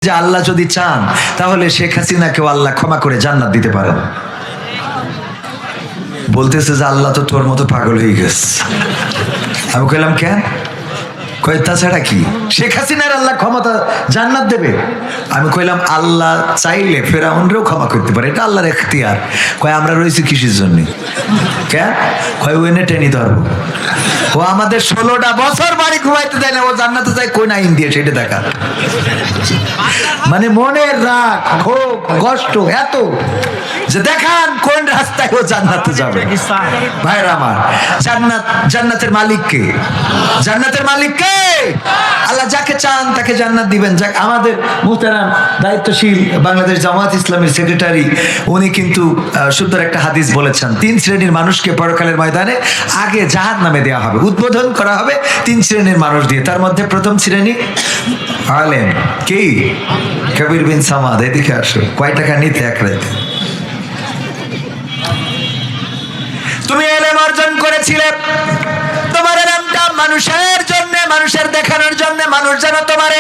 যে আল্লাহ যদি চান তাহলে শেখ হাসিনাকেও আল্লাহ ক্ষমা করে জান্নাত দিতে পারেন। বলতেছে যে আল্লাহ তো তোর মতো পাগল হয়ে গেছে। আমি কইলাম কেন? কয় তাছাড়া কি শেখ হাসিনার আল্লাহ ক্ষমতা জান্নাত দেবে? আমি কইলাম আল্লাহ চাইলে ফেরাউনরেও ক্ষমা করতে পারে, এটা আল্লাহর এখতিয়ার। কয় আমরা রয়েছি কিসের জন্য? কেন? কয় ওইনে টেনি ধরবো। ও আমাদের 16টা বছর বাড়ি ঘুমাইতে দেয় না, ও জান্নাতে যায় কোন আইন দিয়ে সেটা দেখা। মানে মনের রাগ ক্ষোভ কষ্ট এত যে দেখান কোন রাস্তায় ও জান্নাতে যাবে। ভাইরা আমার, জান্নাতের মালিক কে? জান্নাতের মালিক কে? আল্লাহ যাকে চান তাকে জান্নাত দিবেন। যাক, আমাদের মুহতারাম দায়িত্বশীল বাংলাদেশ জামাত ইসলামের সেক্রেটারি উনি কিন্তু সুন্দর একটা হাদিস বলেছেন, 3 শ্রেণীর মানুষকে পরকালের ময়দানে আগে জাহান্নামে দেওয়া হবে, উদ্বোধন করা হবে 3 শ্রেণীর মানুষ দিয়ে। তার মধ্যে প্রথম শ্রেণী আলেম। কি? কবির বিন সামাদ। এদিকে আসো। কয় টাকা নিতে এক রাতে? তুমি এলেম অর্জন করেছিলে, তোমার এলেমটা মানুষের জন্য, মানুষের দেখানোর জন্য, মানুষ যেন তোমারে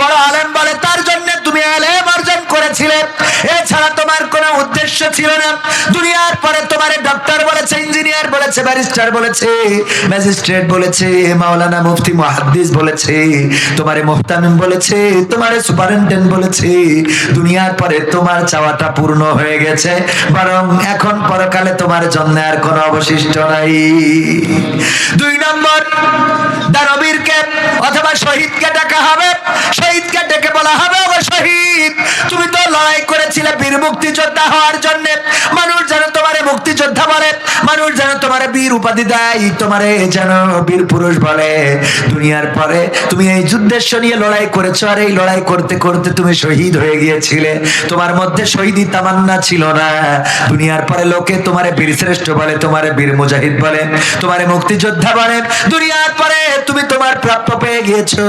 বড় আলেম বলে তার জন্য তুমি এলেম অর্জন করেছিলে। এছাড়া তোমার কোনো উদ্দেশ্য ছিল না। দুনিয়ার পরে তোমারে ডক্টর বলেছে, ইঞ্জিনিয়ার বলেছে, ব্যারিস্টার বলেছে, ম্যাজিস্ট্রেট বলেছে, মাওলানা মুফতি মুহাদ্দিস বলেছে, তোমারে মুহতামিম বলেছে, তোমারে সুপারিনটেন্ডেন্ট বলেছে। দুনিয়ার পরে তোমার চাওয়াটা পূর্ণ হয়ে গেছে, বরং এখন পরকালে তোমার জন্য আর কোনো অবশিষ্ট নাই। 2 নম্বর, দানবীরকে অথবা শহীদকে ডাকা হবে। শহীদকে ডেকে বলা হবে, ও শহীদ, তুমি তো লড়াই করেছিলে বীর মুক্তিযোদ্ধা হওয়ার জন্য। মানুষ যেন তোমারে মুক্তিযোদ্ধা বলে, মানুষ যেন তোমারে বীর উপাধি দেয়, তোমারে যেন বীর পুরুষ বলে। দুনিয়ার পরে তুমি এই উদ্দেশ্য নিয়ে লড়াই করেছো, আর এই লড়াই করতে করতে তুমি শহীদ হয়ে গিয়েছিলে। তোমার মধ্যে শহীদি তামান্না ছিল না। দুনিয়ার পরে লোকে তোমারে বীর শ্রেষ্ঠ বলে, তোমারে বীর মুজাহিদ বলে, তোমারে মুক্তিযোদ্ধা বলে। দুনিয়ার পরে তুমি তোমার প্রাপ্য পেয়ে গিয়েছো,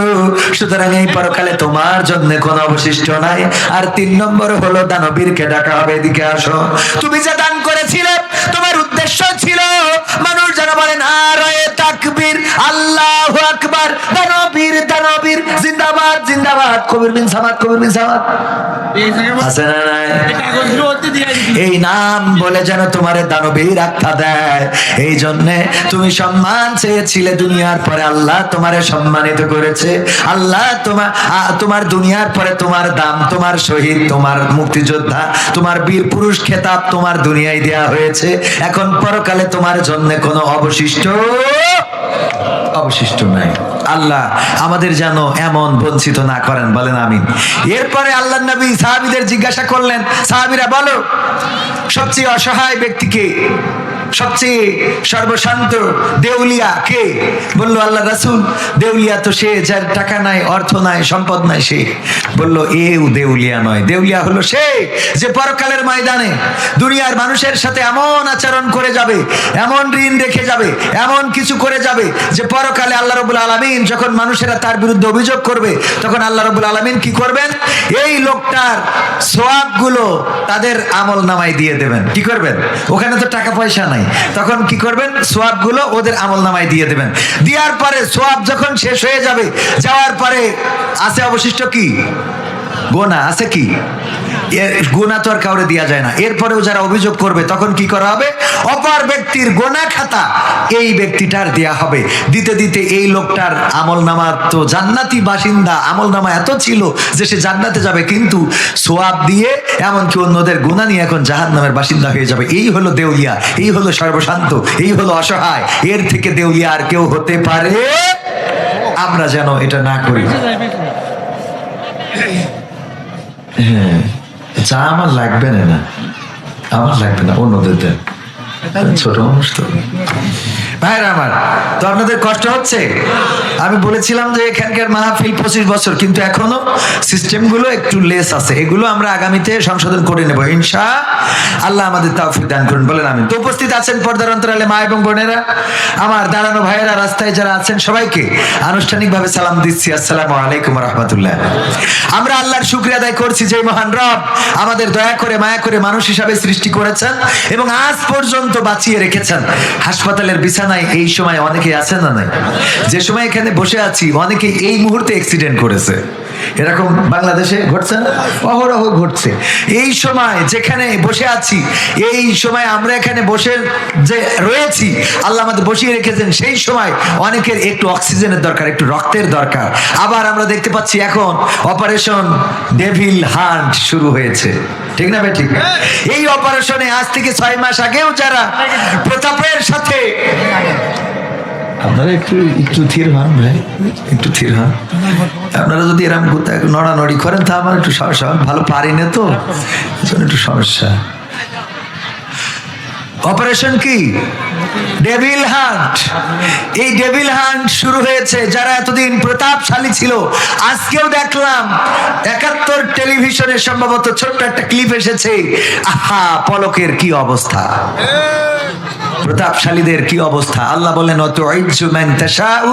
সুতরাং এই পরকালে তোমার জন্য কোনো অবশিষ্ট নাই। আর 3 নম্বর হলো দানবীরকে ডাকা হবে, এদিকে আসো। তুমি যে দান করেছিলে তোমার উদ্দেশ্য ছিল মানুষ যেন বলে নারায়ে তাকবীর, আল্লাহু আকবার, দানবীর দানবীর, জিন্দাবাদ জিন্দাবাদ, কবির বিন সামাদ, কবির বিন সামাদ আছে না নাই? এই নাম বলে যেন তোমারে দানবীর আখ্যা দেয়। এই জন্য তুমি সম্মান চেয়েছিলে, দুনিয়ার পরে আল্লাহ তোমারে সম্মানিত করেছে। আল্লাহ তোমার দুনিয়ার পরে তোমার দাম, তোমার শহীদ, তোমার মুক্তিযোদ্ধা, তোমার বীর পুরুষ খেতাব তোমার দুনিয়ায় দেয়া হয়েছে। এখন পরকালে তোমার জন্য কোনো অবশিষ্ট নাই। আল্লাহ আমাদের যেন এমন বঞ্চিত না করেন, বলেন আমিন। এরপরে আল্লাহর নবী সাহাবীদের জিজ্ঞাসা করলেন, সাহাবীরা বলো সবচেয়ে অসহায় ব্যক্তিকে, সবচেয়ে সর্বশান্ত দেউলিয়া কে? বললো আল্লাহ রাসূল, দেউলিয়া তো সে যার টাকা নাই, অর্থ নাই, সম্পদ নাই। সে বললো এও দেউলিয়া নয়, দেউলিয়া হলো সে যে পরকালের ময়দানে দুনিয়ার মানুষের সাথে এমন আচরণ করে যাবে, এমন ঋণ রেখে যাবে, এমন কিছু করে যাবে যে পরকালে আল্লাহ রাব্বুল আলামিন যখন মানুষেরা তার বিরুদ্ধে অভিযোগ করবে, তখন আল্লাহ রাব্বুল আলামিন কি করবেন? এই লোকটার সওয়াবগুলো তাদের আমল নামায় দিয়ে দেবেন। কি করবেন? ওখানে তো টাকা পয়সা নাই, তখন কি করবেন? সওয়াবগুলো ওদের আমল নামায় দিয়ে দেবেন। দেওয়ার পরে সওয়াব যখন শেষ হয়ে যাবে, যাওয়ার পরে আছে অবশিষ্ট কি? গুনাহ আছে। কি? গুনাহ তো আর কাউরে দেয়া যায় না। এরপরেও যারা অভিযোগ করবে তখন কি করা হবে? অপর ব্যক্তির গুনাহ খাতা এই ব্যক্তিটার দেয়া হবে। দিতে দিতে এই লোকটার আমল নামা তো জান্নাতি বাসিন্দা, আমল নামা এত ছিল যে সে জান্নাতে যাবে, কিন্তু সওয়াব দিয়ে এমনকি অন্যদের গুনাহ নিয়ে এখন জাহান্নামের বাসিন্দা হয়ে যাবে। এই হলো দেউলিয়া, এই হলো সর্বশান্ত, এই হলো অসহায়। এর থেকে দেউলিয়া আর কেউ হতে পারে? আমরা যেন এটা না করি। হ্যাঁ, চা আমার লাগবে না, আমার লাগবে না, অন্যদের দেন, ছোট মানুষ তো। ভাইরা আমার, তো আপনাদের কষ্ট হচ্ছে। আমি বলেছিলাম যে এখানকার মাহফিল 25 বছর, কিন্তু এখনো সিস্টেমগুলো একটু লেস আছে। এগুলো আমরা আগামীতে সংশোধন করে নেব ইনশাআল্লাহ। আমাদের তাওফিক দান করুন, বলেন আমিন। তো উপস্থিত আছেন পর্দার অন্তরালে মা এবং বোনেরা, আমার দাঁড়ানো ভাইয়েরা, রাস্তায় যারা আছেন সবাইকে আনুষ্ঠানিকভাবে সালাম দিচ্ছি, আসসালামু আলাইকুম ওয়া রাহমাতুল্লাহ। আমরা আল্লাহর শুকরিয়া আদায় করছি যে মহান রব আমাদের দয়া করে মায়া করে মানুষ হিসাবে সৃষ্টি করেছেন এবং আজ পর্যন্ত বাঁচিয়ে রেখেছেন। হাসপাতালের বিছানায় এই সময় অনেকে আছেন না নাই? যে সময় এখানে বসে আছি অনেকে এই মুহূর্তে অ্যাক্সিডেন্ট করেছে। এরকম বাংলাদেশে ঘটছে না? অহরহ ঘটছে। এই সময় যেখানে বসে আছি, এই সময় আমরা এখানে বসে যে রয়েছি, আল্লাহ আমাদের বসিয়ে রেখেছেন, সেই সময় অনেকের একটু অক্সিজেনের দরকার, একটু রক্তের দরকার। আবার আমরা দেখতে পাচ্ছি এখন অপারেশন ডেভিল হান্ট শুরু হয়েছে, ঠিক না ভাই? ঠিক। এই অপারেশনে আজ থেকে 6 মাস আগেও যারা প্রতাপের সাথে, আপনারা একটু থির হন ভাই, একটু থির হন। আপনারা যদি এরকম নড়ানড়ি করেন তা আমার একটু সমস্যা, ভালো পারি না তো, একটু সমস্যা। অপারেশন কি? Devil hunt. এই ডেভিল হান্ট শুরু হয়েছে। যারা এতদিন প্রতাপশালী ছিল, আজকেও দেখলাম 71 টেলিভিশনে সম্ভবত ছোট্ট একটা ক্লিপ এসেছে। আহা, পলকের কি অবস্থা, প্রতাপশালীদের কি অবস্থা। আল্লাহ বলেন ওয়াতুইজ্জু মান তাশাউ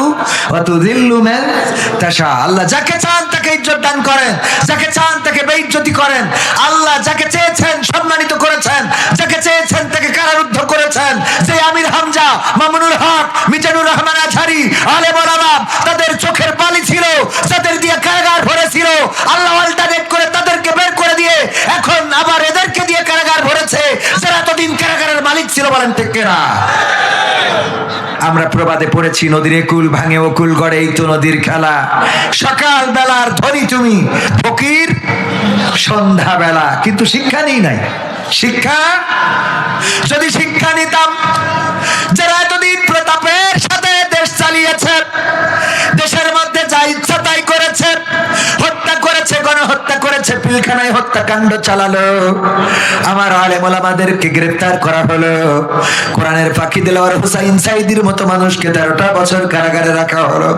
ওয়া তুযিল্লু মান তাশা। আল্লাহ যাকে চান তাকে ইজ্জত দান করেন, যাকে চান তাকে বেইজ্জতি করেন। আল্লাহ যাকে চেয়েছেন সম্মানিত করেছেন, যাকে চেয়েছেন তাকে কারারুদ্ধ করেছেন। যে আমির হামজা, মামুনুল হক, মিজানুর রহমান আজহারি, আলেম ওলামা, তাদের চোখের বালি ছিল, যাদের দিয়ে কারাগার ভরেছিল, আল্লাহ অল্টারনেট করে তাদেরকে বের করে দিয়ে এখন আবার এদেরকে দিয়ে কারাগার ভরেছে, যারা এতদিন কারাগারের মালিক ছিল। বলেন ঠিক কিনা? আমরা প্রবাদে পড়েছি, নদীর একুল ভাঙে অকুল গড়ে, এই তো নদীর খেলা। সকাল বেলার ধনী তুমি, ফকির সন্ধ্যা বেলা। কিন্তু শিক্ষা নেই নাই। শিক্ষা যদি শিক্ষা নিতাম, যারা এতদিন প্রতাপের সাথে দেশ চালিয়েছে, দেশের মধ্যে যা ইচ্ছা তাই করেছে, হত্যা করেছে, গণহত্যা করেছে, পিলখানায় হত্যাকাণ্ড চালালো, আমার আলেম ওলামাদেরকে গ্রেফতার করা হলো, কোরআনের ফাঁকি দেওয়ার হুসাইন সাইদির মতো মানুষকে 13টা বছর কারাগারে রাখা হলো,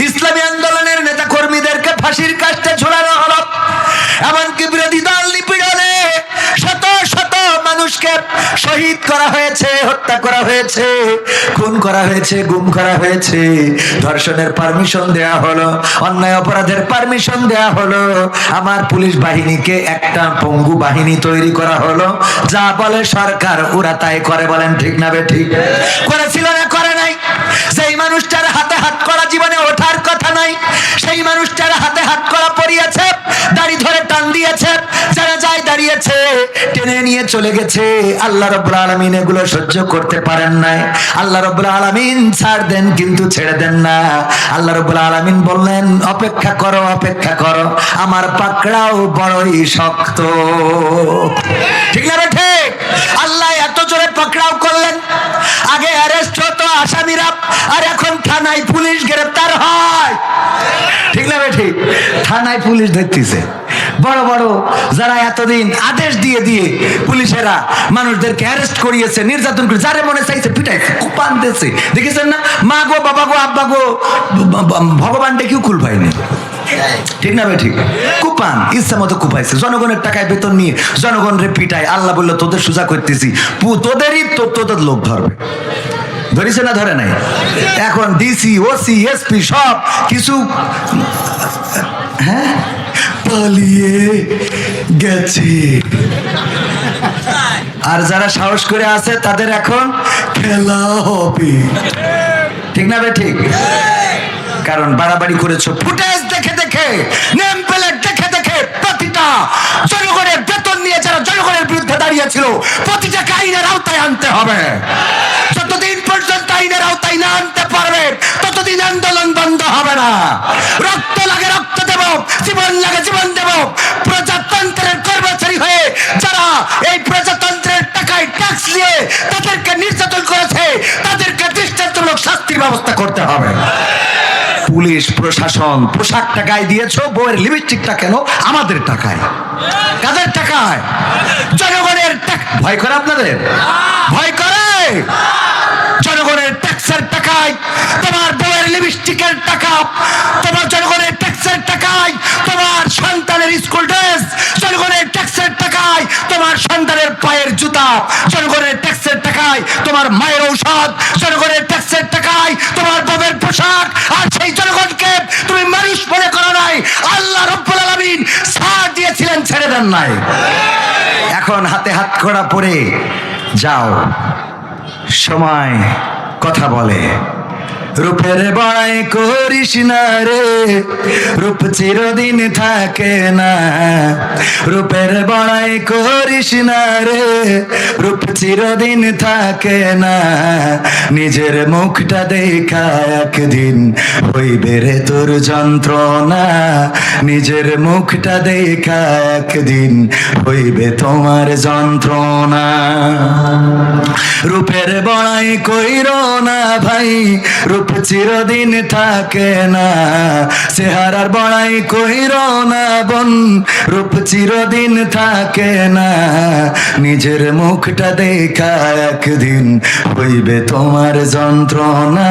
ইসলামী আন্দোলনের নেতা কর্মীদেরকে ফাঁসির কাস্টে ঝুলানো হলো, এমনকি বিরোধী দল নিপীড়নে শত শত মানুষকে শহীদ করা হয়েছে, হত্যা করা হয়েছে, খুন করা হয়েছে, গুম করা হয়েছে, ধর্ষণের পারমিশন দেয়া হলো, অন্যায় অপরাধের পারমিশন দেয়া হলো। আমার পুলিশ বাহিনীকে একটা পঙ্গু বাহিনী তৈরি করা হলো, যা বলে সরকার ওরা তাই করে। বলেন ঠিক না বেঠিক? করেছিল না করে নাই? সেই মানুষটার হাতে হাত করা জীবনে ওঠার কথা নাই, সেই মানুষটার হাতে হাত করা পড়িয়েছে, দাড়ি ধরে টান দিয়েছে, যারা যায় দাঁড়িয়েছে টেনে নিয়ে চলে গেছে। আল্লাহ রাব্বুল আলামিন এগুলো সহ্য করতে পারেন নাই। আল্লাহ রাব্বুল আলামিন ছাড় দেন কিন্তু ছেড়ে দেন না। আল্লাহ রাব্বুল আলামিন বললেন অপেক্ষা করো, অপেক্ষা করো, আমার পাকড়াও বড়ই শক্ত। ঠিক না ঠিক? আল্লাহ এত জোরে পাকড়াও করলেন। আগে অ্যারেস্ট হতো আসামিরা, আর এখন থানায় পুলিশ গ্রেফতার হয়। ঠিক না ঠিক? থানায় পুলিশ ধরতেছে। বড় বড় যারা এতদিন আদেশ দিয়ে দিয়ে পুলিশেরা মানুষদেরকে অ্যারেস্ট করিয়েছে, নির্যাতন করে, যারে মনে চাইছে পিটাইছে, কুপান দিয়েছে। দেখেছেন না? মা গো, বাবা গো, আব্বা গো, ভগবান ডেকেও কুল পায়নি। ঠিক না ভাই? ঠিক। কুপান ইচ্ছা মতো কুপাইছে, জনগণের টাকায় বেতন নিয়ে জনগণরে পিটায়। আল্লাহ বললো তোদের সোজা করতেছি, তোদেরই তোদের লোক ধরবে। ধরেছে না ধরে নাই? এখন ডিসি, ওসি, এসপি সব কিছু হ্যাঁ পালিয়ে গেছে। আর যারা সাহস করে আছে তাদের এখন খেলা হবে। ঠিক না ভাই? ঠিক। কারণ বাড়াবাড়ি করেছো। ফুটেজ দেখে দেখে, নেম প্লেট দেখে দেখে, প্রতিটা জনগণের বেতন নিয়ে যারা জনগণের বিরুদ্ধে দাঁড়িয়েছিল, প্রতিটাকে আইনের আওতায় আনতে হবে। যতদিন পর্যন্ত আইনের আওতায় না আনতে পারবে, ততদিন আন্দোলন বন্ধ হবে না। রক্ত লাগে রক্ত দেব, জীবন লাগে জীবন দেব। প্রজাতন্ত্রের কর্মচারী হয়ে যারা এই প্রজাতন্ত্রের টাকায় ট্যাক্স দিয়ে তাদেরকে নির্যাতন করেছে, তাদেরকে দৃষ্টান্তমূলক শাস্তির ব্যবস্থা করতে হবে। পুলিশ প্রশাসন পোশাকটা গায়ে দিয়েছো, বউয়ের লিপস্টিকটা কেন আমাদের টাকায়? কাদের টাকায়? জনগণের টাকা। ভয় করে আপনাদের? ভয় করে? জনগণের ট্যাক্সের টাকায় তোমার বউয়ের লিপস্টিকের টাকা, তোমার জনগণের ট্যাক্সের টাকায় তোমার সন্তানের স্কুল ড্রেস, জনগণের ট্যাক্সের টাকায় তোমার সন্তানের পায়ের জুতা, জনগণের ট্যাক্সের টাকায় তোমার মায়ের ঔষধ, জনগণের ট্যাক্সের টাকায় তোমার বউয়ের পোশাক। আর সেই জনগণকে তুমি মানুষ মনে করো নাই। আল্লাহ রাব্বুল আলামিন ছাড় দিয়েছিলেন, ছেড়ে দেন নাই। এখন হাতে হাত কড়া পড়ে যাও। সময় কথা বলে। রূপের বড়াই করিস না রে, রূপ চিরদিন থাকে না। রূপের বড়াই করিস না রে, রূপ চিরদিন থাকে না। নিজের মুখটা দেখা একদিন হইবে রে তোর যন্ত্রণা। নিজের মুখটা দেখা একদিন হইবে তোমার যন্ত্রণা। রূপের বড়াই কইরো না ভাই, রূপ চিরদিন থাকে না। চেহারার বড়াই কইরো না বোন, রূপ চিরদিন থাকে না। নিজের মুখটা দেখা একদিন হইবে তোমার যন্ত্রণা।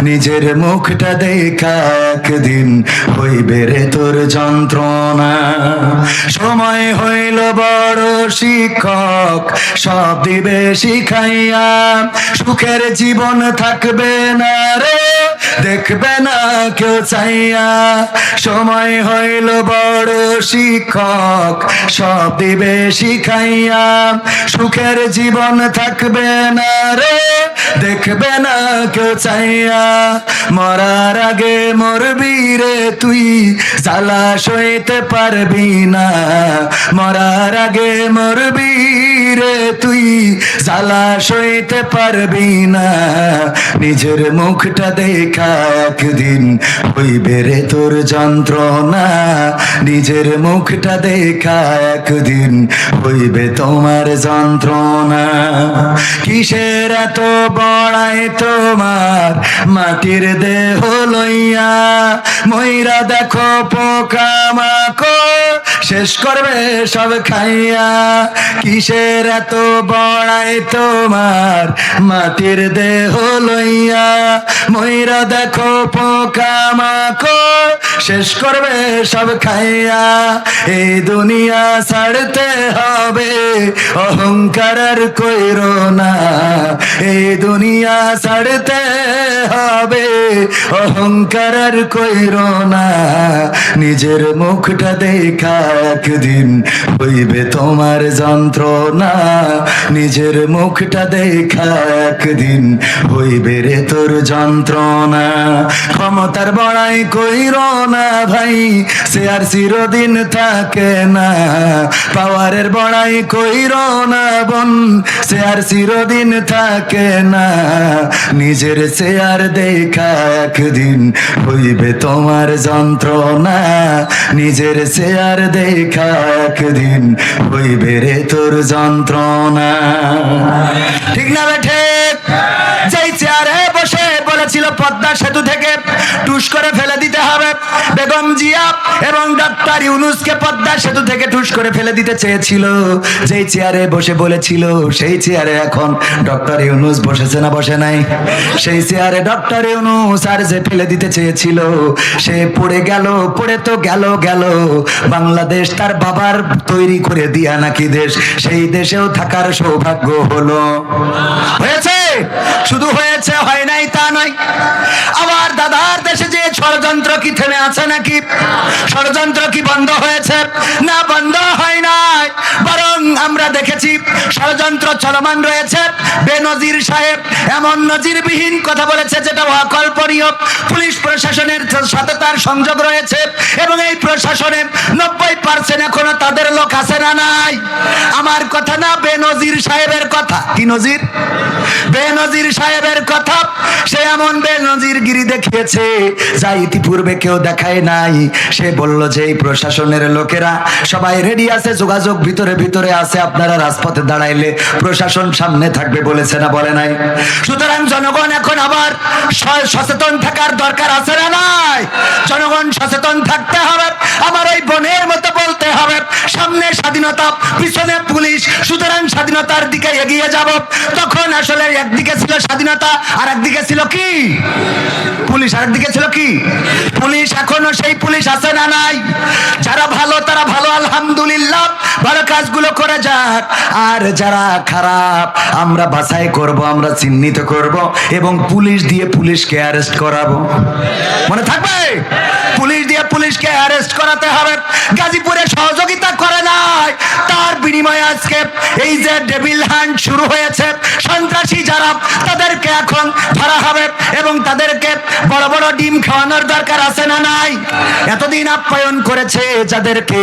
নিজের মুখটা দেখা একদিন হইবে রে তোর যন্ত্রণা। সময় হইল বড় শিক্ষক, সব দিবে শিখাইয়া। সুখের জীবন থাকবে না রে, দেখবে না কেউ চাইয়া। সময় হইল বড় শিক্ষক, সব দিবে শিখাইয়া। সুখের জীবন থাকবে না রে, দেখবে না কেউ চাইয়া। মরার আগে মরবি রে তুই, জ্বালা সইতে পারবি না। মরার আগে মরবি রে তুই, জ্বালা সইতে পারবি না। নিজের মুখটা দেখা একদিন হইবে রে তোর যন্ত্রণা। নিজের মুখটা দেখা একদিন হইবে তোমার যন্ত্রণা। কিসের এত বড়াই তোমার মাটির দেহ লইয়া? ময়রা দেখো পোকামাকড় শেষ করবে সব খাইয়া। কিসের এত বড়াই তোমার মাটির দেহ লইয়া? ময়রা দেখো পোকামাকড় শেষ করবে সব খাইয়া। এই দুনিয়া ছাড়তে হবে, অহংকার আর কইরো না। এই দুনিয়া ছাড়তে হবে, অহংকার আর কইরো না। নিজের মুখটা দেখা একদিন হইবে তোমার যন্ত্রণা। নিজের মুখটা দেখা একদিন হইবে রে তোর যন্ত্রণা। ক্ষমতার বড়াই কইরো না ভাই, সে আর চিরদিন থাকে না। পাওয়ারের বড়াই কইরো না বোন, সে আর চিরদিন থাকে না। নিজের চেয়ার দেখা একদিন হইবে তোমার যন্ত্রণা। নিজের চেয়ার দেখা একদিন হইবে রে তোর যন্ত্রণা। ঠিক না বেঠে? যেই চেয়ারে বসে বলেছিল পদ্মা সেতু থেকে টুস করে ফেলে দিতে হবে, বেগম জিয়া এবং ডক্টর ইউনূসকে পদ্মা সেতু থেকে টুস করে ফেলে দিতে চেয়েছিল, যেই চেয়ারে বসে বলেছিল, সেই চেয়ারে এখন ডক্টর ইউনূস বসেছে না বসে নাই? সেই চেয়ারে ডক্টর ইউনূস আর যে ফেলে দিতে চেয়েছিল, সে পড়ে গেল। পড়ে তো গেল গেল, বাংলাদেশ তার বাবার তৈরি করে দিয়া নাকি দেশ, সেই দেশেও থাকার সৌভাগ্য হলো। হয়েছে? শুধু হয়েছে, হয় নাই তা নয়। আবার দাদার দেশে যে ষড়যন্ত্র কি থেমে আছে নাকি? ষড়যন্ত্র কি বন্ধ হয়েছে? না, বন্ধ হয় নাই, বরং আমরা দেখেছি ষড়যন্ত্র চলমান রয়েছে। বেনজির সাহেব এমন নজিরবিহীন কথা বলেছে যেটা অকল্পনীয়। পুলিশ প্রশাসনের সাথে তার সংযোগ রয়েছে এবং এই প্রশাসনে 90% এখনো তাদের লোক আছে না নাই? আমার কথা না, বেনজির সাহেবের কথা। কি নজির? বেনজির সাহেবের কথা। সে এমন বেনজিরগিরি দেখিয়েছে যা ইতিপূর্বে কেউ দেখায় নাই। সে বলল যে এই প্রশাসনের লোকেরা সবাই রেডি আছে, যোগাযোগ ভিতরে ভিতরে আছে, আপনারা রাজপথে দাঁড়াইলে প্রশাসন সামনে থাকবে, বলেছে না বলে নাই? সুতরাং জনগণ এখন আবার সচেতন থাকার দরকার আছে না নাই? জনগণ সচেতন থাকতে হবে। আমার ওই বোনের মতো বলতে হবে, সামনে স্বাধীনতা, পিছনে পুলিশ, সুতরাং স্বাধীনতার দিকে এগিয়ে যাব। তখন আসলে একদিকে ছিল স্বাধীনতা আর একদিকে ছিল কি? পুলিশ। আর একদিকে ছিল কি? পুলিশ। এখনো সেই পুলিশ আছে না নাই? যারা ভালো তারা ভালো, আলহামদুলিল্লাহ, ভালো কাজগুলো করে যাক। আর যারা খারাপ আমরা বাছাই করব, আমরা চিহ্নিত করব এবং পুলিশ দিয়ে পুলিশকে অ্যারেস্ট করাবো। মনে থাকবে? পুলিশ দিয়ে পুলিশকে অ্যারেস্ট করাতে হবে। গাজীপুরে সহযোগিতা করে নাই, তার বিনিময়ে বিনিময়ে আজকে এই যে ডেভিল হ্যান্ড শুরু হয়েছে, সন্ত্রাসী যারা তাদেরকে এখন ধরা হবে এবং তাদেরকে বড় বড় ডিম খাওয়ানোর দরকার আছে না নাই? এতদিন আপ্যায়ন করেছে যাদেরকে,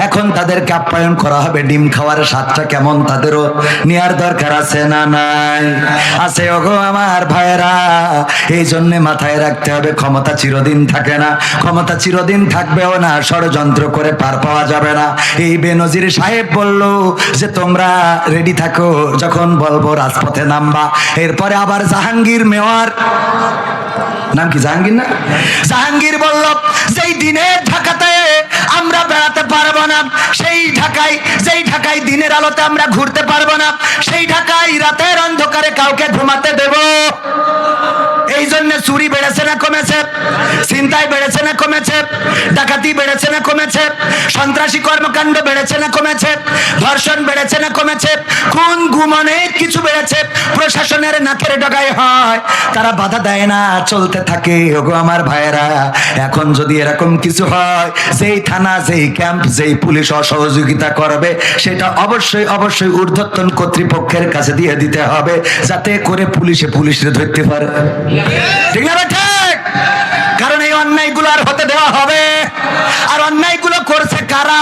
এখন তাদেরকে আপ্যায়ন করা হবে, ডিম খাওয়ার স্বাদটা কেমন তাদেরও নেওয়ার দরকার আছে না নাই? আছে ওগো আমার ভাইরা। এই জন্য মাথায় রাখতে হবে ক্ষমতা চিরদিন থাকে না, ক্ষমতা চিরদিন থাকবেও না, ষড়যন্ত্র করে পার পাওয়া যাবে না। এই বেনজির সাহেব বলল যে তোমরা রেডি থাকো, যখন বলবো রাজপথে নামবা। এরপরে আবার জাহাঙ্গীর মেওয়ার, নাম কি জাহাঙ্গীর না, জাহাঙ্গীর বলল যেই দিনে ঢাকাতে আমরা বেড়াতে পারবো না, সেই ঢাকায়, যেই ঢাকায় দিনের আলোতে আমরা ঘুরতে পারবো না, সেই ঢাকায় রাতের অন্ধকারে কাউকে ঘুমাতে দেব। এই জন্য চুরি বেড়েছে না কমেছে? ছিনতাই বেড়েছে না কমেছে? ডাকাতি বেড়েছে না কমেছে? সন্ত্রাসী কর্মকাণ্ড বেড়েছে না কমেছে? ধর্ষণ বেড়েছে না কমেছে? খুন গুম অনেক কিছু বেড়েছে। প্রশাসনের নাকের ডগায় হয়, তারা বাধা দেয় না, চলতে থাকে। ওগো আমার ভাইয়েরা, এখন যদি এরকম কিছু হয়, যেই থানা, যেই ক্যাম্প, যেই পুলিশ অসহযোগিতা করবে, সেটা অবশ্যই অবশ্যই ঊর্ধ্বতন কর্তৃপক্ষের কাছে দিয়ে দিতে হবে, যাতে করে পুলিশে ধরতে পারে। ঠিক না ঠিক? কারণ এই অন্যায়গুলো আর হতে দেওয়া হবে। আর অন্যায়গুলো করছে কারা?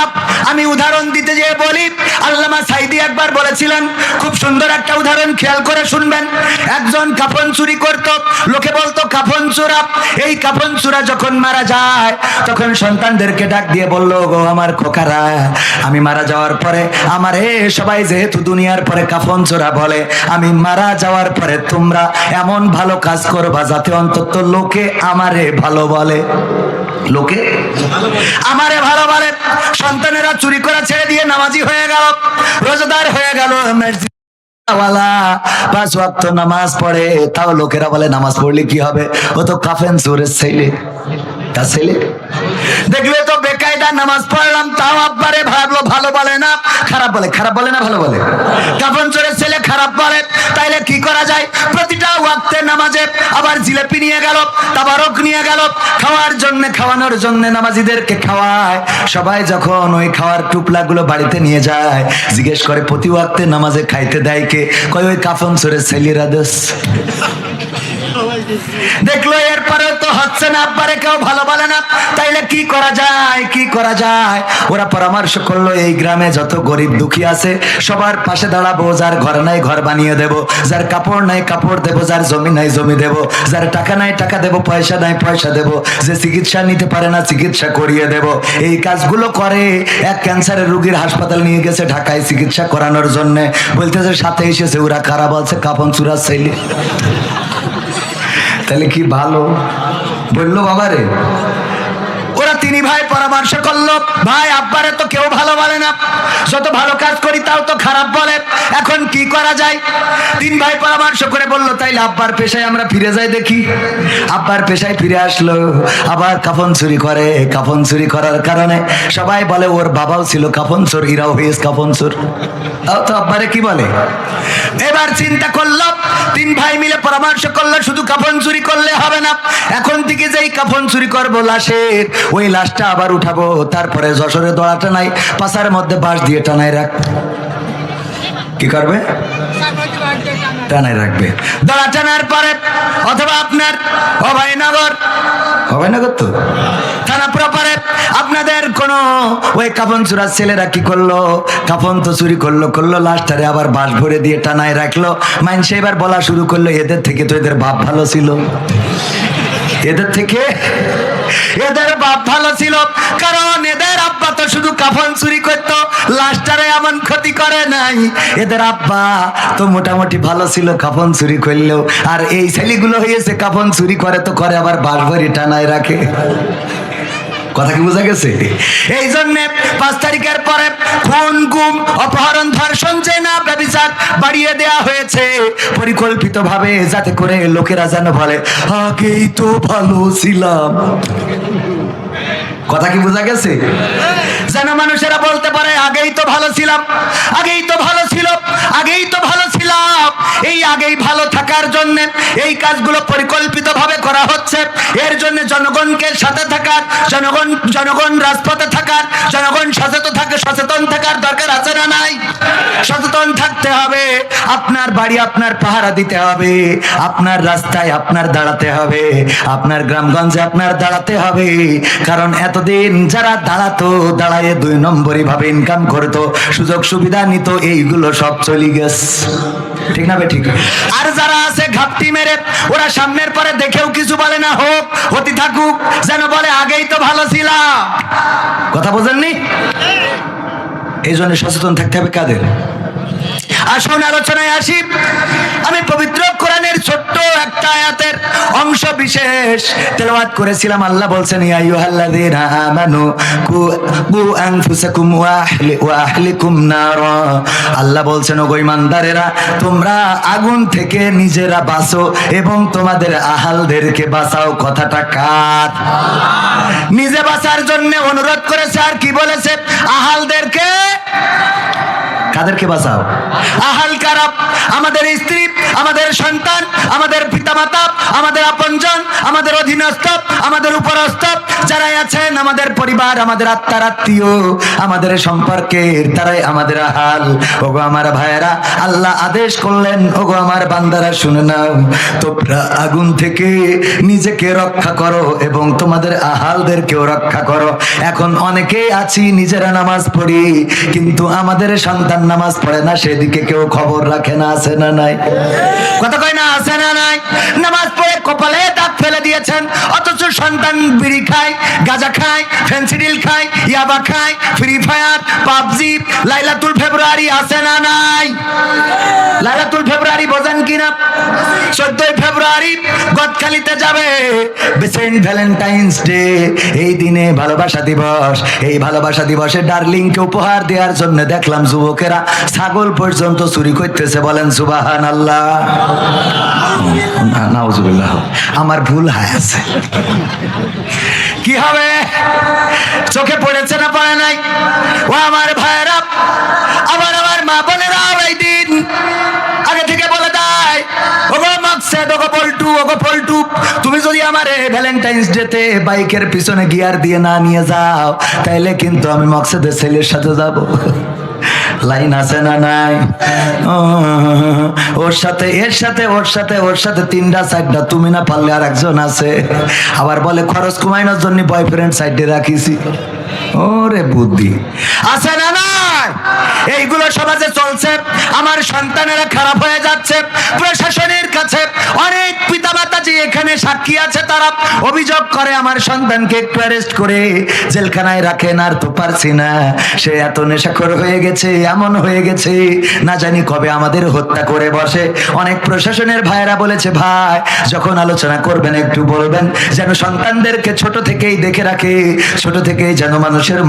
আমি উদাহরণ দিতে যেয়ে বলি, আল্লামা সাইদি একবার বলেছিলেন, খুব সুন্দর একটা উদাহরণ, খেয়াল করে শুনবেন। একজন কাফন চুরি করত, লোকে বলতো কাফন চোরা। এই কাফন চোরা যখন মারা যায়, তখন সন্তানদেরকে ডাক দিয়ে বলল, গো আমার খোকারা, আমি মারা যাওয়ার পরে আমারে সবাই যেহেতু দুনিয়ার পরে কাফন চোরা বলে, আমি মারা যাওয়ার পরে তোমরা এমন ভালো কাজ করবা যাতে অন্তত লোকে আমারে ভালো বলে, লোকে আমারে ভালো বলে। সন্তানেরা চুরি করে ছেড়ে দিয়ে নামাজি হয়ে গেল, রোজাদার হয়ে গেল, পাঁচ ওয়াক্ত নামাজ পড়ে, তাও লোকেরা বলে নামাজ পড়লে কি হবে, ও তো কাফেন চোরের ছেলে। তার ছেলে দেখলে তো বেকায়দা নামাজ পড়লাম, তাও আব্বারে ভালো বলে না, খারাপ বলে। খারাপ বলে না ভালো বলে? কাফন চোরের ছেলে খারাপ বলে। তাইলে কি করা যায়? প্রতিটা ওয়াক্তে নামাজে আবার জিলেপি নিয়ে গেল, তাবারক নিয়ে গেল, খাওয়ানোর জন্য নামাজিদেরকে খাওয়ায়। সবাই যখন ওই খাওয়ার টুপলাগুলো বাড়িতে নিয়ে যায়, জিজ্ঞেস করে প্রতি ওয়াক্তে নামাজে খাইতে দেয় কে? কই ওই কাফন চোরের ছেলেরা দেশ। দেখলো এরপরেও তো হচ্ছে না, আব্বারে কেউ ভালো বলে না। তাইলে কি করা যায়? কি করা যায়? ওরা পরামর্শ করলো, এই গ্রামে যত গরিব দুঃখী আছে সবার পাশে দাঁড়াবো, যার ঘর নাই ঘর বানিয়ে দেব, যার কাপড় নাই কাপড় দেব, যার জমি নাই জমি দেব, যার টাকা নাই টাকা দেব, পয়সা নাই পয়সা দেব, যে চিকিৎসা নিতে পারে না চিকিৎসা করিয়ে দেব। এই কাজগুলো করে। এক ক্যান্সারের রোগীর হাসপাতাল নিয়ে গেছে ঢাকায় চিকিৎসা করানোর জন্য, বলতেছে সাথে এসেছে ওরা কারা? বলছে কাফন চোরার ছেলে। তাহলে কি ভালো বললো বাবারে? ওরা তিনি ভাই পরামর্শ করলো, ভাই আব্বারে তো কেউ ভালো বলে না, যত ভালো কাজ করি তাও তো খারাপ বলে, এখন কি করা যায়? তিন ভাই পরামর্শ করে বললো, তাইলে আব্বার পেশায় আমরা ফিরে যাই দেখি। আব্বার পেশায় ফিরে আসলো, আবার কাফন চুরি করে। কাফন চুরি করার কারণে সবাই বলে ওর বাবাও ছিল কাফন চোর, ইরাও হয়েছে কাফন চোর, তাও তো আব্বারে কি বলে? এবার চিন্তা করলো, তিন ভাই মিলে পরামর্শ করলো, শুধু কাফন চুরি করলে হবে না, এখন থেকে যেই কাফন চুরি করবো লাশের, ওই লাশটা আবার উঠাবো, তারপরে যশোরে দড়া টানাই, পাশার মধ্যে বাঁশ দিয়ে টানাই রাখ। কি করবে? টানাই রাখবে। দড়া টানার পরে অথবা আপনার অভয়নগর তো থানা প্রপারে আপনাদের কোন ওই কাফন চোরার ছেলেরা কি করলো? কাফন তো চুরি করলো, লাশটারে আবার বাঁশ ভরে দিয়ে টানায় রাখলো। মানুষ এবার বলা শুরু করলো, এদের থেকে তো এদের বাপ ভালো ছিল, এদের থেকে এদের বাপ ভালো ছিল, কারণ এদের আব্বা তো শুধু কাফন চুরি করতো, লাশটারে এমন ক্ষতি করে নাই। এদের আব্বা তো মোটামুটি ভালো ছিল কাফন চুরি করলেও, আর এই ছেলেগুলো হয়েছে কাফন চুরি করে তো করে আবার বাঁশ ভরে টানায় রাখে। কথা কি বোঝা গেছে? এই জন্য 5 তারিখের পরে খুন গুম অপহরণ ধর্ষণ জেনা ব্যভিচার বাড়িয়ে দেয়া হয়েছে পরিকল্পিতভাবে, যাতে করে লোকেরা যেন বলে আগেই তো ভালো ছিলাম। কথা কি বোঝা গেছে? যেন মানুষেরা বলতে পারে আগেই তো ভালো ছিলাম, আগেই তো ভালো ছিল, আগেই তো ভালো ছিলাম। এই আগেই ভালো থাকার জন্য এই কাজগুলো পরিকল্পিতভাবে করা হচ্ছে। এর জন্য জনগণকে সাথে থাকার, জনগণ রাজপথে থাকার, জনগণ সচেতন থাকার দরকার আছে না নাই? সচেতন থাকতে হবে। আপনার বাড়ি আপনার পাহারা দিতে হবে, আপনার রাস্তায় আপনার দাঁড়াতে হবে, আপনার গ্রামগঞ্জে আপনার দাঁড়াতে হবে। কারণ এতদিন যারা দাঁড়াতো, দাঁড়ায় 2 নম্বরই ভাবে ইনকাম করতো, সুযোগ সুবিধা নিত, এইগুলো সব চলে গেছে। ঠিক না বে ঠিক? আর যারা আছে ঘাপটি মেরে, ওরা সামনের পরে দেখেও কিছু বলে না, হোক হতে থাকুক, যেন বলে আগেই তো ভালো ছিলাম। কথা বোঝেননি? এই জন্য সচেতন থাকতে হবে কাদের? আসুন আলোচনায় আসি। আমি পবিত্র কোরআনের ছোট্ট একটা আয়াতের অংশ বিশেষ তেলাওয়াত করেছিলাম। আল্লাহ বলছেন, ইয়া আইয়ুহাল্লাযীনা আমানু কু আনফুসাকুম ওয়া আহলিকুম নারা। আল্লাহ বলছেন, ওগো ঈমানদারেরা, তোমরা আগুন থেকে নিজেরা বাঁচো এবং তোমাদের আহালদেরকে বাঁচাও। কথাটা কার? নিজে বাঁচার জন্য অনুরোধ করেছে, আর কি বলেছে? আহালদেরকে। কাদেরকে বাঁচাও? আহাল কারা? আমাদের স্ত্রী, আমাদের সন্তান, আমাদের পিতামাতা, আমাদের আপনজন, আমাদের অধীনস্থ, আমাদের উপরস্থ যারাই আছেন, আমাদের পরিবার, আমাদের আত্মার আত্মীয়, আমাদের সম্পর্কের, তারাই আমাদের আহাল। ওগো আমার ভাইয়েরা, আল্লাহ আদেশ করলেন, ওগো আমার বান্দারা শুনে নাও, তোমরা আগুন থেকে নিজেকে রক্ষা করো এবং তোমাদের আহালদেরকেও রক্ষা করো। এখন অনেকেই আছি নিজেরা নামাজ পড়ি, কিন্তু আমাদের সন্তান নামাজ পড়ে না, সেদিকে কেউ খবর রাখে না। আছে না নাই? কথা কয় না, আছে না নাই? নামাজ পড়ে কপালে দাগ ফেলে দিয়েছেন, অথচ সন্তান বিড়ি খায়, গাঁজা খায়, ফেন্সিডিল খায়, ইয়াবা খায়, ফ্রি ফায়ার, পাবজি, লাইলাতুল ফেব্রুয়ারি। আছে না নাই? লাইলাতুল ফেব্রুয়ারি বোঝেন কিনা? 14 ফেব্রুয়ারি গদখালিতে যাবে, সেন্ট ভ্যালেন্টাইন্স ডে। এই দিনে ভালোবাসা দিবস। এই ভালোবাসা দিবসে ডার্লিংকে উপহার দেওয়ার জন্য দেখলাম যুবকেরা ছাগল পর্যন্ত চুরি করতেছে। বলেন সুবহানাল্লাহ। নাউজুবিল্লাহ। আমার ভুল হয় আছে। কি হবে? চোখে পড়েছে না পড়ে নাই? ও আমার ভাইয়েরা, আবার আমার মা বোনেরা এই দিন আগে থেকে বলে দেয়, ওগো মাকসেদ, ওগো পল্টু, ওগো পল্টু, তুমি যদি আমারে ভ্যালেন্টাইন্স ডেতে বাইকের পিছনে গিয়ার দিয়ে না নিয়ে যাও, তাইলে কিন্তু আমি মকসেদের ছেলের সাথে যাব। লাইন আছে না নাই? ওর সাথে এর সাথে ওর সাথে ওর সাথে 3টা 4টা, তুমি না পারলে আর একজন আছে। আবার বলে খরচ কমানোর জন্য বয়ফ্রেন্ড সাইডে রাখিছি। ওরে বুদ্ধি আছে না নাই? এইগুলো সমাজে চলছে। আমার সন্তানেরা খারাপ হয়ে যাচ্ছে। প্রশাসনের কাছে অনেক পিতামাতা যে এখানে সাক্ষী আছে, তারা অভিযোগ করে আমার সন্তানকে একটু অ্যারেস্ট করে জেলখানায় রাখেন, আর তো পারছি না, সে এত নেশাখোর হয়ে গেছে, এমন হয়ে গেছে, না জানি কবে আমাদের হত্যা করে বসে। অনেক প্রশাসনের ভাইয়েরা বলেছে, ভাই যখন আলোচনা করবেন একটু বলবেন, যেন সন্তানদেরকে ছোট থেকেই দেখে রাখে, ছোট থেকেই যেন মানুষের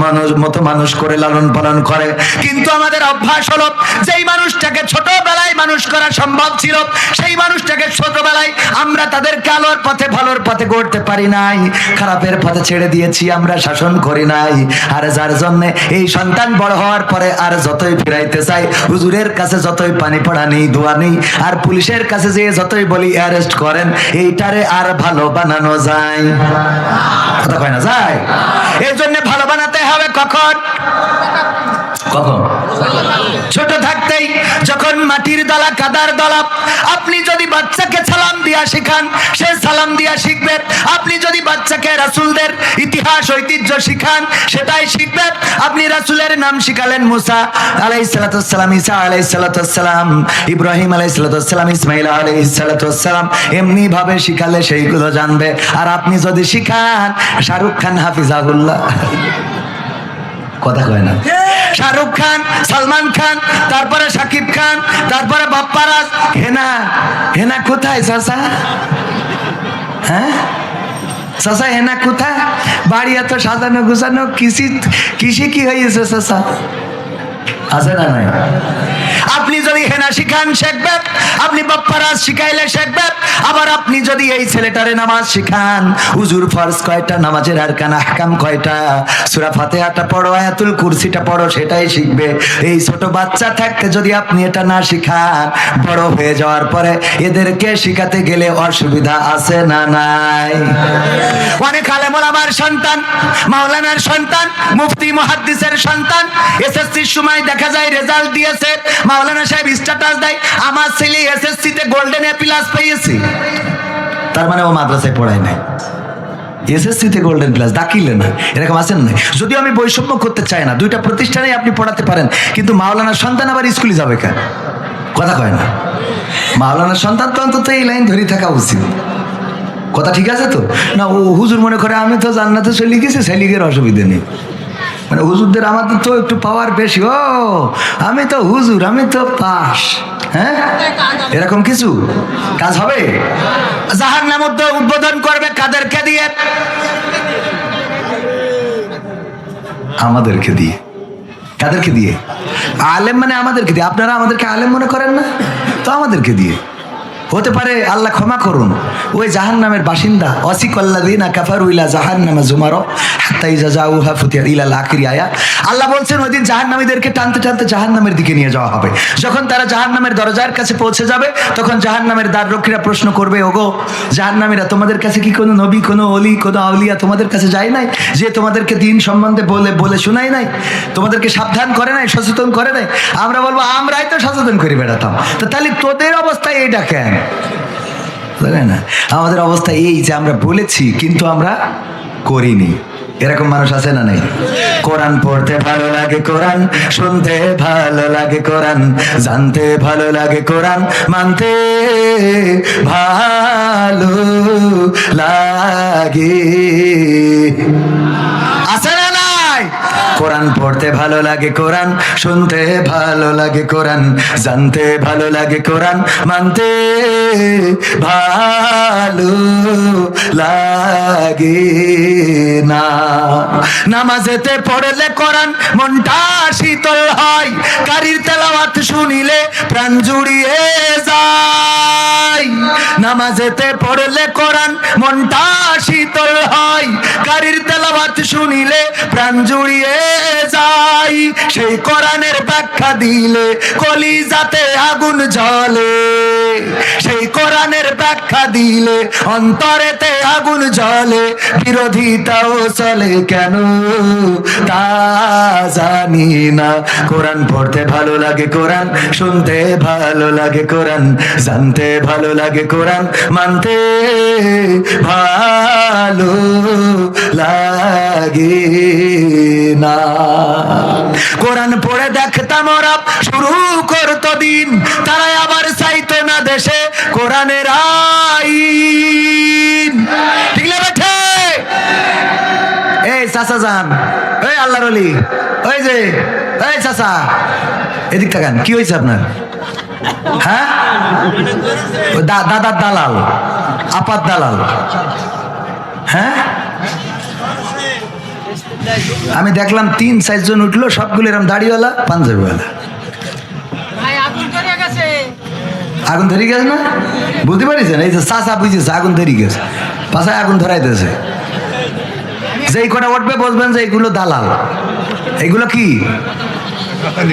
মতো মানুষ করে লালন পালন করে। কিন্তু আমাদের অভ্যাস হলো, যেই মানুষটাকে ছোটবেলায় মানুষ করা সম্ভব ছিল, সেই মানুষটাকে ছোটবেলায় আমরা তাদেরকে আলোর পথে, ভালোর পথে গড়তে পারি নাই, খারাপের পথে ছেড়ে দিয়েছি, আমরা শাসন করি নাই। আর যার জন্য এই সন্তান বড় হওয়ার পরে আর যতই ফিরাইতে চাই, হুজুরের কাছে যতই পানি পড়া নেই, দোয়া নেই, আর পুলিশের কাছে যে যতই বলি অ্যারেস্ট করেন, এইটারে আর ভালো বানানো যায়? কথা কয় না যায়? এই জন্য ভালো বানাতে হবে কখন? কখন? ছোট থাকতেই, যখন মাটির দলা, কাদার দলা। আপনি যদি বাচ্চাকে সালাম দিয়া শিখান, সে সালাম দিয়া শিখবে। আপনি যদি বাচ্চাকে রাসূলদের ইতিহাস, ঐতিহ্য শিখান, সেটাই শিখবে। আপনি রাসূলের নাম শিখালেন, মুসা আলাইহিস সালাতু ওয়াস সালাম, ঈসা আলাইহিস সালাতু ওয়াস সালাম, ইব্রাহিম আলাইহিস সালাতু ওয়াস সালাম, ইসমাঈল আলাইহিস সালাতু ওয়াস সালাম, এমনি ভাবে শিখালে সেইগুলো জানবে। আর আপনি যদি শিখান শাহরুখ খান হাফিজাহুল্লাহ, কথা কয় না, শাহরুখ খান, সালমান খান, তারপরে শাকিব খান, তারপরে বাপ্পারাজ, হেনা। হেনা কোথায় চাচা? হ্যাঁ চাচা, হেনা কোথায়? বাড়ি এত সাজানো গুছানো, কৃষি কি হয়েছে চাচা? আছে না নাই? আপনি যদি হেনা শিখান শিখবে, আপনি বাপ্পারাজ শিখাইলে শিখবে। আবার আপনি যদি এই ছেলেটারে নামাজ শিখান, হুজুর ফরজ কয়টা, নামাজের আরকান আহকাম কয়টা, সূরা ফাতিহাটা পড়ো, আয়াতুল কুরসিটা পড়ো, সেটাই শিখবে। এই ছোট বাচ্চা থাকতে যদি আপনি এটা না শিখান, বড় হয়ে যাওয়ার পরে এদেরকে শিখাতে গেলে অসুবিধা আছে না নাই? অনেক আলেম ওলামার সন্তান, মাওলানার সন্তান, মুফতি মুহাদ্দিসের সন্তান, এসএসসির সময় দেখা যায় রেজাল্ট দিয়েছে, মাওলানা সাহেব স্ট্যাটাস দেয় আমার ছেলে এসএসসি তে গোল্ডেন এ প্লাস পেয়েছে। তার মানে ও মাদ্রাসায় পড়ায় নাই, এসএসসি তে গোল্ডেন প্লাস, দাখিলে না, এরকম আছেন না? যদিও আমি বৈষম্য করতে চাই না, দুইটা প্রতিষ্ঠানেই আপনি পড়াতে পারেন, কিন্তু মাওলানার সন্তান আবার স্কুলে যাবে কেন? কথা কয় না। মাওলানার সন্তান তো অন্তত এই লাইন ধরে থাকা উচিত। কথা ঠিক আছে তো? না ও হুজুর মনে করে আমি তো জান্নাতে চলে গেছি, সেলিগের অসুবিধা নেই। মানে হুজুরদের আমাদের তো একটু পাওয়ার বেশি, ও আমি তো হুজুর, আমি তো পাস, হ্যাঁ এরকম কিছু কাজ হবে। জাহান্নাম উদ্বোধন করবে কাদেরকে দিয়ে? আমাদেরকে দিয়ে। কাদেরকে দিয়ে? আলেম মানে আমাদেরকে দিয়ে। আপনারা আমাদেরকে আলেম মনে করেন না, তো আমাদেরকে দিয়ে হতে পারে। আল্লাহ ক্ষমা করুন, ওই জাহান্নামের বাসিন্দা অসিকাল্লাযিনা কাফারু ইলা জাহান্নামা যুমারা হাত্তা ইযা জাউহা ফুতিহাত ইলাল আখিরি আয়া। আল্লাহ বলছেন ওই দিন জাহান্নামীদেরকে টানতে টানতে জাহান্নামের দিকে নিয়ে যাওয়া হবে। যখন তারা জাহান্নামের দরজার কাছে পৌঁছে যাবে, তখন জাহান্নামের দ্বাররক্ষীরা প্রশ্ন করবে, ওগো জাহান্নামীরা, তোমাদের কাছে কি কোনো নবী, কোনো ওলি, কোনো আউলিয়া তোমাদের কাছে যায় নাই, যে তোমাদেরকে দিন সম্বন্ধে বলে শোনায় নাই, তোমাদেরকে সাবধান করে নাই, সচেতন করে নাই? আমরা বলবো আমরাই তো সচেতন করে বেড়াতাম। তো তাহলে তোদের অবস্থা এইটা কেন? না, আমাদের অবস্থা এই যে আমরা বলেছি কিন্তু আমরা করিনি। এরকম মানুষ আছে না নাই? কোরআন পড়তে ভালো লাগে, কোরআন শুনতে ভালো লাগে, কোরআন জানতে ভালো লাগে, কোরআন মানতে ভালো লাগে। আছে না নাই? কোরআন পড়তে ভালো লাগে, কোরআন শুনতে ভালো লাগে, কোরআন জানতে ভালো লাগে, কোরআন মানতে ভালো লাগে না। নামাজেতে পড়লে কোরআন মনটা শীতল হয়, কারির তেলাওয়াত শুনিলে প্রাণ জুড়িয়ে যায়। নামাজেতে পড়লে কোরআন মনটা শীতল হয়, কারির তেলাওয়াত শুনিলে প্রাণ জুড়িয়ে যায়। সেই কোরআনের ব্যাখ্যা দিলে কলিজাতে আগুন জ্বলে, সেই কোরআনের ব্যাখ্যা দিলে অন্তরেতে আগুন জ্বলে। বিরোধিতাও চলে কেন তা জানি না। কোরআন পড়তে ভালো লাগে, কোরআন শুনতে ভালো লাগে, কোরআন জানতে ভালো লাগে, কোরআন মানতে ভালো লাগে না। কোরআন পড়ে দেখতাম ওরা শুরু করতো দিন, তারাই আবার চাইতো না দেশে কোরআনের আইন। ঠিক না বেঠে? এই চাচা যান, এই আল্লাহর ওলি, ওই যে এই চাচা এদিক তাকান, কি হয়েছে আপনার? হ্যাঁ, দাদার দালাল, আপার দালাল। হ্যাঁ, আমি দেখলাম 3-4 জন উঠলো, সবগুলো এরকম দাড়িওয়ালা, পাঞ্জাবিওয়ালা। আগুন ধরে গেছে না? বুঝতে পারিছেন? এই যে চাচা বুঝেছে আগুন ধরে গেছে, পাশায় আগুন ধরাইতেছে। যেই কটা উঠবে বলবেন যে এইগুলো দালাল, এইগুলো কি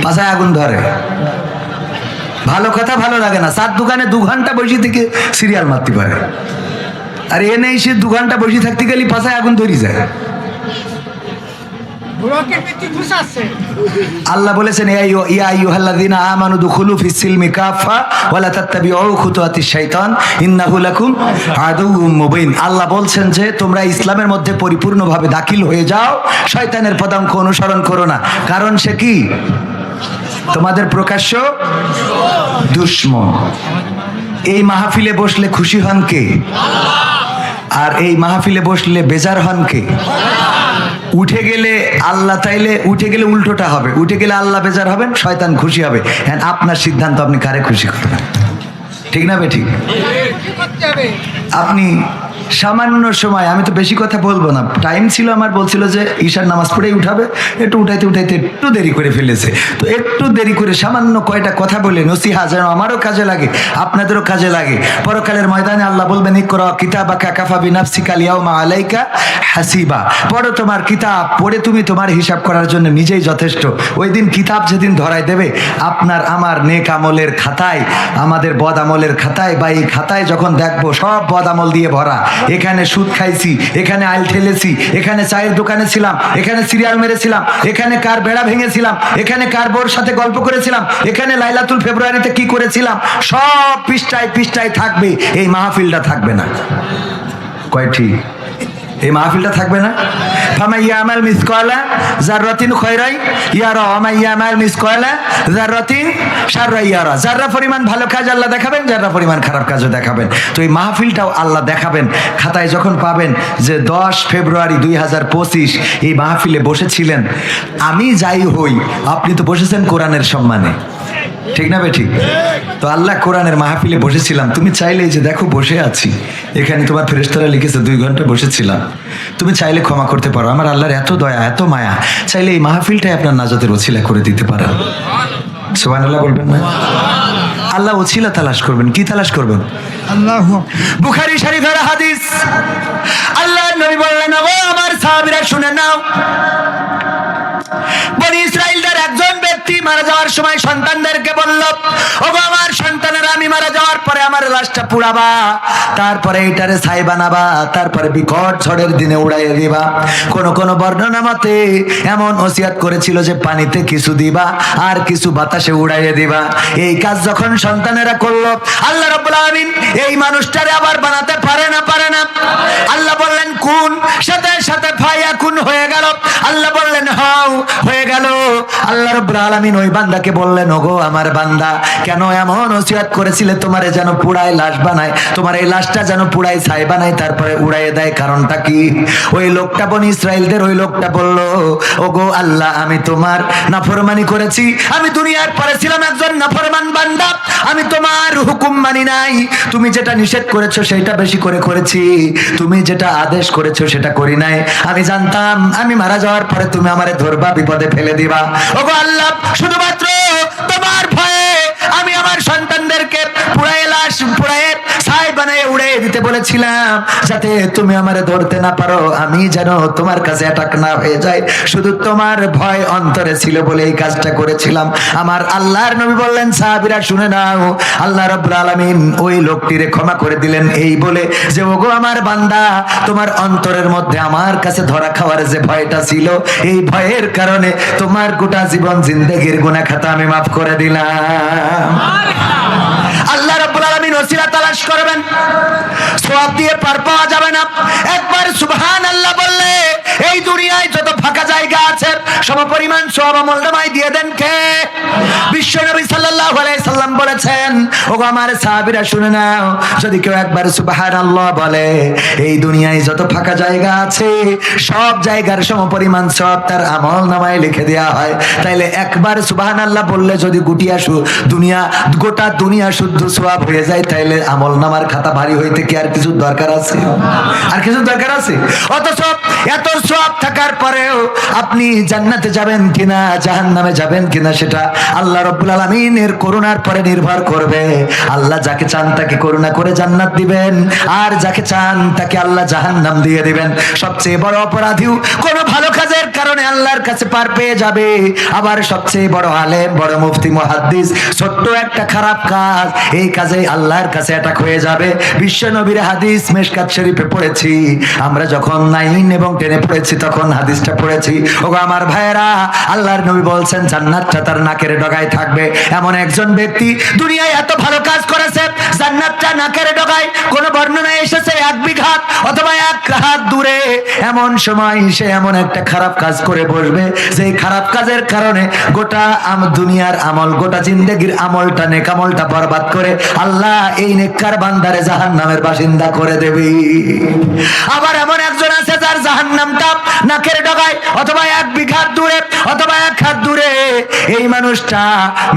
পাশায় আগুন ধরে। ভালো কথা ভালো লাগে না। 4 দোকানে 2 ঘন্টা বসে থেকে সিরিয়াল মারতে পারে, আর এনে এসে 2 ঘন্টা বসে থাকতে গেলে পাশায় আগুন ধরে যায়। আল্লাহ বলেছেন ইয়া আইয়ুহাল্লাযীনা আমানু দুখুলু ফিস সিলমি কাফা ওয়া লা তাত্তাবিউ খুতুওয়াতিশ শাইতান ইন্নাহু লাকুম আদুউম মুবিন। আল্লাহ বলছেন যে তোমরা ইসলামের মধ্যে পরিপূর্ণভাবে দাখিল হয়ে যাও, শয়তানের পদাঙ্ক অনুসরণ করো না, কারণ সে কি তোমাদের প্রকাশ্য দুশমন। এই মাহফিলে বসলে খুশি হন কে? আর এই মাহফিলে বসলে বেজার হন কে? উঠে গেলে আল্লাহ চাইলে উঠে গেলে উল্টোটা হবে, উঠে গেলে আল্লাহ বেজার হবেন, শয়তান খুশি হবে। হ্যাঁ, আপনার সিদ্ধান্ত, আপনি কারে খুশি করবেন। ঠিক না বে ঠিক? আপনি সামান্য সময়, আমি তো বেশি কথা বলবো না, টাইম ছিল আমার, বলছিল যে ঈশার নামাজ পড়েই উঠাবে, একটু উঠাইতে উঠাইতে একটু দেরি করে ফেলেছে। তো একটু দেরি করে সামান্য কয়টা কথা বলে নসিহা যেন আমারও কাজে লাগে, আপনাদেরও কাজে লাগে। পরকালের ময়দানে আল্লাহ বলবেন, ইকরা কিতাবাকা কাফা বিনাফসিকা আল-ইয়াওমা আলাইকা হাসিবা, পড়ো তোমার কিতাব, পড়ে তুমি তোমার হিসাব করার জন্য নিজেই যথেষ্ট। ওই দিন কিতাব যেদিন ধরাই দেবে, আপনার আমার নেক আমলের খাতায়, আমাদের বদ আমলের খাতায়, বা এই খাতায় যখন দেখবো সব বদ আমল দিয়ে ভরা, এখানে সুদ খাইছি, এখানে আইল ঠেলেছি, এখানে চায়ের দোকানে ছিলাম, এখানে সিরিয়াল মেরেছিলাম, এখানে কার বেড়া ভেঙেছিলাম, এখানে কার বোর সাথে গল্প করেছিলাম, এখানে লাইলাতুল ফেব্রুয়ারিতে কি করেছিলাম, সব পৃষ্ঠায় পৃষ্ঠায় থাকবে। এই মাহফিলটা থাকবে না। কয়টি? এই মাহফিলটা থাকবে না। ফামা ইয়ামাল মিসকালা যাররাতিন খায়রাই ইয়ারা ওয়া মা ইয়ামাল মিসকালা যাররাতিন শাররাই ইয়ারা। যাররা পরিমাণ ভালো কাজ আল্লাহ দেখাবেন, যাররা পরিমাণ খারাপ কাজও দেখাবেন। তো এই মাহফিলটাও আল্লাহ দেখাবেন। খাতায় যখন পাবেন যে 10 ফেব্রুয়ারি 2025 এই মাহফিলে বসেছিলেন, আমি যাই হই, আপনি তো বসেছেন কোরআনের সম্মানে, ঠিক না বেঠিক? তো আল্লাহ কোরআনের মাহফিলে বসেছিলাম, তুমি চাইলে যে দেখো বসে আছি, এখানে তোমার ফেরেশতারা লিখেছে 2 ঘন্টা বসেছিলাম, তুমি চাইলে ক্ষমা করতে পারো। আমার আল্লাহর এত দয়া, এত মায়া, চাইলে এই মাহফিলটাই আপনার নাজাতের ওছিলা করে দিতে পারেন। সুবহানাল্লাহ বলবেন না? আল্লাহ ওছিলা তালাশ করবেন। কি তালাশ করবেন? আল্লাহু। বুখারী শরীফের হাদিস, আল্লাহর নবী বললেন, ও আমার সাহাবীরা শুনে নাও, বনি ইসরাইলদের একজন ব্যক্তি মারা যাওয়ার সময় সন্তানদেরকে বলল, ওগো আমার সন্তানেরা, আমি মারা যাওয়ার পরে আমার লাশটা পুড়াবা, তারপরে এটারে ছাই বানাবা, তারপরে বিকট ঝড়ের দিনে উড়াইয়ে দিবা। কোন কোন বর্ণনা মতে এমন ওসিয়াত করেছিল যে পানিতে কিছু দিবা আর কিছু বাতাসে উড়াইয়ে দিবা। এই কাজ যখন সন্তানেরা করলো, আল্লাহ রাব্বুল আলামিন এই মানুষটারে আবার বানাতে পারে না? পারে না? আল্লাহ বললেন কুন, সাথে সাথে ফায়াকুন হয়ে গেল। আল্লাহ বললেন হও, হয়ে গেল। আল্লাহ রাব্বুল আলামিন ওই বান্দাকে বললেন, ওগো আমার বান্দা, কেন এমন ওসিয়ত করেছিলে তোমারে যেন পুড়ায় লাশ বানায়, তোমার এই লাশটা যেন পুড়ায় ছাই বানায় তারপরে উড়াইয়ে দেয়, কারণটা কি? ওই লোকটা বনি ইসরাইলদের ওই লোকটা বলল, ওগো আল্লাহ, আমি তোমার নাফরমানি করেছি, আমি দুনিয়ার পরে ছিলাম একজন নাফরমান বান্দা, আমি তোমার হুকুম মানি নাই, তুমি যেটা নিষেধ করেছো সেটা বেশি করে করেছি, তুমি যেটা আদেশ করেছো সেটা করি নাই। আমি জানতাম আমি মারা যাওয়ার পরে তুমি আমারে ধরবা, বিপদে ফেলে দিবা। ওগো আল্লাহ, শুধুমাত্র তোমার ভয়ে আমি আমার সন্তানদেরকে পুড়ায় লাশ পুড়ায় ছাই বানিয়ে উড়িয়ে দিতে বলেছিলাম, যাতে তুমি আমারে ধরতে না পারো, আমি যেন তোমার কাছে অ্যাটাক না হয়ে যায়। শুধু তোমার ভয় অন্তরে ছিল বলে এই কাজটা করেছিলাম। আমার আল্লাহর নবী বললেন, সাহাবীরা শুনে নাও, আল্লাহ রাব্বুল আলামিন ওই লোকটিরে ক্ষমা করে দিলেন এই বলে যে, ওগো আমার বান্দা, তোমার অন্তরের মধ্যে আমার কাছে ধরা খাওয়ার যে ভয়টা ছিল, এই ভয়ের কারণে তোমার গোটা জীবন জিন্দেগির গুনাহ খাতা আমি মাফ করে দিলাম। আল্লাহ রাব্বুল আলামিন ওসিলা তালাশ করবেন, সওয়াব দিয়ে পার পাওয়া যাবে না। একবার সুবহানাল্লাহ বললে এই দুনিয়ায় যত ফাঁকা জায়গা আছে সমপরিমাণ সওয়াব আমল নামায় দিয়ে দেন কে? বিশ্ব নবী সাল্লাল্লাহু আলাইহি সাল্লাম বলেছেন, ওগো আমার সাহাবীরা শুনে নাও, যদি কেউ একবার সুবহানাল্লাহ বলে, এই দুনিয়ায় যত ফাঁকা জায়গা আছে সব জায়গার সমপরিমাণ সওয়াব তার আমল নামায় লিখে দেওয়া হয়। তাইলে একবার সুবহানাল্লাহ বললে যদি গোটা দুনিয়া শুদ্ধ সওয়াব হয়ে যায়, তাইলে আমল নামার খাতা ভারী হইতে কি আর কিছু দরকার আছে? আর কিছু দরকার আছে? অথচ এত সওয়াব থাকার পরেও আপনি জান্নাতে যাবেন কিনা জাহান্নামে যাবেন কিনা সেটা আল্লাহ রাব্বুল আলামিনের করুণার পরে নির্ভর করবে। আল্লাহ যাকে চান তাকে করুণা করে জান্নাত দিবেন, আর যাকে চান তাকে আল্লাহ জাহান্নাম দিয়ে দিবেন। সবচেয়ে বড় অপরাধীও কোনো ভালো কাজের কারণে আল্লাহর কাছে পার পেয়ে যাবে, আবার সবচেয়ে বড় আলেম, বড় মুফতি, মুহাদ্দিস, ছোট্ট একটা খারাপ কাজ, এই কাজে আল্লাহর কাছে অ্যাটাক হয়ে যাবে। বিশ্ব নবীর হাদিস মিশকাত শরীফে পড়েছি, আমরা যখন 9 এবং 10 পড়েছি তখন হাদিসটা পড়েছি। ওগো আমার ভাইয়েরা, আল্লাহর নবী বলছেন জান্নাতটা তার নাকের ডগায় থাকবে। এমন একজন ব্যক্তি দুনিয়ায় এত ভালো কাজ করেছে, জান্নাতটা নাকের ডগায়। কোন বর্ণনায় এসেছে 1 বিঘা অথবা 1 হাত দূরে। এমন সময় সে এমন একটা খারাপ কাজ করে বসবে, যেই খারাপ কাজের কারণে গোটা দুনিয়ার আমল, গোটা জিন্দেগির আমলটা, নেক আমলটা বরবাদ করে আল্লাহ এই নেককার বান্দারে জাহান্নামের বাসিন্দা করে দেবে। আবার এমন একজন আছে যার জাহান্নামটা নাকের ডগায় অথবা 1 বিঘা দূরে অথবা 1 হাত দূরে। এই মানুষটা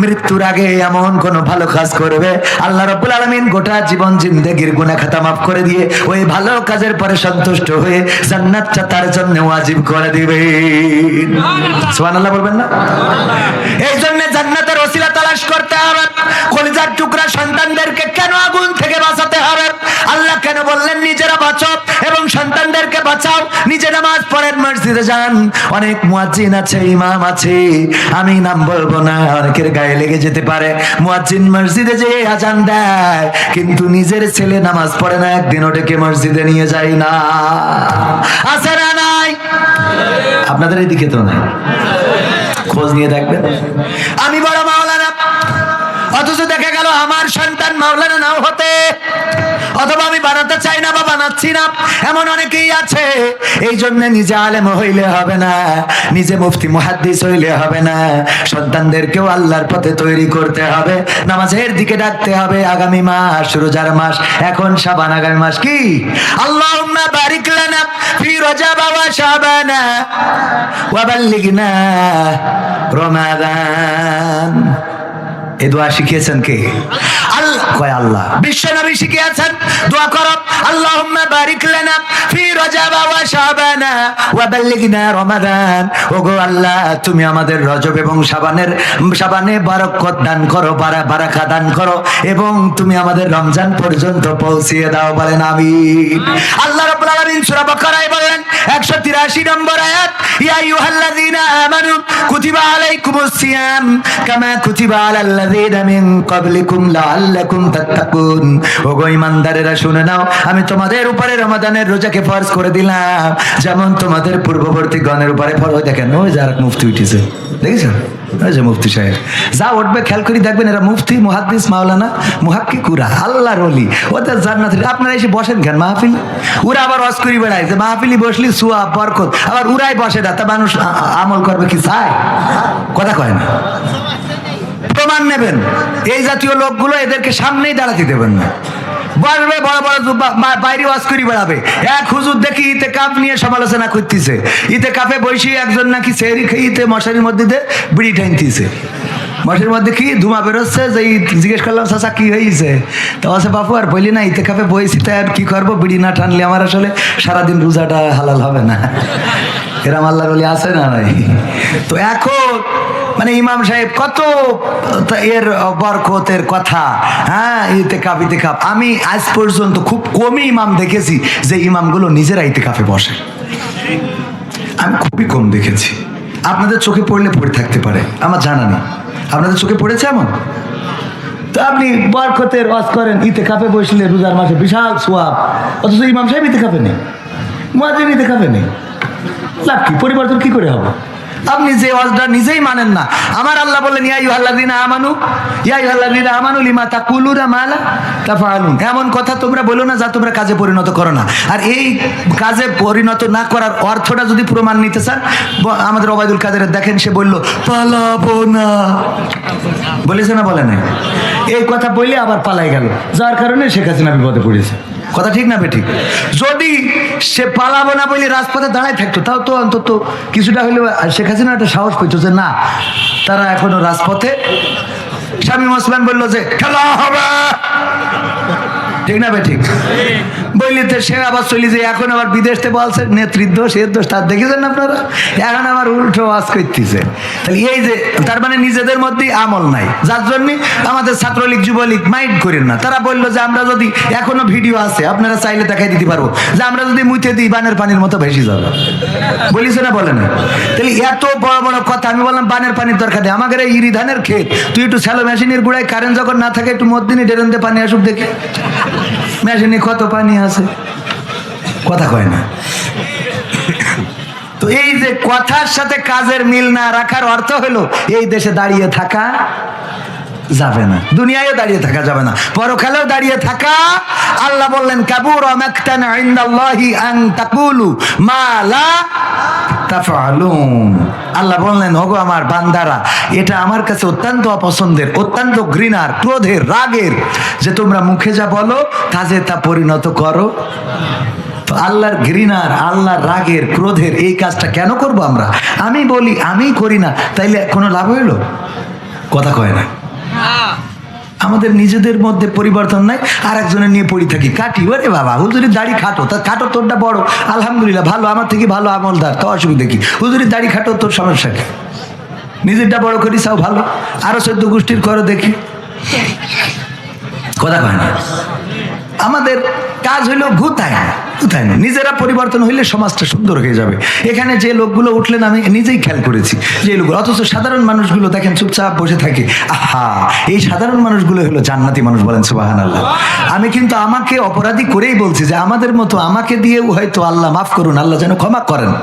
মৃত্যুর আগে এমন কোন ভালো কাজ করবে, আল্লাহ রাব্বুল আলামিন গোটা জীবন জিন্দেগির গুনাহ খাতা মাফ করে দিয়ে ওই ভালো কাজের পরে সন্তুষ্ট হয়ে জান্নাতটা তার জন্য ওয়াজিব করে দিবেন। সুবহানাল্লাহ বলবেন না? এই জন্য জান্নাতের ওসিলা তালাশ করতে হবে। কলিজার টুকরা সন্তানদেরকে কেন আগুন থেকে বাঁচাতে হবে? আল্লাহ কেন বললেন নিজেরা বাঁচাও এবং সন্তানদেরকে বাঁচাও? নিজে নামাজ পড়েন, মসজিদে যান। অনেক মুয়াজ্জিন আছে, ইমাম আছে, আমি নাম বলবো না, অনেকের গায়ে লেগে যেতে পারে। মুয়াজ্জিন মসজিদে যে আজান দেয় কিন্তু নিজের ছেলে নামাজ পড়ে না, একদিন ওটাকে মসজিদে নিয়ে যায় না। আছে না নাই? আপনাদের এদিকে তো নাই, খোঁজ নিয়ে দেখবেন। আমি বড় মাওলানা, অথচ দেখা গেল আমার সন্তান মাওলানা নাও হতে, অথবা আমি বানাতে চাই না বা বানাচ্ছি না, এমন অনেকেই আছে। এই জন্য নিজে আলেম হইলে হবে না, নিজে মুফতি মুহাদ্দিস হইলে হবে না, সন্তানদেরকেও আল্লাহর পথে তৈরি করতে হবে, নামাজের দিকে ডাকতে হবে। আগামী মাস রোজার মাস, এখন শাবান, আগামী মাস কি? আল্লাহুম্মা বারিক লানা ফি রজব ওয়া শাবান ওয়া বাল্লিগনা রমাদান। এই দোয়া শিখিয়েছেন কে? আল্লাহ। বিশ্ব নবী শিখিয়েছেন দোয়া করো, আল্লাহুম্মা বারিক লানা ফি রজব ওয়া শাবান ওয়া বাল্লিগনা রমাদান। ওগো আল্লাহ, তুমি আমাদের রজব এবং শাবানে বারাকত দান করো, বারাকা দান করো, এবং তুমি আমাদের রমজান পর্যন্ত পৌঁছিয়ে দাও। বলেন আমিন। আল্লাহ রাব্বুল আলামিন সূরা বাকারায় বলেন 183 নম্বর আয়াত, ইয়া আইয়ুহাল্লাযীনা আমানু কুতিবা আলাইকুমুস সিয়াম কামা কুতিবা আলাল্লাযীনা মিন ক্বাবলিকুম লাআল্লাকুম তাত্তাকুন। ওগো ঈমানদারেরা শুনে নাও, আমি তোমাদের উপরে রমাদানের রোজাকে ফরজ করে দিলাম যেমন তোমাদের পূর্ববর্তী গণের উপরে ফরজ। দেখেন ওই যারা মুফতি উঠেছে, দেখেছেন? ওই যে মুফতি সাহেব যা উঠবে খেয়াল করে দেখবেন, এরা মুফতি, মুহাদ্দিস, মাওলানা, মুহাক্কিকুরা, আল্লাহর ওলি, ওদের জান্নাত। আপনারা এসে বসেন কেন মাহফিল? ওরা আবার ওয়াজ করে বেড়ায় যে মাহফিলি বসলি সুয়া বরকত, আবার উরাই বসে না, তা মানুষ আমল করবে কি চায়? কথা কয় না। প্রমাণ নেবেন, এই জাতীয় লোকগুলো এদেরকে সামনেই দাঁড়াতে দেবেন না। বসবে বড় বড় বাইরে ওয়াজ করে বেড়াবে। এক হুজুর দেখি ইতিকাফ নিয়ে সমালোচনা করতেছে, ইতিকাফে বসে একজন নাকি সেহরি খেয়ে মশারির মধ্যে দিয়ে বিড়ি টানতেছে, মশারির মধ্যে কি ধুমা বেরোচ্ছে। যে জিজ্ঞেস করলাম চাচা কি হয়েছে, তো আছে বাপু আর বলি না, ইতিকাফে বইছি তাই আর কি করবো, বিড়ি না টানলে আমার আসলে সারাদিন রোজাটা হালাল হবে না। এরম আল্লাহর ওলি আছে না নাই? তো এখন মানে ইমাম সাহেব কত এর বরকতের কথা, হ্যাঁ, ইতিকাফ। আমি আজ পর্যন্ত খুব কমই ইমাম দেখেছি যে ইমামগুলো নিজেরা ইতিকাফে বসে, আমি খুবই কম দেখেছি। আপনাদের চোখে পড়লে পড়ে থাকতে পারে, আমার জানা নেই। আপনাদের চোখে পড়েছে এমন? তো আপনি বরকতের ওয়াজ করেন, ইতিকাফে বসলে রোজার মাসে বিশাল সোয়াব, অথচ ইমাম সাহেব ইতিকাফে নেই, মুয়াজ্জিন ইতিকাফে নেই। লাভ কি? পরিবর্তন কি করে হবে? আপনি যে ওয়াজটা নিজেই মানেন না। আমার আল্লাহ বললেন ইয়া আইয়ুহাল্লাযীনা আমানু লিমা তাকুলুনা মা লা তাফআলুন। এমন কথা তোমরা বলো না যা তোমরা কাজে পরিণত করো না। আর এই কাজে পরিণত না করার অর্থটা যদি প্রমাণ নিতে চান, আমাদের ওবায়দুল কাদের দেখেন, সে বলল পালাবো না, বলেছে না বলে নাই? এই কথা বলে আবার পালাই গেল, যার কারণে শেখ হাসিনা বিপদে পড়েছে। কথা ঠিক না বেঠিক? যদি সে পালাবো না বলে রাজপথে দাঁড়ায় থাকতো, তাও তো অন্তত কিছুটা হলেও শেখ হাসিনা একটা সাহস পেত যে না, তারা এখনো রাজপথে। শামীম ওসমান বললো যে খেলা হবে, ঠিক না বেঠিক? বললিতে সে আবার চলি যে এখন আবার বিদেশ থেকে বলছে নেতৃত্ব সে দোষ, তার দেখেছেন আপনারা? এখন আবার উল্টো ওয়াজ করতেছে। তাহলে এই যে তার মানে নিজেদের মধ্যেই আমল নাই, যার জন্য আমাদের ছাত্রলীগ যুবলীগ মাইন্ড করেন না। তারা বললো যে আমরা যদি, এখনো ভিডিও আছে, আপনারা চাইলে দেখাই দিতে পারবো, যে আমরা যদি মুইতে দিই বানের পানির মতো ভেসে যাবো। বলিছে না বলে না? তাহলে এত বড় বড় কথা। আমি বললাম বানের পানির দরকার নেই, আমাদের এই ইরি ধানের ক্ষেত, তুই একটু স্যালো মেশিনের গুড়ায় কারেন্ট যখন না থাকে একটু মধ্যদিনই ডেরেন দিয়ে পানি আসুক দেখি, মেশিনে কত পানি আছে, কথা কয় না। তো এই যে কথার সাথে কাজের মিল না রাখার অর্থ হলো এই দেশে দাঁড়িয়ে থাকা যাবে না, দুনিয়ায় দাঁড়িয়ে থাকা যাবে না, পরকালেও দাঁড়িয়ে থাকা। আল্লাহ বললেন কাবুরা মাকতান ইনদাল্লাহি আন তাকুলু মা লা তাফআলুন। আল্লাহ বললেন ওগো আমার বান্দারা, এটা আমার কাছে অত্যন্ত অপছন্দের, অত্যন্ত ঘৃণার, ক্রোধের, রাগের, যে তোমরা মুখে যা বলো কাজে তা পরিণত করো। তো আল্লাহর ঘৃণার, আল্লাহর রাগের, ক্রোধের এই কাজটা কেন করব আমরা? আমি বলি আমি করি না, তাইলে কোনো লাভ হইল? কথা কয় না। আমাদের নিজেদের মধ্যে পরিবর্তন নাই, আর একজনের নিয়ে পড়ি থাকি, কাটি ওরে বাবা হুজুরের দাড়ি খাটো, তা খাটো তোরটা বড়, আলহামদুলিল্লাহ ভালো, আমার থেকে ভালো আমলদার, তো অসুবিধা কি, হুজুরের দাড়ি খাটো তোর সমস্যা কি, নিজেরটা বড় করি চাও ভালো, আরো 14 গোষ্ঠীর করো দেখি। কথা কয় না। আমাদের কাজ হইলো ঘুতায় না, নিজেরা পরিবর্তন হইলে সমাজটা সুন্দর হয়ে যাবে। এখানে যে লোকগুলো উঠলেন আমি নিজেই খেয়াল করেছি যে লোকগুলো, অথচ সাধারণ মানুষগুলো দেখেন চুপচাপ বসে থাকে। আহা, এই সাধারণ মানুষগুলো হলো জান্নাতি মানুষ, বলেন সুবহানাল্লাহ। আমি কিন্তু আমাকে অপরাধী করেই বলছি যে আমাদের মতো আমাকে দিয়েও হয়তো আল্লাহ মাফ করুন, আল্লাহ যেন ক্ষমা করেন।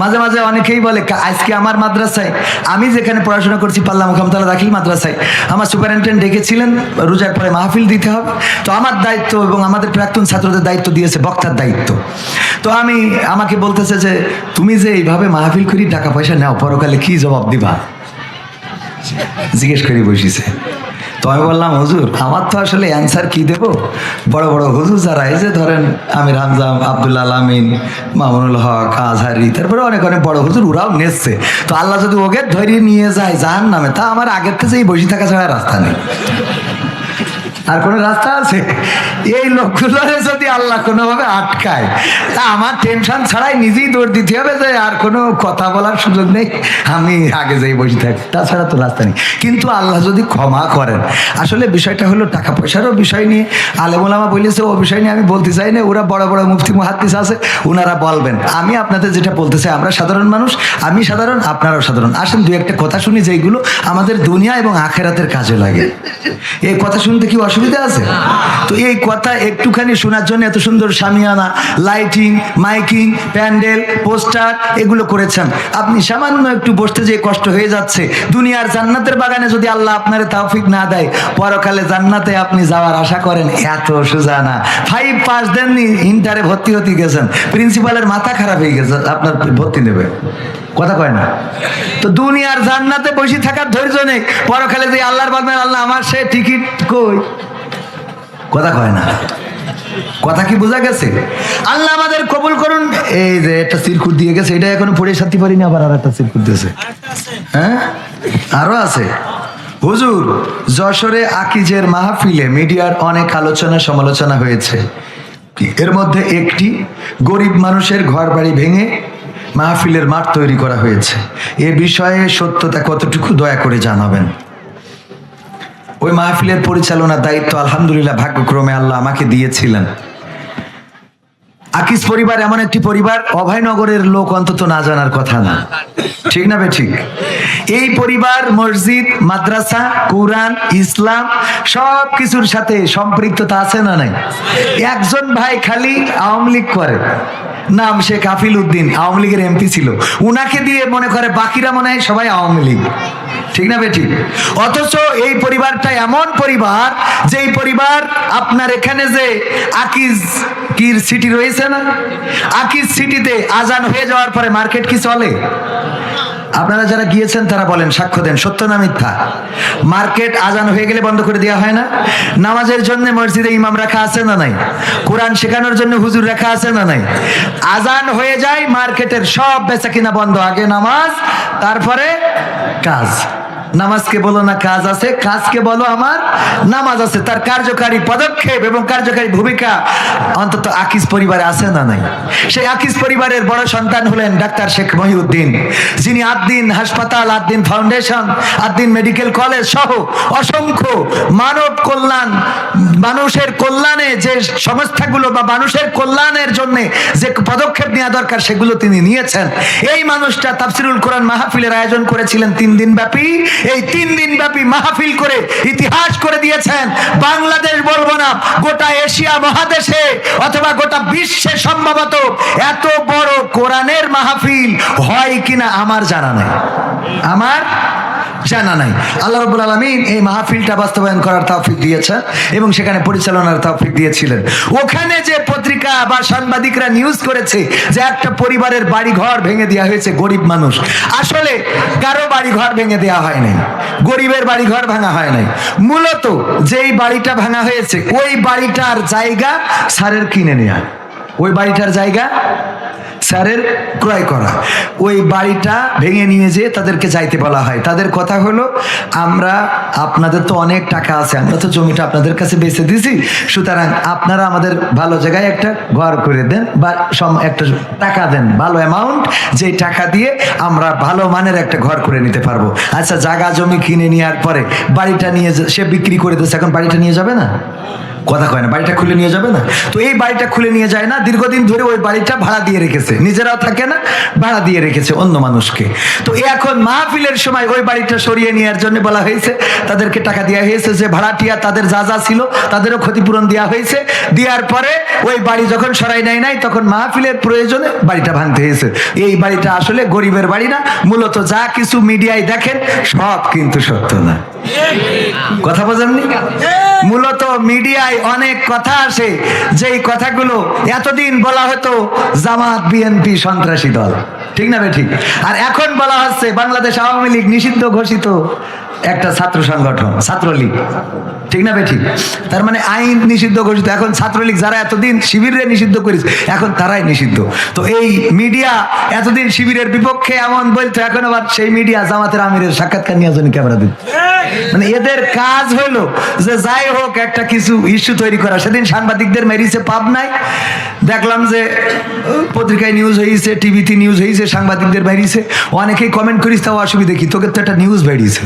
মাঝে মাঝে অনেকেই বলে আজকে আমার মাদ্রাসায়, আমি যেখানে পড়াশোনা করছি পাল্লা মুকামতলা দাখিল মাদ্রাসায়, আমার সুপারিনটেন্ডেন্ট ডেকেছিলেন রোজার পরে মাহফিল দিতে হবে, তো আমার দায়িত্ব এবং আমাদের প্রাক্তন ছাত্রদের দায়িত্ব দিয়েছে বক্তার দায়িত্ব। তো আমাকে বলতেছে যে তুমি যে এইভাবে মাহফিল করি টাকা পয়সা নাও, পরকালে কি জবাব দিবা, জিজ্ঞেস করি বসিছে। তো আমি বললাম হুজুর আমার তো আসলে অ্যান্সার কি দেব, বড় বড় হুজুর যারা এই যে ধরেন আমির হামজা, আব্দুল আলামিন, মামুনুল হক, আজহারি, তারপরে অনেক অনেক বড় হুজুর, ওরাও নেচছে, তো আল্লাহ যদি ওকে ধরিয়ে নিয়ে যায় জাহান্নামে, তা আমার আগের থেকে এই বসে থাকা ছাড়া রাস্তা নেই। আর কোনো রাস্তা আছে? এই লোকগুলো যদি আল্লাহ কোনোভাবে আটকায়, তা আমার টেনশন ছাড়াই নিজেই দৌড় দিতে হবে যে আর কোনো কথা বলার সুযোগ নেই, আমি আগে যাই বসে থাকি, তাছাড়া তো রাস্তা নেই। কিন্তু আল্লাহ যদি ক্ষমা করেন, আসলে বিষয়টা হলো টাকা পয়সারও বিষয় নিয়ে আলেম ওলামা বলেছে, ও বিষয় নিয়ে আমি বলতে চাই না, ওরা বড় বড় মুফতি মুহাদ্দিস আছে, ওনারা বলবেন। আমি আপনাদের যেটা বলতে চাই, আমরা সাধারণ মানুষ, আমি সাধারণ, আপনারাও সাধারণ। আসেন দুই একটা কথা শুনি যেগুলো আমাদের দুনিয়া এবং আখেরাতের কাজে লাগে। এই কথা শুনতে কি অসুবিধা আছে? তো এই কথা একটুখানি শোনার জন্য এত সুন্দর শামিয়ানা, লাইটিং, মাইকিং, প্যান্ডেল, পোস্টার এগুলো করেছেন। আপনি সামান্য একটু বসতে যে কষ্ট হয়ে যাচ্ছে, দুনিয়ার জান্নাতের বাগানে যদি আল্লাহ আপনার তৌফিক না দেয়, পরকালে জান্নাতে আপনি যাওয়ার আশা করেন, এত সোজা না। 5 পাস দেননি, ইন্টারে ভর্তি হতে গেছেন, প্রিন্সিপালের মাথা খারাপ হয়ে গেছে, আপনার ভর্তি নেবে, কথা কয় না। তো দুনিয়ার জান্নাতে বসে থাকার ধৈর্য নেই, পরকালে যে আল্লাহর বলবেন আল্লাহ আমার সে টিকিট কই, কথা কয় না। কথা কি বোঝা গেছে? আল্লাহ আমাদের কবুল করুন। এই যে একটা সিরকুট দিয়ে গেছে, এটা এখনো পড়ে সাথে পারিনি, আবার আর একটা সিরকুট দিয়েছে। হ্যাঁ, আরো আছে। হুজুর যশোরে আকিজের মাহফিলে মিডিয়ার অনেক আলোচনা সমালোচনা হয়েছে, এর মধ্যে একটি গরিব মানুষের ঘর বাড়ি ভেঙে মাহফিলের মাঠ তৈরি করা হয়েছে। এ বিষয়ে সত্যতা কতটুকু দয়া করে জানাবেন। ওই মাহফিলের পরিচালনার দায়িত্ব আলহামদুলিল্লাহ ভাগ্যক্রমে আল্লাহ আমাকে দিয়েছিলেন। আকিজ পরিবার এমন একটি পরিবার, অভয়নগরের লোক অন্তত না জানার কথা না, ঠিক না বে ঠিক? এই পরিবার মসজিদ, মাদ্রাসা, কুরআন, ইসলাম সব কিছুর সাথে সম্পৃক্ততা আছে না নাই? একজন ভাই খালি আওয়ামী লীগ করে, নাম শেখ কাফিল উদ্দিন, আওয়ামী লীগের এমপি ছিল, উনাকে দিয়ে মনে করে বাকিরা মনে হয় সবাই আওয়ামী লীগ, ঠিক না বেটি? অথচ এই পরিবারটা এমন পরিবার, যেই পরিবার আপনার এখানে যে আকিজ কির সিটি রয়েছে না, আকিজ সিটিতে আজান হয়ে যাওয়ার পরে মার্কেট কি চলে? আপনারা যারা গিয়েছেন তারা বলেন, সাক্ষ্য দেন, সত্য না মিথ্যা? মার্কেট আজান হয়ে গেলে বন্ধ করে দেওয়া হয় না? নামাজের জন্য মসজিদে ইমাম রাখা আছে না নাই? কোরআন শেখানোর জন্য হুজুর রাখা আছে না নাই? আজান হয়ে যায়, মার্কেটের সব বেচা কিনা বন্ধ, আগে নামাজ তারপরে কাজ। নামাজকে বলো না কাজ আছে, কাজকে বলো আমার নামাজ আছে। তার কার্যকারী পদক্ষেপ এবং কার্যকারী ভূমিকা অন্তত আকিজ পরিবারে আছে না নাই? সেই আকিজ পরিবারের বড় সন্তান হলেন ডাক্তার শেখ মহিউদ্দিন, যিনি আদ্দিন হাসপাতাল, Ad-din foundation, Ad-din medical college সহ অসংখ্য মানব কল্যাণ, মানুষের কল্যাণে যে সংস্থাগুলো বা মানুষের কল্যাণের জন্য যে পদক্ষেপ নেওয়া দরকার সেগুলো তিনি নিয়েছেন। এই মানুষটা তাফসিরুল কোরআন মাহফিলের আয়োজন করেছিলেন 3 দিন ব্যাপী। এই 3 দিন ব্যাপী মাহফিল করে ইতিহাস করে দিয়েছেন। বাংলাদেশ বলবো না, গোটা এশিয়া মহাদেশে অথবা গোটা বিশ্বে সম্ভবত এত বড় কোরআনের মাহফিল হয় কিনা আমার জানা নাই, আমার জানা নাই। আল্লাহ রাব্বুল আলামিন এই মাহফিলটা বাস্তবায়ন করার তৌফিক দিয়েছেন এবং সেখানে পরিচালনার তৌফিক দিয়েছিলেন। ওখানে যে পত্রিকা বা সাংবাদিকরা নিউজ করেছে যে একটা পরিবারের বাড়ি ঘর ভেঙে দেওয়া হয়েছে, গরিব মানুষ, আসলে কারো বাড়ি ঘর ভেঙে দেওয়া হয় নাই, গরিবের বাড়ি ঘর ভাঙা হয় নাই। মূলত যেই বাড়িটা ভাঙা হয়েছে ওই বাড়িটার জায়গা স্যারের কিনে নেয়া, ওই বাড়িটার জায়গা স্যারের ক্রয় করা, ওই বাড়িটা ভেঙে নিয়ে যেয়ে তাদেরকে যাইতে বলা হয়। তাদের কথা হলো, আমরা আপনাদের তো অনেক টাকা আছে, আমরা তো জমিটা আপনাদের কাছে বেচে দিছি, সুতরাং আপনারা আমাদের ভালো জায়গায় একটা ঘর করে দেন বা একটা টাকা দেন, ভালো অ্যামাউন্ট, যে টাকা দিয়ে আমরা ভালো মানের একটা ঘর করে নিতে পারবো। আচ্ছা, জায়গা জমি কিনে নেওয়ার পরে বাড়িটা নিয়ে সে বিক্রি করে দিচ্ছে, এখন বাড়িটা নিয়ে যাবে না? কথা কয় না, বাড়িটা খুলে নিয়ে যাবে না? তো এই বাড়িটা খুলে নিয়ে যায় না, দীর্ঘদিন ধরে ওই বাড়িটা ভাড়া দিয়ে রেখেছে, নিজেরাও থাকে না, ভাড়া দিয়ে রেখেছে অন্য মানুষকে। তো এখন মাহফিলের সময় ওই বাড়িটা সরিয়ে নেওয়ার জন্য বলা হয়েছে, তাদেরকে টাকা দেওয়া হয়েছে, যে ভাড়াটিয়া তাদের যা যা ছিল তাদেরও ক্ষতিপূরণ দেওয়া হয়েছে। দেওয়ার পরে ওই বাড়ি যখন সরাই নেয় নাই, তখন মাহফিলের প্রয়োজনে বাড়িটা ভাঙতে হয়েছে। এই বাড়িটা আসলে গরিবের বাড়ি না, মূলত যা কিছু মিডিয়ায় দেখেন সব কিন্তু সত্য না। কথা বোঝেননি? মূলত মিডিয়ায় অনেক কথা আসে, যেই কথাগুলো এতদিন বলা হতো জামাত বিএনপি সন্ত্রাসী দল, ঠিক না বে ঠিক? আর এখন বলা হচ্ছে বাংলাদেশ আওয়ামী লীগ নিষিদ্ধ ঘোষিত একটা ছাত্র সংগঠন, ছাত্রলীগ, ঠিক না বে ঠিক? তার মানে আইন নিষিদ্ধ ঘোষিত। এখন ছাত্রলীগ যারা এতদিন শিবিরে নিষিদ্ধ করেছে, এখন তারাই নিষিদ্ধ। তো এই মিডিয়া এতদিন শিবিরের বিপক্ষে এমন বলতো, এখন আবার সেই মিডিয়া জামাতের আমিরের সাক্ষাৎকার নিয়ে জন্য ক্যামেরা দিত। মানে এদের কাজ হলো যে যাই হোক একটা কিছু ইস্যু তৈরি করা। সেদিন সাংবাদিকদের মেরিছে পাবনায়, দেখলাম যে পত্রিকায় নিউজ হয়েছে, টিভিতে নিউজ হয়েছে, সাংবাদিকদের বেরিয়েছে। অনেকেই কমেন্ট করিস, তাও অসুবিধা কি, তোকে তো একটা নিউজ বেরিয়েছে,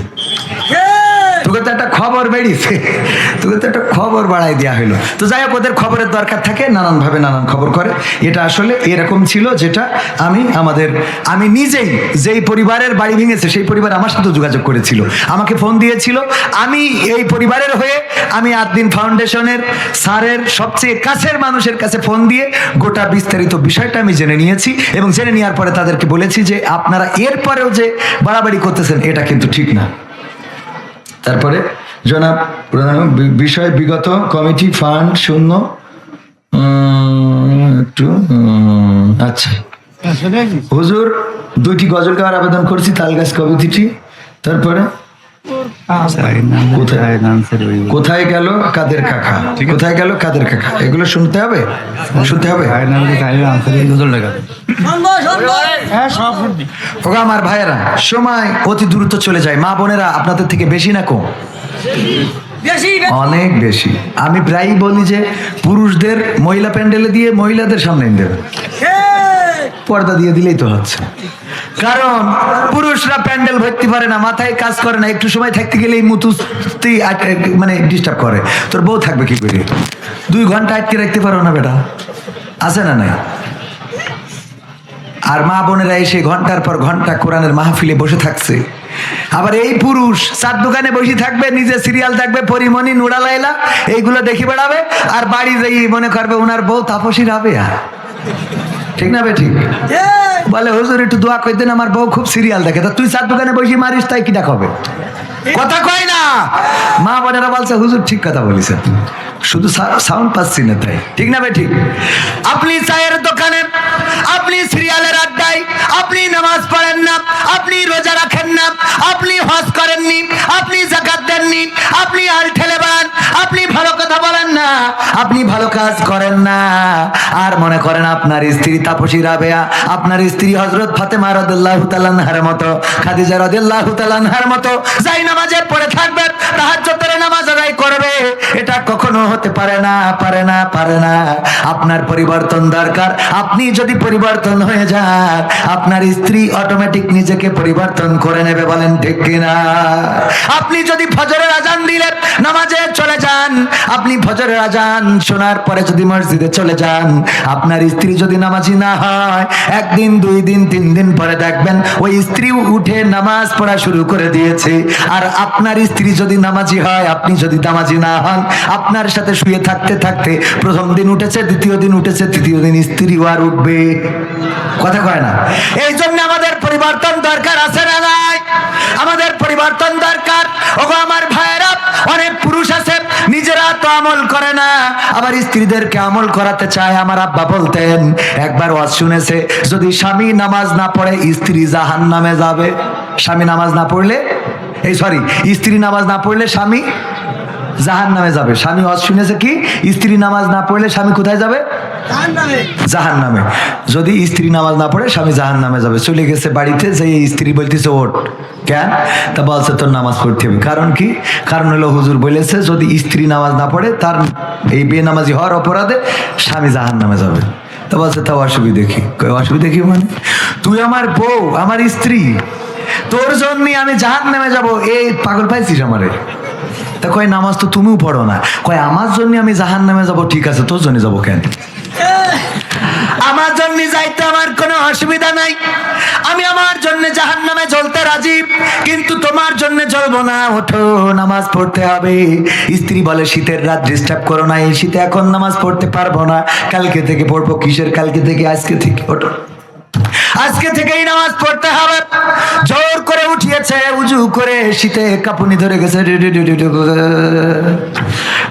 তোকে তো একটা খবর বেরিয়েছে, তোকে তো একটা খবর বাড়াই দেওয়া হলো। তো যাই হোক, ওদের খবরের দরকার থাকে, নানানভাবে নানান খবর করে। এটা আসলে এরকম ছিল, যেটা আমি নিজেই যেই পরিবারের বাড়ি ভেঙেছে সেই পরিবার আমার সাথে যোগাযোগ করেছিল, আমাকে ফোন দিয়েছিল। আমি এই পরিবারের হয়ে আমি আদ্দিন ফাউন্ডেশনের স্যারের সবচেয়ে কাছের মানুষের কাছে ফোন দিয়ে গোটা বিস্তারিত বিষয়টা আমি জেনে নিয়েছি, এবং জেনে নেওয়ার পরে তাদেরকে বলেছি যে আপনারা এরপরেও যে বাড়াবাড়ি করতেছেন এটা কিন্তু ঠিক না। তারপরে জনাব বিষয় বিগত কমিটি ফান্ড শূন্য একটু আচ্ছা, হুজুর 2টি গজল গাওয়ার আবেদন করছি, তালগাছ কমিটিটি। তারপরে কোথায় গেল কাদের কাকা, কোথায় গেল কাদের কাকা, এগুলো শুনতে হবে, শুনতে হবে। আমার ভাইয়েরা, সময় অতি দ্রুত চলে যায়। মা বোনেরা আপনাদের থেকে বেশি না কম? অনেক বেশি। আমি প্রায়ই বলি যে পুরুষদের মহিলা প্যান্ডেলে দিয়ে মহিলাদের সামনে দেবে, পর্দা দিয়ে দিলেই তো হচ্ছে। কারণ পুরুষরা প্যান্ডেল ভর্তি পারে না, মাথায় কাজ করে না, একটু সময় থাকতে গেলে এই মুতুস্তি মানে ডিস্টার্ব করে। তোর বউ থাকবে কি করে? 2 ঘন্টা আটকে রাখতে পারো না বেটা, আছে না নাই? আর মা বোনেরা এসে ঘন্টার পর ঘন্টা কোরআনের মাহফিলে বসে থাকছে। আবার এই পুরুষ 4 দোকানে বসে থাকবে, নিজে সিরিয়াল দেখবে, পরিমণি, নুরা লাইলা এইগুলো দেখি বেড়াবে, আর বাড়ি যাই মনে করবে ওনার বউ তাপসী রাবেয়া, ঠিক না বে ঠিক? বলে হুজুর একটু দোয়া করে দেন, আমার বউ খুব সিরিয়াল দেখে। তা তুই 4 দোকানে বসে মারিস, তাই কি দেখাবে? কথা কয় না। মা বোনেরা বলছে হুজুর ঠিক কথা বলেছেন, শুধু সাউন্ড পাচ্ছি না তাই, ঠিক না বে ঠিক? আপনি চায়ের দোকানে, আপনি সিরিয়ালের আড্ডায়, আপনি নামাজ পড়েন না, আপনি রোজা রাখেন না, আপনি হজ করেননি, আপনি যাকাত দেননি, আপনি আল ঠেলে বেড়ান, আপনি ভালো কথা বলেন না, আপনি ভালো কাজ করেন না, আর মনে করেন আপনার স্ত্রী তাপসী রাবেয়া, আপনার স্ত্রী হযরত ফাতেমা রাদিয়াল্লাহু তাআলা আনহার মতো, খাদিজা রাদিয়াল্লাহু তাআলা আনহার মতো যাই নামাজে পড়ে থাকবে, তাহাজ্জুদের নামাজ আদায় করবে, এটা কখনো হতে পারে না, পারে না, পারে না। আপনার পরিবর্তন দরকার। আপনি যদি পরিবর্তন হয়ে যান, আপনার স্ত্রী অটোমেটিক নিজেকে পরিবর্তন করে নেবে, বলেন ঠিক কিনা? আপনি যদি ফজরের আজান দিলে নামাজে চলে যান, আপনি ফজরের আজান শোনার পরে যদি মসজিদে চলে যান, আপনার স্ত্রী যদি নামাজি না হয়, 1 দিন 2 দিন 3 দিন পরে দেখবেন ওই স্ত্রী উঠে নামাজ পড়া শুরু করে দিয়েছে। আর আপনার স্ত্রী যদি নামাজি হয়, আপনি যদি নামাজি না হন, আপনার সাথে শুয়ে থাকতে থাকতে প্রথম দিন উঠেছে, দ্বিতীয় দিন উঠেছে, তৃতীয় দিন স্ত্রীও আর উঠবে। কথা কয় না? এই জন্য আমাদের পরিবর্তন দরকার, আছে না নাই? আমাদের পরিবর্তন দরকার। ওগো আমার ভাইয়েরা, অনেক পুরুষ আছে নিজেরা তো আমল করে না, আবার স্ত্রীদেরকে আমল করাতে চায়। আমার আব্বা বলতেন, একবার ওয়াজ শুনেছে, যদি স্বামী নামাজ না পড়ে স্ত্রী জাহান্নামে যাবে। স্বামী নামাজ না পড়লে, স্ত্রী নামাজ না পড়লে স্বামী জাহান্নামে যাবে। স্বামী ওয়াজ শুনেছে কি, স্ত্রী নামাজ না পড়লে স্বামী কোথায় যাবে? জাহান্নামে। যদি স্ত্রী নামাজ না পড়ে স্বামী জাহান্নামে যাবে। চলে গেছে বাড়িতে, যে স্ত্রী বলতেছে ওঠ, কেন? তা বলছে তোর নামাজ পড়তে হবে। কারণ কি? কারণ হলো হুজুর বলেছে যদি স্ত্রী নামাজ না পড়ে তার এই বেনামাজি হওয়ার অপরাধে স্বামী জাহান্নামে যাবে। তা বলছে তাও অসুবিধে কি? অসুবিধা কি মানে? তুই আমার বউ, আমার স্ত্রী, তোর জন্য আমি জাহান্নামে যাব, এই পাগল পাইছিস আমারে? তা কয় নামাজ তো তুমিও পড়ো না। কয় আমার জন্য আমি জাহান্নামে যাব, ঠিক আছে তোর জন্য যাবো কেন? আমার জন্য যাইতে আমার কোনো অসুবিধা নাই, আমি আমার জন্য জাহান্নামে জ্বলতে রাজি, কিন্তু তোমার জন্য জ্বলবো না, ওঠো নামাজ পড়তে হবে। স্ত্রী বলে শীতের রাত ডিস্টার্ব করো না, এই শীতে এখন নামাজ পড়তে পারবো না, কালকে থেকে পড়বো। কিসের কালকে থেকে? আজকে থেকে। ওঠো, আজকে থেকেই নামাজ পড়তে হবে। জোর করে উঠিয়েছে, উজু করে, শীতে কাঁপুনি ধরে গেছে।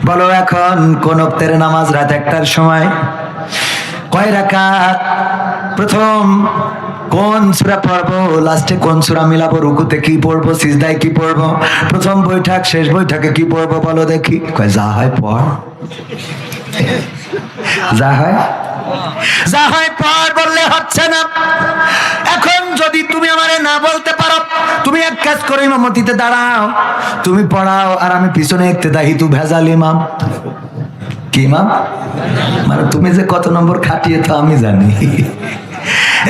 বলো এখন কোন ওয়াক্তের নামাজ? রাত 1টার সময়। কয় রাকাত? প্রথম কোন সূরা পড়বো, লাস্টে কোন সূরা মিলাবো, রুকুতে কি পড়বো, সিজদায় কি পড়বো, প্রথম বৈঠক শেষ বৈঠকে কি পড়বো বলো দেখি। কয় যা হয় পড়, যা হয় যা হয় পড় বললে হচ্ছে না। এখন যদি তুমি আমারে না বলতে পারো, তুমি এক কাজ করো, ইমামতিতে দাঁড়াও, তুমি পড়াও, আর আমি পিছনে ইক্তেদাই তু ভেজাল ইমাম। কি ইমাম? মানে তুমি যে কত নম্বর খাটিয়ে তো আমি জানি।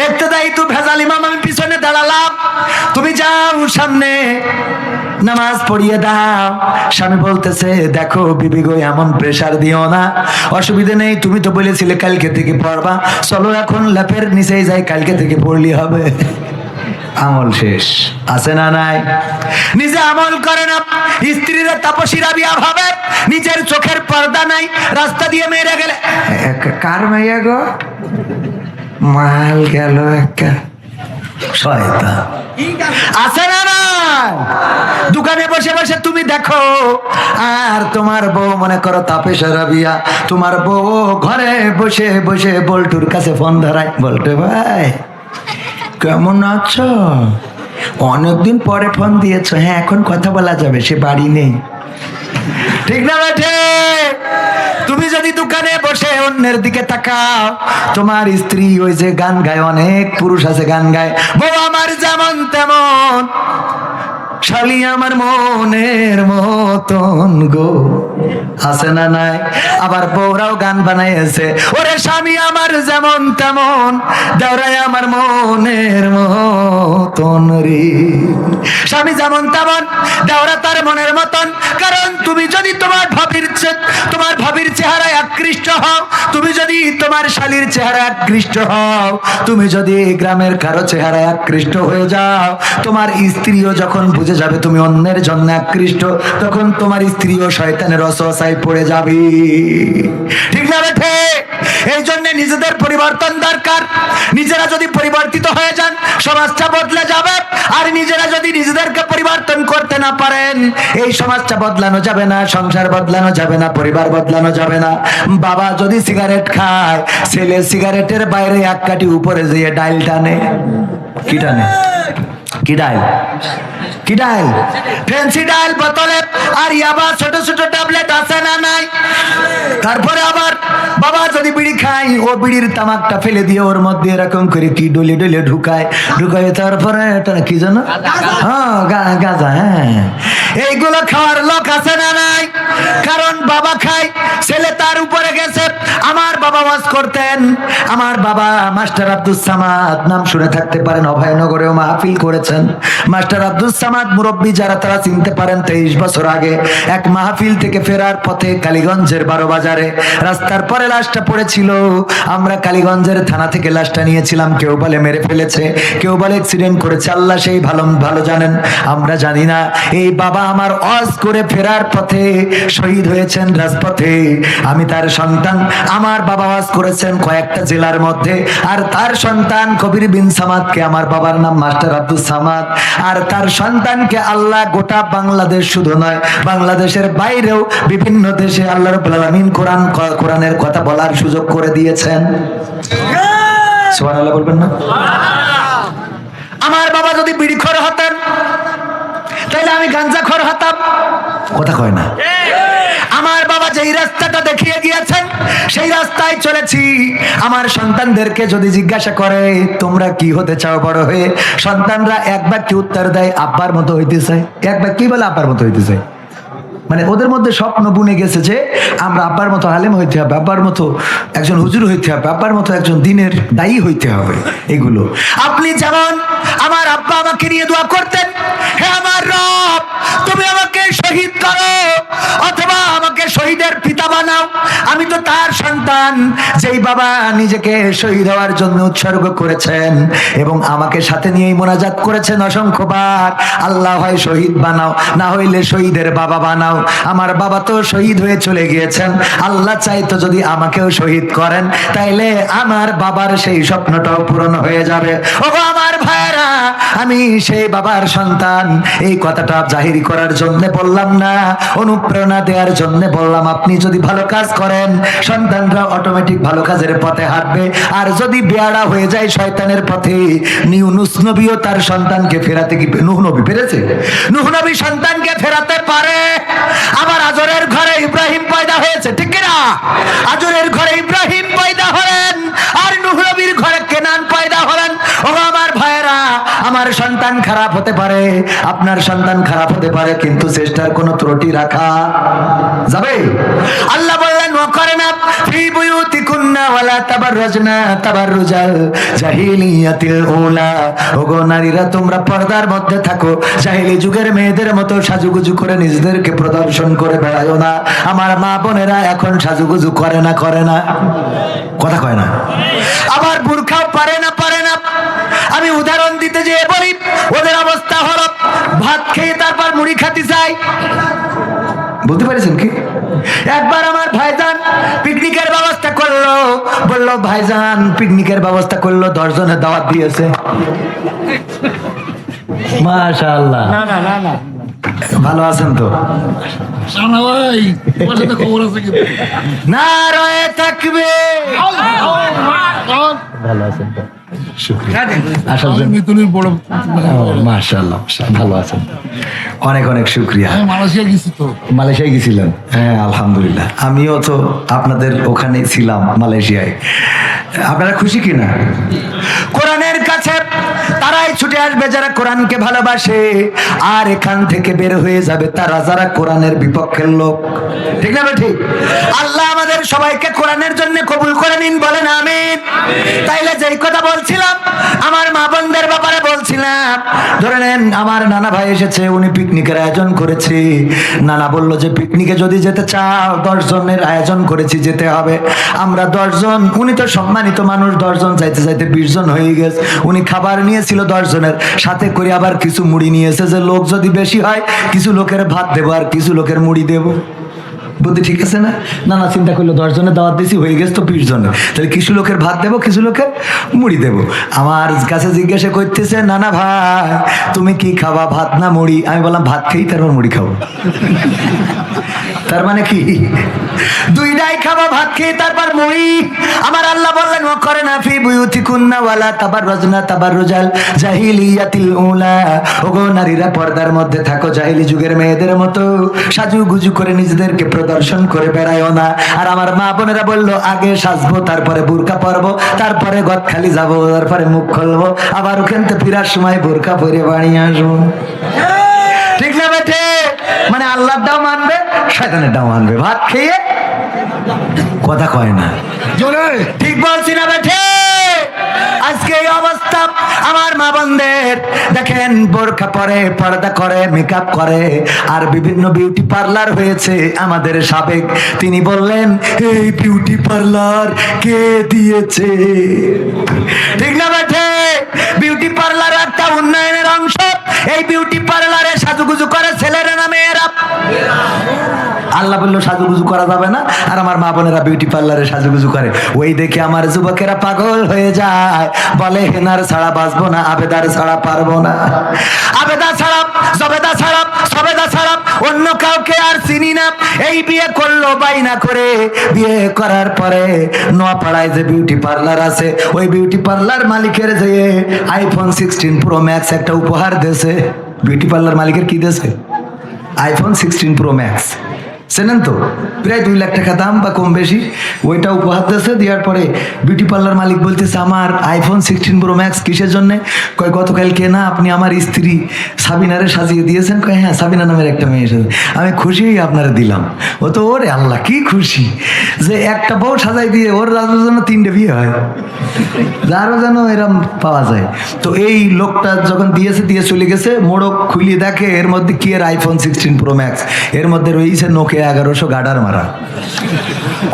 ইক্তেদাই তু ভেজাল ইমাম, আমি পিছনে দাঁড়ালাম, তুমি যাও সামনে নামাজ পড়িয়ে দাও। স্বামী বলতেছে দেখো বিবি গো, এমন প্রেসার দিও না, অসুবিধা নেই, তুমি তো বলেছিলে কালকে থেকে পড়বা, চলো এখন ল্যাপের নিচেই যাই, কালকে থেকে পড়লি হবে। আমল শেষ। আছে না নাই? নিজে আমল করে না, স্ত্রীর তাপসীরা বিয়া ভাবে, নিজের চোখের পর্দা নাই, রাস্তা দিয়ে মেরে গেলে কার মাইয়া গো, মাল গেল একটা শয়তান। আছে না নাই? দোকানে বসে বসে তুমি দেখো, আর তোমার বউ মনে করো তাপেশ্বরা বিয়া, তোমার বউ ঘরে বসে বসে বল্টুর কাছে ফোন ধরায়, বল্টু ভাই কেমন আছো, অনেকদিন পরে ফোন দিয়েছো, হ্যাঁ এখন কথা বলা যাবে, সে বাড়ি নেই। ঠিক না বেঠে? তুমি যদি দোকানে বসে অন্যের দিকে তাকাও, তোমার স্ত্রী ওই যে গান গায়, অনেক পুরুষ আছে গান গায়, বউ আমার যেমন তেমন, শালি আমার মনের মতন গো। আছে না নাই? আবার বউরাও গান বানাইছে, ওরে স্বামী আমার যেমন তেমন, দেওরাই আমার মনের মতন রে। স্বামী যেমন তেমন, দেওরা তার মনের মতন। কারণ তুমি যদি তোমার ভাবির চেহারায় আকৃষ্ট হও, তুমি যদি তোমার শালীর চেহারায় আকৃষ্ট হও, তুমি যদি গ্রামের কারো চেহারায় আকৃষ্ট হয়ে যাও, তোমার স্ত্রীও যখন বুঝে যাবে তুমি অন্যের জন্য আকৃষ্ট, তখন তোমার স্ত্রীও শয়তানের ওয়াসওয়াসায় পড়ে যাবে। ঠিক না বেঠে? এই জন্য নিজেদের পরিবর্তন দরকার। নিজেরা যদি পরিবর্তিত হয়ে যান, সমাজটা বদলে যাবে। আর নিজেরা যদি নিজেদেরকে পরিবর্তন করতে না পারেন, এই সমাজটা বদলানো যাবে না, সংসার বদলানো যাবে না, পরিবার বদলানো যাবে না। বাবা যদি সিগারেট খায়, ছেলে সিগারেটের বাইরে এক কাঠি উপরে যেয়ে ডাইল টানে। কি টানে? কি ডাইল? কি ডাইল? ফ্যান্সি ডাইল বোতলে, আর ইয়াবা ছোট ছোট ট্যাবলেট আছে না নাই? তারপরে আবার বাবা যদি বিড়ি খায়, ও বিড়ির তামাকটা ফেলে দিয়ে ওর মধ্যে এরকম করে কি ডলে ডলে ঢুকায়, তারপরে এটা কি জানো? হ্যাঁ গাঁজা। হ্যাঁ, এইগুলো খাওয়ার লোক আছে না নাই? কারণ বাবা খায়, ছেলে তার উপরে গেছে। আমার বাবা ওয়াজ করতেন, আমার বাবা মাস্টার আব্দুস সামাদ, নাম শুনে থাকতে পারেন, অভয়নগরেও মাহফিল করেছেন। মাস্টার আব্দুস সামাদ মুরব্বী যারা তারা চিনতে পারেন। 23 বছর আগে এক মাহফিল থেকে ফেরার পথে কালীগঞ্জের 12 বাজারে রাস্তার পরে লাশটা পড়েছিল। আমরা কালীগঞ্জের থানা থেকে লাশটা নিয়েছিলাম। কেউ বলে মেরে ফেলেছে, কেউ বলে অ্যাক্সিডেন্ট করেছে, আল্লাহ সেই ভালো জানেন, আমরা জানি না। এই বাবা আমার ওয়াজ করে ফেরার পথে শহীদ হয়েছেন রাজপথে। আমি তার সন্তান। আমার বাবা ওয়াজ করেছেন কয়েকটা জেলার মধ্যে, আর তার সন্তান কবির বিন সামাদকে, আমার বাবার নাম মাস্টার আব্দুস সামাদ, আর তার সন্তানকে আল্লাহ গোটা বাংলাদেশ শুধু নয়, বাংলাদেশের বাইরেও বিভিন্ন দেশে আল্লাহ রাব্বুল আলামিন কোরআনের কথা বলার সুযোগ করে দিয়েছেন। সুবহানাল্লাহ বলবেন না? আমার বাবা যদি বিড়িখোর হতেন, তাহলে আমি গাঞ্জাখোর হতাম। কথা কয় না? আমার বাবা যে যেই রাস্তাটা দেখিয়ে গিয়েছেন সেই রাস্তায় চলেছি। আমার সন্তানদেরকে যদি জিজ্ঞাসা করে তোমরা কি হতে চাও বড় হয়ে, সন্তানরা এক বাক্যে উত্তর দেয় আব্বার মতো হইতে চায়। এক বাক্যেই বলে আব্বার মতো হইতে চায়। মানে ওদের মধ্যে স্বপ্ন বুনে গেছে যে আমরা আব্বার মতো আলেম হইতে হবে, আব্বার মতো একজন হুজুর হইতে হবে, আব্বার মতো একজন দ্বীনের দায়ী হইতে হবে। এগুলো আপনি যেমন আমার আব্বা আমাকে নিয়ে দোয়া করতেন, হে আমার রব তুমি আমাকে শহীদ করো অথবা আমাকে শহীদের পিতা বানাও। আমি তো তার সন্তান যেই বাবা নিজেকে শহীদ হওয়ার জন্য উৎসর্গ করেছেন এবং আমাকে সাথে নিয়েই মোনাজাত করেছেন অসংখ্যবার, আল্লাহ হয় শহীদ বানাও, না হইলে শহীদের বাবা বানাও। আমার বাবা তো শহীদ হয়ে চলে গিয়েছেন, আল্লাহ চাইতো যদি আমাকেও শহীদ করেন তাইলে আমার বাবার সেই স্বপ্নটাও পূরণ হয়ে যাবে। ওগো আমার ভাইরা, আমি সেই বাবার সন্তান এই কথাটা জাহিরি করার জন্য বললাম না, অনুপ্রেরণা দেওয়ার জন্য বললাম। আপনি যদি ভালো কাজ করেন সন্তানরা অটোমেটিক ভালো কাজের পথে হাঁটবে, আর যদি বেয়াড়া হয়ে যায় শয়তানের পথে, ইউনূস নবীও তার সন্তানকে ফেরাতে কি নূহ নবী পেরেছে? নূহ নবী সন্তানকে ফেরাতে পারে। আবার আজরের ঘরে ইব্রাহিম পয়দা হয়েছে, ঠিক কিনা? আজরের ঘরে ইব্রাহিম পয়দা হলেন আর নূহ নবীর ঘরে কেনান পয়দা হলেন। ও আমার ভাইরা, আমার সন্তান খারাপ হতে পারে, আপনার সন্তান খারাপ হতে পারে, কিন্তু চেষ্টার কোনো ত্রুটি রাখা যাবে? আল্লাহ বললেন ওয়াকারনা ফি বুয়ুতিকুন্না ওয়ালা তাবাররাজনা তাবাররুজাল জাহিলিয়াতিল উলা। ওগো নারীরা তোমরা পর্দার মধ্যে থাকো, জাহিলি যুগের মেয়েদের মতো সাজুগুজু করে নিজেদেরকে প্রদর্শন করে বেড়ায়ো না। আমার মা বোনেরা এখন সাজুগুজু করে না? করে না? কথা কয় না। আবার বুরখাও পারে না? পারে না। আমি উদাহরণ দিতে যেয়ে বলি ওদের অবস্থা হলো ভাত খেয়ে তারপর মুড়ি খাতে চাই। বলতে পারছেন কি? একবার আমার ভাইজান পিকনিকের ব্যবস্থা করলো, বললো ভাইজান পিকনিকের ব্যবস্থা করলো, 10 জনের দাওয়াত দিয়েছে। মাশাআল্লাহ। না না না না, ভালো আছেন তো? নারায়ে তাকবীর। ভালো আছেন তো? অনেক অনেক শুক্রিয়া। মালয়েশিয়ায় গেছিলেন? হ্যাঁ আলহামদুলিল্লাহ, আমিও তো আপনাদের ওখানে ছিলাম মালয়েশিয়ায়। আপনারা খুশি কিনা? কোরআনের কাছে তারাই ছুটে আসবে যারা কোরআনকে ভালোবাসে, আর এখান থেকে বের হয়ে যাবে তারা যারা কোরআনের বিপক্ষের লোক। ঠিক না? ঠিক। আল্লাহ আমাদের সবাইকে কোরআনের জন্য কবুল করে নিন, বলেন আমিন। তাইলে যেই কথা বলছিলাম আমার মা বোনদের ব্যাপারে বলছিলাম, ধরে নেন আমার নানা ভাই এসেছে, উনি পিকনিকের আয়োজন করেছে। নানা বললো যে পিকনিকে যদি যেতে চাও 10 জনের আয়োজন করেছি, যেতে হবে। আমরা 10 জন, উনি তো সম্মানিত মানুষ, 10 জন যাইতে যাইতে 20 জন হয়ে গেছে। উনি খাবার নিয়েছিল 10 জনের, সাথে করে আবার কিছু মুড়ি নিয়েছে, যে লোক যদি বেশি হয় কিছু লোকের ভাত দেবো আর কিছু লোকের মুড়ি দেবো। বুদ্ধি ঠিক আছে না? নানা চিন্তা করলো 10 জনের দাওয়াত দিছি, হয়ে গেছে তো 20 জনের, তাহলে কিছু লোকের ভাত দেবো কিছু লোকের মুড়ি দেবো। আমার কাছে জিজ্ঞাসা করতেছে নানা ভাই তুমি কি খাবা, ভাত না মুড়ি? আমি বললাম ভাত খেয়েই তারপর মুড়ি খাবো। তার মানে কি দুইটাই খাবো, ভাত খেয়ে তারপর মুড়ি। আমার আল্লাহ বললেন ওয়াকারনা ফি বুয়ুতিকুন্না ওয়ালা তাবাররাজনা তাবাররুজাল জাহিলিয়াতিল উলা। ওগো নারীরা পর্দার মধ্যে থাকো, জাহিলি যুগের মেয়েদের মতো সাজুগুজু করে নিজেদেরকে প্রদর্শন করে বেড়ায়ও না। আর আমার মা বোনেরা বললো আগে সাজবো, তারপরে বুরকা পরবো, তারপরে গদখালি যাবো, তারপরে মুখ খুলবো, আবার ওখান থেকে ফেরার সময় বুরকা পরে বাড়ি আসবো। ঠিক না বেটে? মানে আল্লাহর দাও মানবে, শয়তানের দাও মানবে, ভাত খেয়ে। কথা কয় না? ঠিক বলছি না বেটে? আজকে এই অবস্থা আমার মা বোনদের দেখেন, বোরকা পরে, পর্দা করে, মেকআপ করে, আর বিভিন্ন বিউটি পার্লার হয়েছে। আমাদের সাবেক তিনি বললেন এই বিউটি পার্লার কে দিয়েছে? ঠিক না বেটে? বিউটি পার্লার একটা উন্নয়নের অংশ। এই বিউটি পার্লারে সাজুগুজু করে ছেলেরা না মেয়েরা? আল্লাহ বললো সাজুগুজু করা যাবে না, আর আমার মা বোনেরা বিউটি পার্লারে সাজুগুজু করে। ওই দেখে আমার যুবকেরা পাগল হয়ে যায়, বলে হেনার ছাড়া বাঁচবো না, আবেদার ছাড়া পারবো না, আবেদা ছাড়া, জবেদা ছাড়া, সবেদা ছাড়া অন্য কাউকে আর চিনি না। এই বিয়ে করলো বাইনা করে, বিয়ে করার পরে নোয়াপাড়ায় যে বিউটি পার্লার আছে, ওই বিউটি পার্লার মালিকের যে আইফোন 16 প্রো ম্যাক্স একটা উপহার দিয়েছে। বিউটি পার্লার মালিকের কি দিয়েছে? IPhone 16 pro max. চেনেন তো, প্রায় 2 লাখ টাকা দাম বা কম বেশি। ওইটা উপহার দিয়েছে, দেওয়ার পরে বিউটি পার্লার মালিক বলতেছে আমার আইফোন 16 প্রো ম্যাক্স কিসের জন্যে? কয় গতকালকে না আপনি আমার স্ত্রী সাবিনারে সাজিয়ে দিয়েছেন। কয় হ্যাঁ, সাবিনা নামের একটা মেয়ে এসেছে, আমি খুশি হয়ে আপনারা দিলাম। ও তো ওরে আল্লাহ কি খুশি যে একটা বউ সাজাই দিয়ে ওর রাজুর জন্য 3টে বিয়ে হয়, যারও যেন এরম পাওয়া যায়। তো এই লোকটা যখন দিয়েছে, দিয়ে চলে গেছে, মোড়ক খুলিয়ে দেখে এর মধ্যে কি এর আইফোন 16 প্রো ম্যাক্স, এর মধ্যে রয়েছে নোকিয়া 1100 গাডার মারা।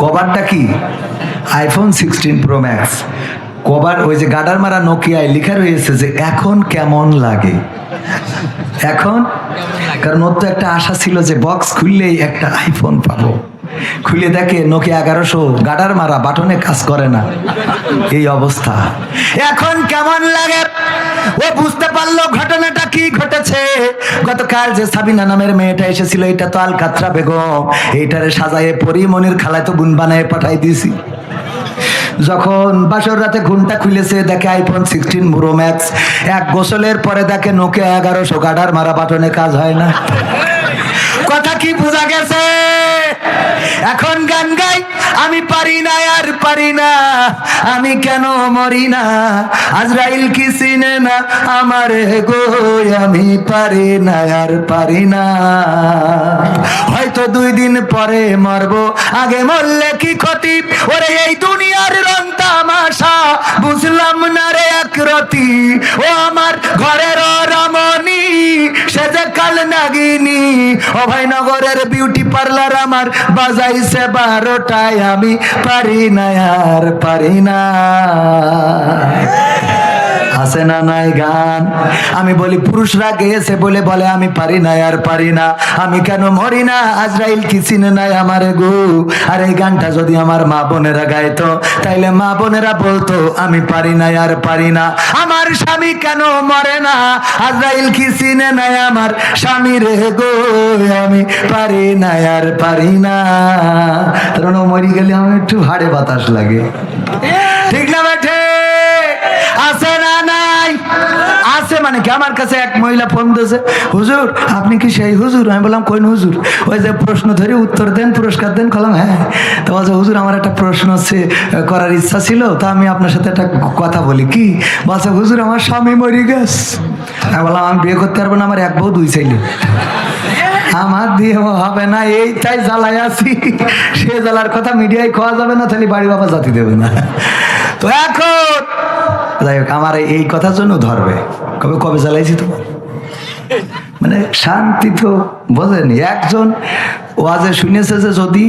কভারটা কি? IPhone 16 pro max. কভার ওই যে গাডার মারা নোকিয়ায় লেখা রয়েছে যে এখন কেমন লাগে। এখন কারণ ওর তো একটা আশা ছিল যে বক্স খুললেই একটা আইফোন পাবো, খুলে দেখে নোকিয়া 1100 গাডার মারা, বাটনে কাজ করে না, এই অবস্থা। এখন কেমন লাগে? ও বুঝতে পারলো ঘটনাটা কি ঘটেছে। গতকাল যে সাবিনা নামের মেয়েটা এসেছিল, এটা তো আলকাতরা বেগম, এইটারে সাজায়ে পরিমনির খালায় তো গুণ বানায় পাঠাই দিয়েছি। যখন বাসর রাতে ঘুমটা খুলেছে, দেখে আইফোন 16 প্রো ম্যাক্স। এক গোসলের পরে দেখে নোকিয়া 1100 গাডার মারা, বাটনে কাজ হয় না। কথা কি বোঝা গেছে? এখন গান গাই, আমি পারি না আর পারি না, আমি কেন মরি না, আজরাইল কি চিনে না আমার গো, আমি পারি না আর পারি না। হয়তো 2 দিন পরে মরবো, আগে মরলে কি ক্ষতি, ওরে এই দুনিয়ার রং তামাশা বুঝলাম না রে একরতি। ও আমার ঘরের রমণী, সে যে কাল নাগিনী, অভয়নগরের বিউটি পার্লার আমার বাজাইছে 12টায়, আমি পারি না আর পারি না। আছে না নাই গান? আমি বলি পুরুষরা গেয়েছে বলে বলে আমি পারি না আর পারি না, আমি কেন মরি না, আজরাইল কি চিনে নাই আমার গো। আর এই গানটা যদি আমার মা বোনেরা গাইতো, তাইলে মা বোনেরা বলতো আমি পারি না আর পারি না, আমার স্বামী কেন মরে না, আজরাইল কি চিনে নাই আমার স্বামী রে গো, আমি পারি না আর পারি না। কারণ ও মরি গেলে আমার একটু হাড়ে বাতাস লাগে, ঠিক না বেঠে? আছে না নাই? আছে মানে কি? আমার কাছে এক মহিলা ফোন দিয়েছে, হুজুর আপনি কি সেই হুজুর? আমি বললাম কোন হুজুর? ওই যে প্রশ্ন ধরে উত্তর দেন, পুরস্কার দেন। বললাম হ্যাঁ। তো বলছে হুজুর আমার একটা প্রশ্ন করার ইচ্ছা ছিল, তা আমি আপনার সাথে একটা কথা বলি। কি? বলছে হুজুর আমার স্বামী মরে গেছে। আমি বললাম আমি বিয়ে করতে পারবো না, আমার 1 বউ 2 ছেলে, আমার দিয়ে হবে না, এইটাই জ্বালায় আছি। সে জ্বালার কথা মিডিয়ায় খাওয়া যাবে না, তাহলে বাড়ি বাবা জাতি দেবে না। তো এখন যাই হোক, আমার এই কথার জন্য ধরবে, কবে কবে জ্বালাইছি তো, মানে শান্তি তো বোঝেনি। একজন ওয়াজে শুনেছে যে যদি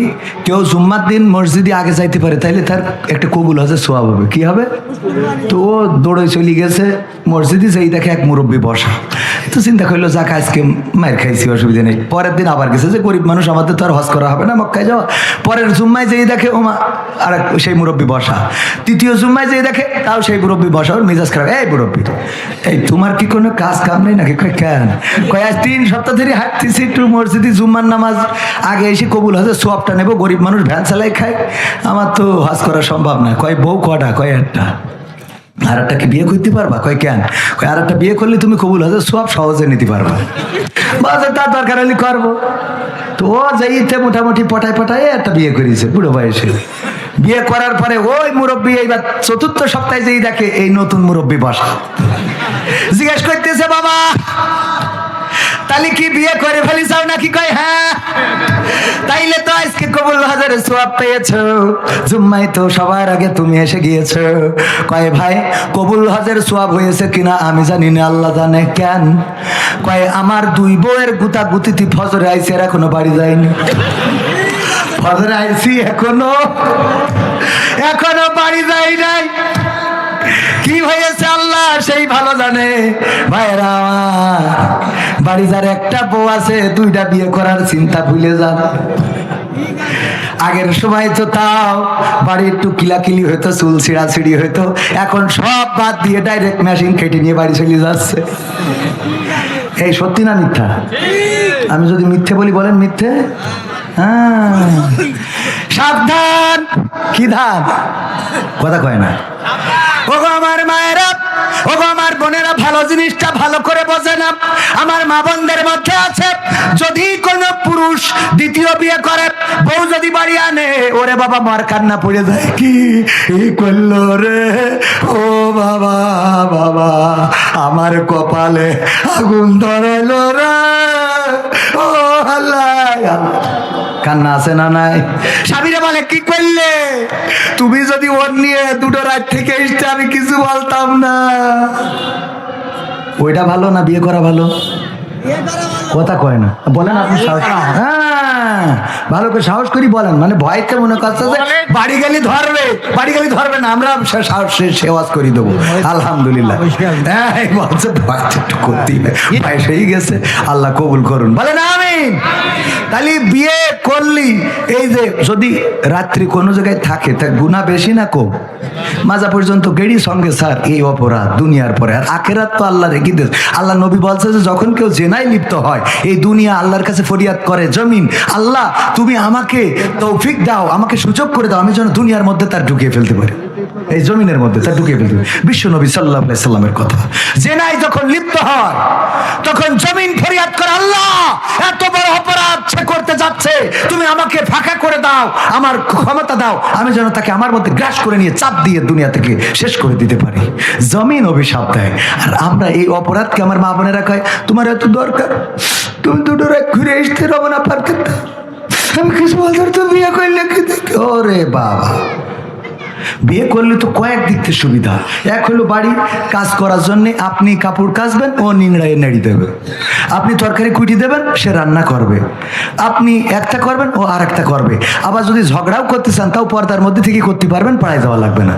কেউ জুম্মার দিন মসজিদে আগে যাইতে পারে, তাইলে তার একটা কবুল হজের সোয়াব হবে। কি হবে? তো ও দৌড়ে চলে গেছে মসজিদে, যেই দেখে এক মুরব্বী বসা, তো চিন্তা করলো যাক আজকে মায়ের খাইছি, অসুবিধা নেই। পরের দিন আবার গেছে, যে গরিব মানুষ আমাদের তো আর হজ করা হবে না, মক্কায় যাওয়া। পরের জুম্মায় যেই দেখে ওমা আর সেই মুরব্বী বসা। তৃতীয় জুম্মায় যেই দেখে তাও সেই মুরব্বী বসা। ওর মেজাজ খারাপ, এই মুরব্বী এই তোমার কি কোনো কাজ কাম নেই নাকি? কয় কেন? কয় আজ 3 সপ্তাহ ধরে হাঁটতেছি একটু মসজিদে, জুম্মার নামাজ আগে এসে কবুল হজের সোয়াবটা নেবো, গরিব মানুষ ভ্যান চালাই খায়, আমার তো হজ করা সম্ভব না। কয় বউ কটা? কয় একটা। আর একটা কি বিয়ে করতে পারবা? কয় কেন? কয় আর একটা বিয়ে করলে তুমি কবুল হজের সোয়াব সহজে নিতে পারবা। বাজে তার দরকার হলে করবো। তো ও যাইতে মোটামুটি পটায় পটায় একটা বিয়ে করেছে বুড়ো বয়সে। বিয়ে করার পরে ওই মুরব্বী এইবার 4র্থ সপ্তাহে যেই দেখে এই নতুন মুরব্বী বসা, জিজ্ঞেস করতেছে বাবা তাহলে কি বিয়ে করে ফেলিসাও নাকি? কয় হ্যাঁ। তাইলে তো আজকে কবুল হজের সোয়াব পেয়েছো, জুম্মায় তো সবার আগে তুমি এসে গিয়েছো। কয় ভাই কবুল হজের সোয়াব হয়েছে কিনা আমি জানি না, আল্লাহ জানে। কেন? কয় আমার 2 বউয়ের গুতা গুতিতে ফজরে আইছে, আর এখনো বাড়ি যায়নি। ফজরে আইছি এখনো বাড়ি যাই নাই। কি হয়েছে আল্লাহ সেই ভালো জানে। ভাইরা আমার বাড়ি যার একটা বউ আছে, 2টা বিয়ে করার চিন্তা ভুলে যান। আগের সময় তো তাও বাড়ি একটু কিলাকিলি হইতো, চুল ছিঁড়াছিড়ি হইতো, এখন সব বাদ দিয়ে ডাইরেক্ট মেশিন কেটে নিয়ে বাড়ি চলে যাচ্ছে। এই সত্যি না মিথ্যা? আমি যদি মিথ্যে বলি বলেন মিথ্যে? হ্যাঁ, সাবধান। কি ধান? কথা কয় না। ও আমার মায়েরা, ও গো আমার বোনেরা, ভালো জিনিসটা ভালো করে বোঝে না। আমার মা বোনদের মধ্যে আছে, যদি কোনো পুরুষ দ্বিতীয় বিয়ে করে, বউ যদি বাড়ি আনে, ওরে বাবা মার কান্না পড়ে যায়, কি এই করলো রে, ও বাবা বাবা আমার কপালে আগুন ধরাইলো রে, ও আল্লাহ। কান্না আছে না নাই? স্বামীরা বলে, কি করলে তুমি, যদি ওর নিয়ে দুটো রাত থেকে এসতে আমি কিছু বলতাম না। ওইটা ভালো না বিয়ে করা ভালো? কথা কয় না, বলেন আপনি সাহস, হ্যাঁ ভালো করে সাহস করি বলেন, মানে ভয়তে মনে করছে যে বাড়ি গেলে ধরবে, বাড়ি গেলে ধরবে না, আমরা সাহস সেওয়াজ করে দেবো আলহামদুলিল্লাহ। হ্যাঁ বলছে ভয়টা একটু করতেই বয়স হয়ে গেছে, আল্লাহ কবুল করুন, বলেন আমিন। তাহলে বিয়ে করলি, এই যে যদি রাত্রি কোনো জায়গায় থাকে, তা গুনাহ বেশি না কম? মাজা পর্যন্ত গেড়ি সঙ্গে স্যার, এই অপরাধ দুনিয়ার পরে। আর আখেরাত তো আল্লাহ রেখে দিয়েছে। আল্লাহ নবী বলছে যে যখন কেউ জেনায় লিপ্ত হয়, এই দুনিয়া আল্লাহর কাছে ফরিয়াদ করে, জমিন আল্লাহ তুমি আমাকে তৌফিক দাও, আমাকে সুযোগ করে দাও, আমি যেন দুনিয়ার মধ্যে তার ঢুকিয়ে ফেলতে পারি, এই জমিনের মধ্যে তার ঢুকিয়ে ফেলতে পারি। বিশ্ব নবী সাল্লাল্লাহু আলাইহি সাল্লামের কথা। জেনায় যখন লিপ্ত হয়, তখন জমিন ফরিয়াদ করে, আল্লাহ এত বড় অপরাধ সে করতে যাচ্ছে, তুমি আমাকে ফাঁকা করে দাও, আমার ক্ষমতা দাও, আমি যেন তাকে আমার মধ্যে গ্রাস করে নিয়ে চাপ দিয়ে দুনিয়া থেকে শেষ করে দিতে পারি। জমিন অভিশাপ দেয়। আর আমরা এই অপরাধকে, আমার মা বোনেরা কয়, তোমার এত দরকার, তুমি দুটো রাত ঘুরে আসতে রব না পারতে, আমি কিছু বলতে তো বিয়ে করলে কি? ওরে বাবা, বিয়ে করলে তো কয়েক দিক থেকে সুবিধা। এক হলো বাড়ি কাজ করার জন্য, আপনি কাপড় কাচবেন, ও নিংড়াইয়ে নেড়ি দেবে, আপনি তরকারি কুটি দেবেন, সে রান্না করবে, আপনি একটা করবেন, ও আর একটা করবে। আবার যদি ঝগড়াও করতে চান, তাও পর্দার মধ্যে থেকে করতে পারবেন, পাড়ায় যাওয়া লাগবে না,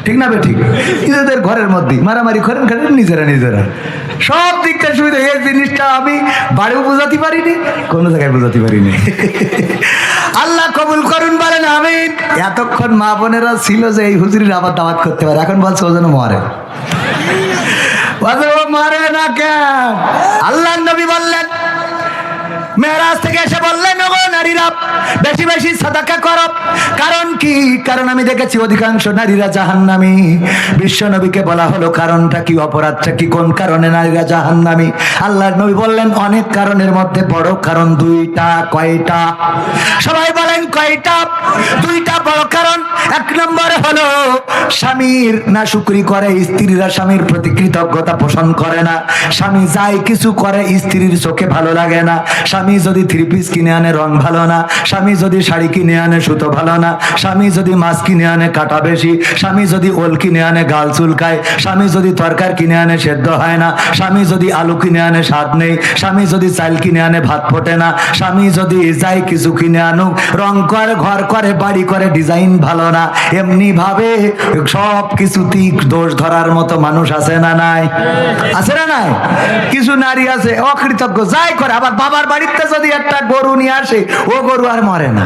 ঠিক না বে ঠিক? নিজেদের ঘরের মধ্যে মারামারি করেন নিজেরা নিজেরা, সব দিকটা সুবিধা। এই জিনিসটা আমি বাড়িও বোঝাতে পারিনি, কোনো জায়গায় বোঝাতে পারিনি। আল্লাহ কবুল করুন, বলেন আমিন। এতক্ষণ মা বোনেরা ছিল যে এই হুজুরির আবার দাওয়াত করতে পারে, এখন বলছে ও যেন মরে, ও মরে না কেন? আল্লাহ নবী বললেন, মেরাজ থেকে এসে বললেন, ওগো নারীরা বেশি বেশি সাদাকা করো। কারণ কি? কারণ আমি দেখেছি অধিকাংশ নারীরা জাহান্নামী। বিশ্ব নবীকে বলা হলো কারণটা কি, অপরাধটা কি, কোন কারণে নারীরা জাহান্নামী? আল্লাহর নবী বললেন, অনেক কারণের মধ্যে বড় কারণ দুইটা। কয়টা? সবাই বলেন কয়টা? দুইটা বড় কারণ। এক নম্বরে হলো স্বামীর নাশুকরি করে, স্ত্রীরা স্বামীর প্রতি কৃতজ্ঞতা পোষণ করে না। স্বামী যাই কিছু করে স্ত্রীর চোখে ভালো লাগে না। স্বামী যদি থ্রি পিস কিনে আনে রং ভালো না, স্বামী যদি শাড়ি কিনে আনে সুতো ভালো না, স্বামী যদি মাছ কিনে আনে কাটা বেশি, স্বামী যদি ওল কিনে আনে গাল চুলকায়, স্বামী যদি তরকারি কিনে আনে সেদ্ধ হয় না, স্বামী যদি আলু কিনে আনে স্বাদ নেই, স্বামী যদি চাল কিনে আনে ভাত ফোটে না, স্বামী যদি যাই কিছু কিনে আনুক, রং করে, ঘর করে, বাড়ি করে, ডিজাইন ভালো না, এমনি ভাবে সব কিছুতেই দোষ ধরার মতো মানুষ আছে না নাই? আছে না নাই? কিছু নারী আছে অকৃতজ্ঞ, যাই করে। আবার বাবার বাড়িতে যদি একটা গরু নিয়ে আসে, ও গরু আর মরে না।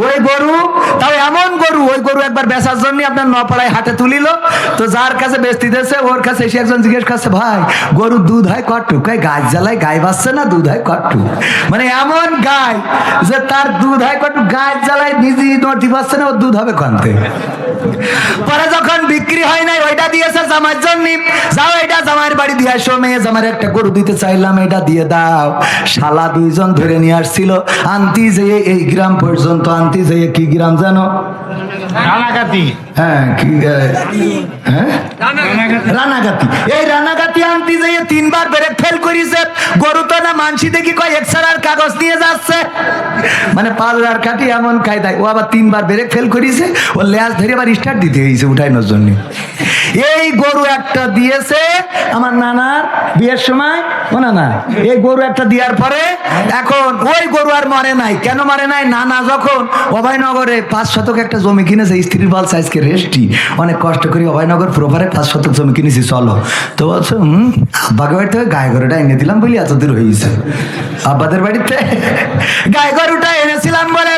ওই গরু, তাও এমন গরু, ওই গরু একবার বেচার জন্য আপনার নপাড়ায় হাটে তুলিল, তো যার কাছে বেচতে দিয়েছে, ওর কাছে এসে একজন জিজ্ঞেস করছে, ভাই গরুর দুধ হয় কটটুক? গাছ জ্বালায় গায়ে বাঁচছে না, দুধ হয় কটটুক? মানে এমন গায় যে তার দুধ হয় কটটুক, গাছ জ্বালায় নিজেই নটি পাচ্ছে না, ওর দুধ হবে কন্তে। পরে যখন বিক্রি হয় নাই, ওইটা দিয়েছে জামার জন্য, যাও এটা জামাইয়ের বাড়ি দিয়ে আসো, মেয়ে জামার একটা গরু দিতে চাইলাম, এটা দিয়ে দাও। শালা দুইজন ধরে নিয়ে আসছিল, আনতি যেয়ে এই গ্রাম পর্যন্ত, আনতি যেয়ে কি গ্রাম জানো? রানাগাতি। হ্যাঁ কি? হ্যাঁ রানাগাতি। এই রানাগাতি আনতি যেয়ে 3 বার ব্রেক ফেল করেছে। গরু তো না মানসি দেখি কয় এক্সরার কাগজ নিয়ে যাচ্ছে, মানে পাল্লার কাটি এমন কায়দায়। ও আবার 3 বার ব্রেক ফেল করেছে, ও ল্যাস ধরে আবার স্টার্ট দিতে হয়েছে উঠাইনোর জন্য। এই গরু একটা দিয়েছে আমার নানার বিয়ের সময়, ও না, এই গরু একটা দেওয়ার পরে এখন ওই গরু আর মরে নাই। কেন মরে নাই? নানা যখন অভয়নগরে 5 শতক একটা জমি কিনেছে, স্ত্রীর বলছে আজকে রেস্টি, অনেক কষ্ট করে অভয়নগর প্রপারে 5 শতক জমি কিনেছি, চলো। তো বলছো আব্বাকে বাড়িতে গায়ে গরুটা এনে দিলাম বলি এত দূর হয়েছে, আব্বাদের বাড়িতে গায়ে গরুটা এনেছিলাম বলে।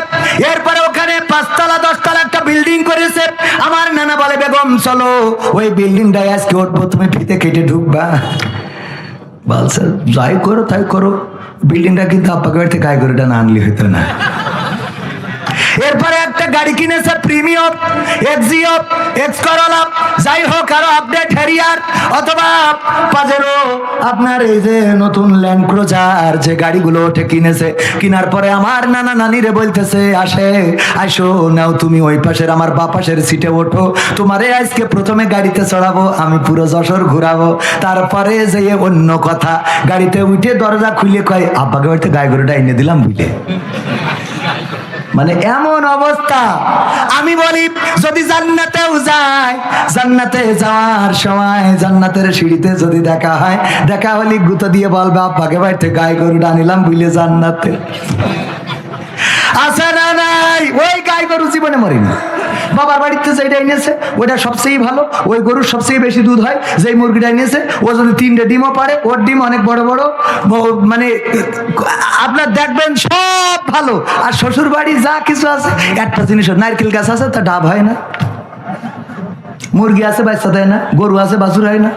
এরপরে ওখানে 5 তলা 10 তলা একটা বিল্ডিং করেছে। আমার নানা বলে, বেগম চলো ওই বিল্ডিংটাই আজকে উঠবো, তুমি ফিতে কেটে ঢুকবা। বলছে যাই করো তাই করো, বিল্ডিংটা কিন্তু আব্বাকে বাড়িতে গায়ে গরুটা না আনলি হইতো না। এরপরে একটা গাড়ি কিনেছে প্রিমিয়াম, এক্সিও, এক্স করোলা, যাই হোক আরো আপডেট হ্যারিয়ার অথবা পাজেরো, আপনার এই যে নতুন ল্যান্ড ক্রুজার যে গাড়িগুলো ওঠে কিনেছে। কেনার পরে আমার নানা নানিরে বলতেছে, আসো নাও তুমি ওই পাশের আমার বা পাশের সিটে ওঠো, তোমারে আজকে প্রথমে গাড়িতে চড়াবো, আমি পুরো যশোর ঘুরাবো। তারপরে যে অন্য কথা, গাড়িতে উঠে দরজা খুলে কয়, আব্বাকে বাড়িতে গায়ে গরুটা এনে দিলাম বুঝলে। মানে এমন অবস্থা। আমি বলি যদি জান্নাতেও যায়, জান্নাতে যাওয়ার সময় জান্নাতের সিঁড়িতে যদি দেখা হয়, দেখা হলে গুঁতো দিয়ে বলবে, আব্বাকে বাড়িতে গায়ে গরুটা আনিলাম বুঝলে জান্নাতে। আছে না নাই? ওই গাই গরু জীবনে মরেনি। বাবার বাড়িতে যেটা এনেছে ওইটা সবচেয়ে ভালো, ওই গরুর সবচেয়ে বেশি দুধ হয়। যেই মুরগিটা এনেছে ও যদি 3টে ডিমও পারে, ওর ডিম অনেক বড় বড়, মানে আপনার দেখবেন সব ভালো। আর শ্বশুর বাড়ি যা কিছু আছে, একটা জিনিস, নারকেল গাছ আছে তা ডাব হয় না, মুরগি আছে বাচ্চা দেয় না, গরু আছে বাছুর হয় না,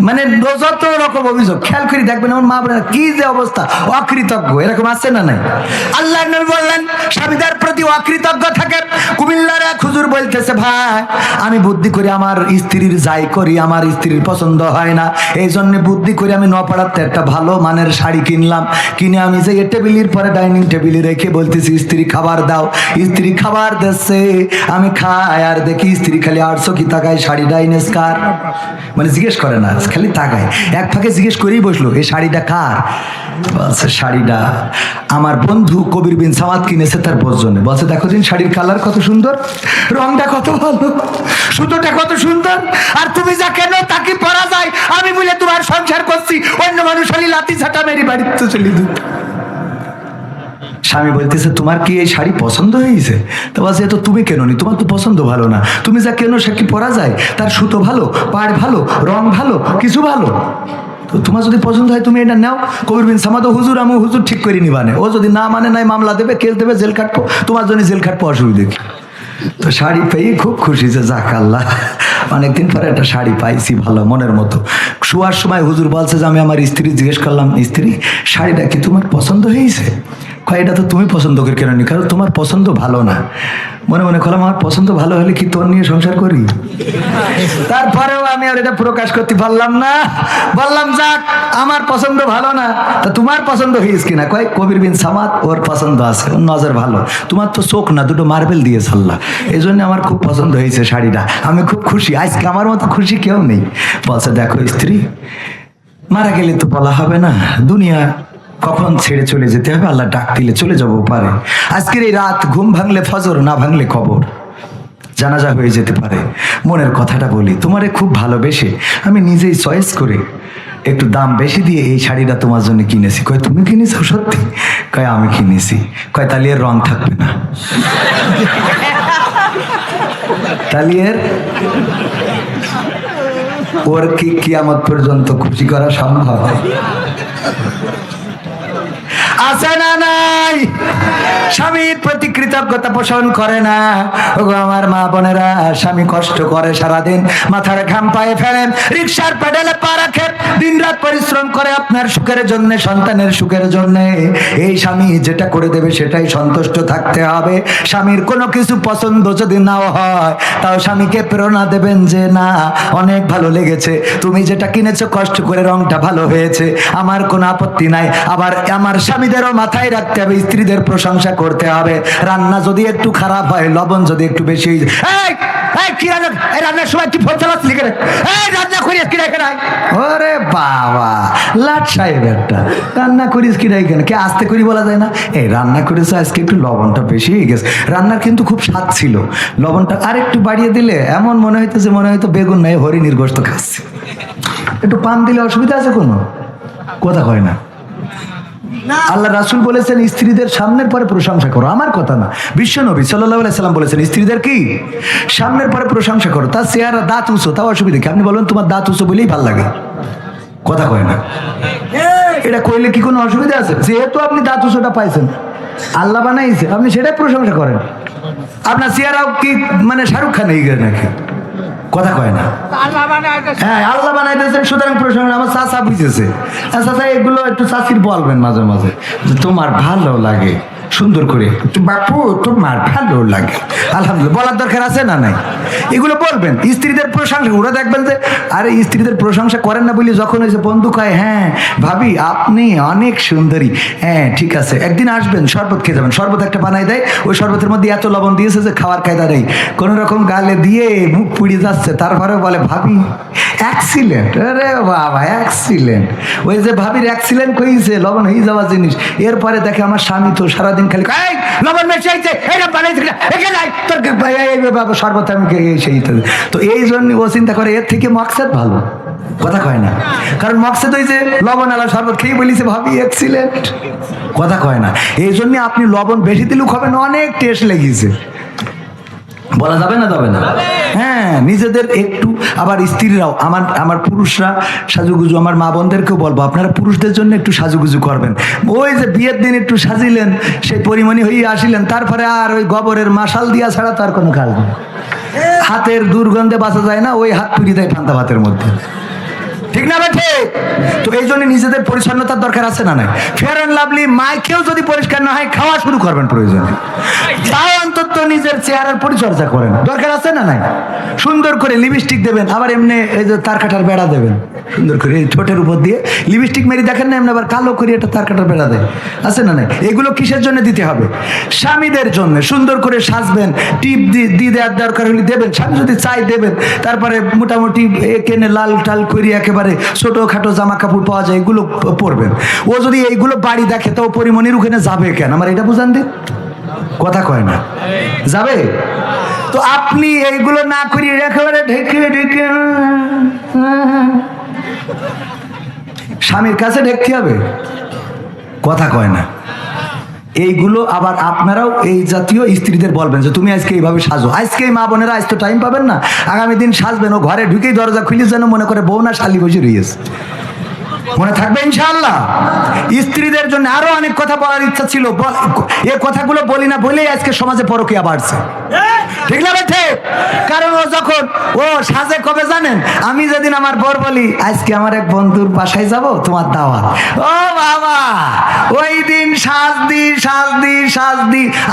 মানে যত রকম অভিযোগ খেয়াল করে দেখবেন। আমার মা বোনেরা কি যে অবস্থা, অকৃতজ্ঞ, এরকম আছে না নাই? আল্লাহ নবী বললেন স্বামীদের প্রতি অকৃতজ্ঞ থাকে। কুমিল্লার এক হুজুর বলতেছে, ভাই আমি বুদ্ধি করি আমার স্ত্রীর যাই করি আমার স্ত্রীর পছন্দ হয় না, এই জন্য বুদ্ধি করে আমি নপাড়াতে একটা ভালো মানের শাড়ি কিনলাম, কিনে আমি যে টেবিলের পরে ডাইনিং টেবিলে রেখে বলতেছি, স্ত্রী খাবার দাও। স্ত্রী খাবার দিচ্ছে, আমি খাই আর দেখি স্ত্রী খালি 800 কি তাকায়, শাড়িটা ইনেস কার? মানে জিজ্ঞেস করে না, খালি তাকায়। এক ফাঁকে জিজ্ঞেস করেই বসলো, এই শাড়িটা কার? বলছে শাড়িটা আমার বন্ধু কবির বিন সামাদ কিনেছে তার বোর জন্য। বলছে দেখো দিন শাড়ির কালার কত সুন্দর, রংটা কত ভালো, সুতোটা কত সুন্দর, আর তুমি যা কেন তাকে পরা যায়, আমি বলে তোমার সংসার করছি, অন্য মানুষ হলে লাতি ঝাঁটা মেরি বাড়িতে চলে দিত। স্বামী বলতেছে, তোমার কি এই শাড়ি পছন্দ হয়েছে? তো বলছে, তো তুমি কেন নি, তোমার তো পছন্দ ভালো না, তুমি যা কেন সে কি পরা যায়, তার সুতো ভালো, পাড় ভালো, রং ভালো, কিছু ভালো, তো তোমার যদি পছন্দ হয় তুমি এটা নাও। কবির বিন সামাদ হুজুর, আমি হুজুর ঠিক করে নিবানে, ও যদি না মানে নাই মামলা দেবে, কেস দেবে, জেল কাটবো, তোমার জন্য জেল কাটবো, অসুবিধে কি? তো শাড়ি পেয়ে খুব খুশি যে যাক আল্লাহ অনেকদিন পরে একটা শাড়ি পাইছি ভালো মনের মতো। শোয়ার সময় হুজুর বলছে যে আমি আমার স্ত্রী জিজ্ঞেস করলাম, স্ত্রী শাড়িটা কি তোমার পছন্দ হয়েছে? কয় এটা তো তুমি পছন্দ করে কেন নি, কারণ তোমার পছন্দ ভালো না। মনে মনে করলাম আমার পছন্দ ভালো হলে কি তোর নিয়ে সংসার করি? তারপরেও আমি আর এটা প্রকাশ করতে পারলাম না, বললাম যাক আমার পছন্দ ভালো না, তা তোমার পছন্দ হয়েছে কিনা? কয় কবির বিন সামাদ ওর পছন্দ আছে, ওর নজর ভালো, তোমার তো চোখ না, দুটো মার্বেল দিয়ে আল্লাহ, এই জন্য আমার খুব পছন্দ হয়েছে শাড়িটা, আমি খুব খুশি, আজকে আমার মতো খুশি কেউ নেই। বলছে দেখো স্ত্রী, মারা গেলে তো বলা হবে না, দুনিয়া কখন ছেড়ে চলে যেতে হবে, আল্লাহ ডাক দিলে চলে যাবো পারে। আজকের এই রাত ঘুম ভাঙলে ফজর, না ভাঙলে খবর, জানাজা হয়ে যেতে পারে। মনের কথাটা বলি, তোমারে খুব ভালোবেসে আমি নিজেই চয়েস করে একটু দাম বেশি দিয়ে এই শাড়িটা তোমার জন্য কিনেছি। কয় তুমি কিনেছো সত্যি? কয় আমি কিনেছি। কয় তাহলে এর রং থাকবে না, তাহলে এর ওর কি কিয়ামত পর্যন্ত খুশি করা সম্ভব? আছে না নাই? স্বামীর প্রতি কৃতজ্ঞতা পোষণ করে না। ওগো আমার মা বোনেরা, স্বামী কষ্ট করে সারাদিন, মাথার ঘাম পায়ে ফেলেন, রিক্সার প্যাডেলে পা রাখে, দিন রাত পরিশ্রম করে আপনার সুখের জন্য, সন্তানের সুখের জন্য। এই স্বামী যেটা করে দেবে সেটাই সন্তুষ্ট থাকতে হবে। স্বামীর কোনো কিছু পছন্দ যদি নাও হয়, তাও স্বামীকে প্রেরণা দেবেন যে না অনেক ভালো লেগেছে, তুমি যেটা কিনেছো কষ্ট করে, রংটা ভালো হয়েছে, আমার কোনো আপত্তি নাই। আবার আমার স্বামীদেরও মাথায় রাখতে হবে, স্ত্রীদের প্রশংসা করতে হবে। রান্না যদি একটু খারাপ হয়, লবণ যদি একটু বেশি হয়ে যায়, কি রান্না, এই রান্নার সময় কি ফোন চালাচ্ছি লিখে, এই রান্না করিস কি রেখে নাই? ওরে বাবা লাট সাহেব, একটা রান্না করিস কি রেখে, কে আস্তে করি বলা যায় না? এই রান্না করেছে আজকে একটু লবণটা বেশি হয়ে গেছে, রান্নার কিন্তু খুব স্বাদ ছিল, লবণটা আর একটু বাড়িয়ে দিলে এমন মনে হইতো যে মনে হয়তো বেগুন নাই হরিণীর গোশত খাচ্ছে। একটু পান দিলে অসুবিধা আছে কোনো? কথা কয় না। আল্লাহ রাসূল বলেছেন স্ত্রীদের সামনের পরে প্রশংসা করো, আমার কথা না, বিশ্ব নবী সাল্লাল্লাহু আলাইহি সাল্লাম বলেছেন স্ত্রীদের কি সামনের পরে প্রশংসা করো। তার চেহারা দাঁত উঁচু, তাও অসুবিধা কি? আপনি বলবেন তোমার দাঁত উঁচু বলেই ভালো লাগে, কথা কয় না। এটা কইলে কি কোনো অসুবিধা আছে? যেহেতু আপনি দাঁত উঁচুটা পাইছেন, আল্লাহ বানাইছে, আপনি সেটাই প্রশংসা করেন। আপনার চেহারাও কি মানে শাহরুখ খান এই নাকি? কথা কয় না। হ্যাঁ আল্লাহ বানাইতেছেন, সুতরাং প্রশংসা। আমার চাচা বুঝেছে, চাচা এগুলো একটু চাচির বলবেন মাঝে মাঝে যে তোমার ভালো লাগে, সুন্দর করে একটু বাপু তোমার ভালো লাগে আলহামদুলিল্লাহ বলার দরকার আছে না নাই? এগুলো বলবেন। স্ত্রীদের প্রশংসা, ওরা দেখবেন যে আরে স্ত্রীদের প্রশংসা করেন না বলি যখন ওই যে বন্ধু কয় হ্যাঁ ভাবি আপনি অনেক সুন্দরী, হ্যাঁ ঠিক আছে একদিন আসবেন শরবত খেয়ে যাবেন, শরবত একটা বানাই দেয়, ওই শরবতের মধ্যে এত লবণ দিয়েছে যে খাওয়ার কায়দা নেই, কোনো রকম গালে দিয়ে মুখ পুড়িয়ে যাচ্ছে, তারপরে বলে ভাবি অ্যাক্সিলেন্ট। আরে বাবা অ্যাক্সিলেন্ট, ওই যে ভাবির অ্যাক্সিলেন্ট কইছে লবণ হয়ে যাওয়া জিনিস। এরপরে দেখে আমার স্বামী তো সারাদিন খালি এই লবণ বেশি হয়েছে এইটা বানাইছে তোর বাবা শরবত আমি সেই। তো এই জন্য ও চিন্তা করে এর থেকে মকসেদ ভালো, কথা কয় না, কারণ মকসেদ ওই যে লবণ আলা শরবত খেয়ে বলিছে ভাবি এক্সিলেন্ট, কথা কয় না। এই জন্য আপনি লবণ বেশি দিলেও খাবেন, অনেক টেস্ট লেগেছে, বলা যাবে না যাবে না? হ্যাঁ নিজেদের একটু, আবার স্ত্রীরাও আমার পুরুষরা সাজুগুজু, আমার মা বোনদেরকেও বলবো আপনারা পুরুষদের জন্য একটু সাজুগুজু করবেন। ওই যে বিয়ের দিন একটু সাজিলেন, সেই পরিমাণই হয়ে আসিলেন, তারপরে আর ওই গোবরের মাশাল দিয়া ছাড়া তার কোনো কাজ নেই। হাতের দুর্গন্ধে বাঁচা যায় না, ওই হাত পুড়িয়ে দেয় পান্তা ভাতের মধ্যে, ঠিক না বেঠে? তো এই জন্য নিজেদের পরিচ্ছন্নতার দরকার আছে না নাই? ফেয়ার অ্যান্ড লাভলি মাইকেও যদি পরিষ্কার না হয় খাওয়া শুরু করবেন প্রয়োজনে, তাও অন্তত নিজের চেহারার পরিচর্যা করেন, দরকার আছে না নাই? সুন্দর করে লিপস্টিক দেবেন, আবার এমনি এই যে তার কাটার বেড়া দেবেন সুন্দর করে, এই ঠোঁটের উপর দিয়ে লিপস্টিক মেরে দেখেন না এমনি, আবার কালো করে একটা তার কাটার বেড়া দেয়, আছে না নাই? এগুলো কিসের জন্য দিতে হবে? স্বামীদের জন্য। সুন্দর করে সাজবেন, টিপ দিয়ে দেওয়ার দরকার হলে দেবেন, স্বামী যদি চাই দেবেন। তারপরে মোটামুটি কেনে লাল টাল করি একেবারে ছোটখাটো জামা কাপড় পাওয়া যায়, এগুলো পরবেন। ও যদি এইগুলো বাড়ি দেখে তো পরিমণির ওখানে যাবে কেন? আমার এটা বুঝান দিন, কথা কয় না, যাবে? তো আপনি এইগুলো না করি একেবারে ঢেকে ঢেকে স্বামীর কাছে ঢেকতে হবে, কথা কয় না। এইগুলো আবার আপনারাও এই জাতীয় স্ত্রীদের বলবেন যে তুমি আজকে এইভাবে সাজো, আজকে মা বোনেরা আজ তো টাইম পাবেন না, আগামী দিন সাজবেন। ও ঘরে ঢুকেই দরজা খুলে যেন মনে করে বউ না শালি বসে রয়েছে, মনে থাকবে ইনশাআল্লাহ। স্ত্রীদের জন্য আরো অনেক কথা বলার ইচ্ছা ছিল, এই কথাগুলো বলি না বলেই আজকে সমাজে পরকীয়া বাড়ছে, ঠিক না বেঠে? কারণ ও যখন ও সাজে কবে জানেন? আমি যেদিন আমার বর বলি আজকে আমার এক বন্ধুর বাসায় যাব তোমার দাওয়াত, ও বাবা ওই দিন সাজদি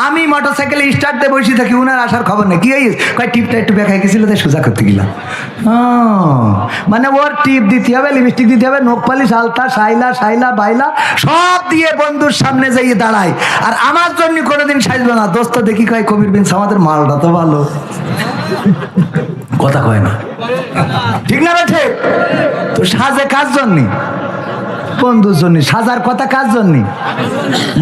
আমি মোটরসাইকেলে স্টার্ট দিয়ে বসে থাকি, উনার আসার খবর নেই। কি হয়েছে? কয় টিপটা একটু বেঁকাই গেছিল তাই সোজা করতে গেলাম। মানে ওর টিপ দিতে হবে, লিপস্টিক দিতে হবে, নখ পালিশ, আলতা, শাইলা বাইলা সব দিয়ে বন্ধুর সামনে যাইয়ে দাঁড়ায়, আর আমার জন্য কোনোদিন সাজবে না। দোস্ত দেখি কয় কবির বিন আমাদের মালটা তো ভালো, কথা কয় না, ঠিক না বেঠে? তো সাজে কার জন্য? বন্ধুর জন্য। সাজার কথা কার জন্য?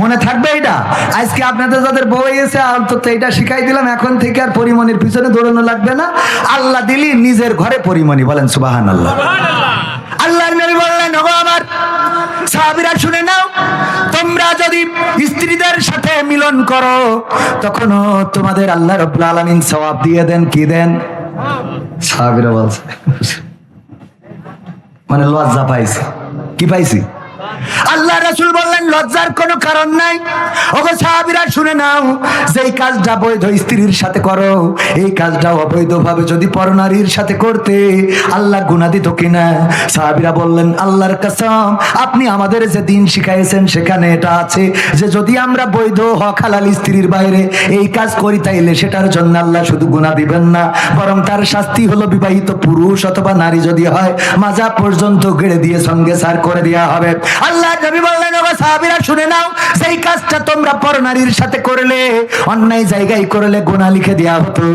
মনে থাকবে এটা? আজকে আপনাদের যাদের বউ এসে অন্তত এটা শিখাই দিলাম, এখন থেকে আর পরিমণির পিছনে দৌড়ানো লাগবে না। আল্লাহ দিলি নিজের ঘরে পরিমণি, বলেন সুবহানাল্লাহ। আল্লাহর নবী বললেন ওগো আমার সাহাবীরা শুনে নাও, তোমরা যদি স্ত্রীদের সাথে মিলন করো তখনও তোমাদের আল্লাহ রাব্বুল আলামিন সওয়াব দিয়ে দেন। কি দেন? সাহাবীরা বলছে মানে লজ্জা পাইছে। কি পাইছি? আল্লাহ রাসূল বললেন লজ্জার কোনো কারণ নাই। ওগো সাহাবীরা শুনে নাও, যেই কাজটা বৈধ স্ত্রীর সাথে করো, এই কাজটা অবৈধভাবে যদি পরনারীর সাথে করতে আল্লাহ গুনাহ দিত কিনা? সাহাবীরা বললেন আল্লাহর কসম, আপনি আমাদের যে দিন শিখাইছেন সেখানে এটা আছে যে যদি আমরা বৈধ হক হালাল স্ত্রীর বাইরে এই কাজ করি তাইলে সেটার জন্য আল্লাহ শুধু গুনাহ দিবেন না, বরং তার শাস্তি হলো বিবাহিত পুরুষ অথবা নারী যদি হয় মাজা পর্যন্ত গেড়ে দিয়ে সঙ্গে সার করে দেওয়া হবে। আল্লাহ নবী বললেন ওগো সাহাবীরা শুনে নাও, সেই কাজটা তোমরা পরনারীর সাথে করলে, অন্যায় জায়গায় করলে গুনাহ লিখে দেওয়া হতো,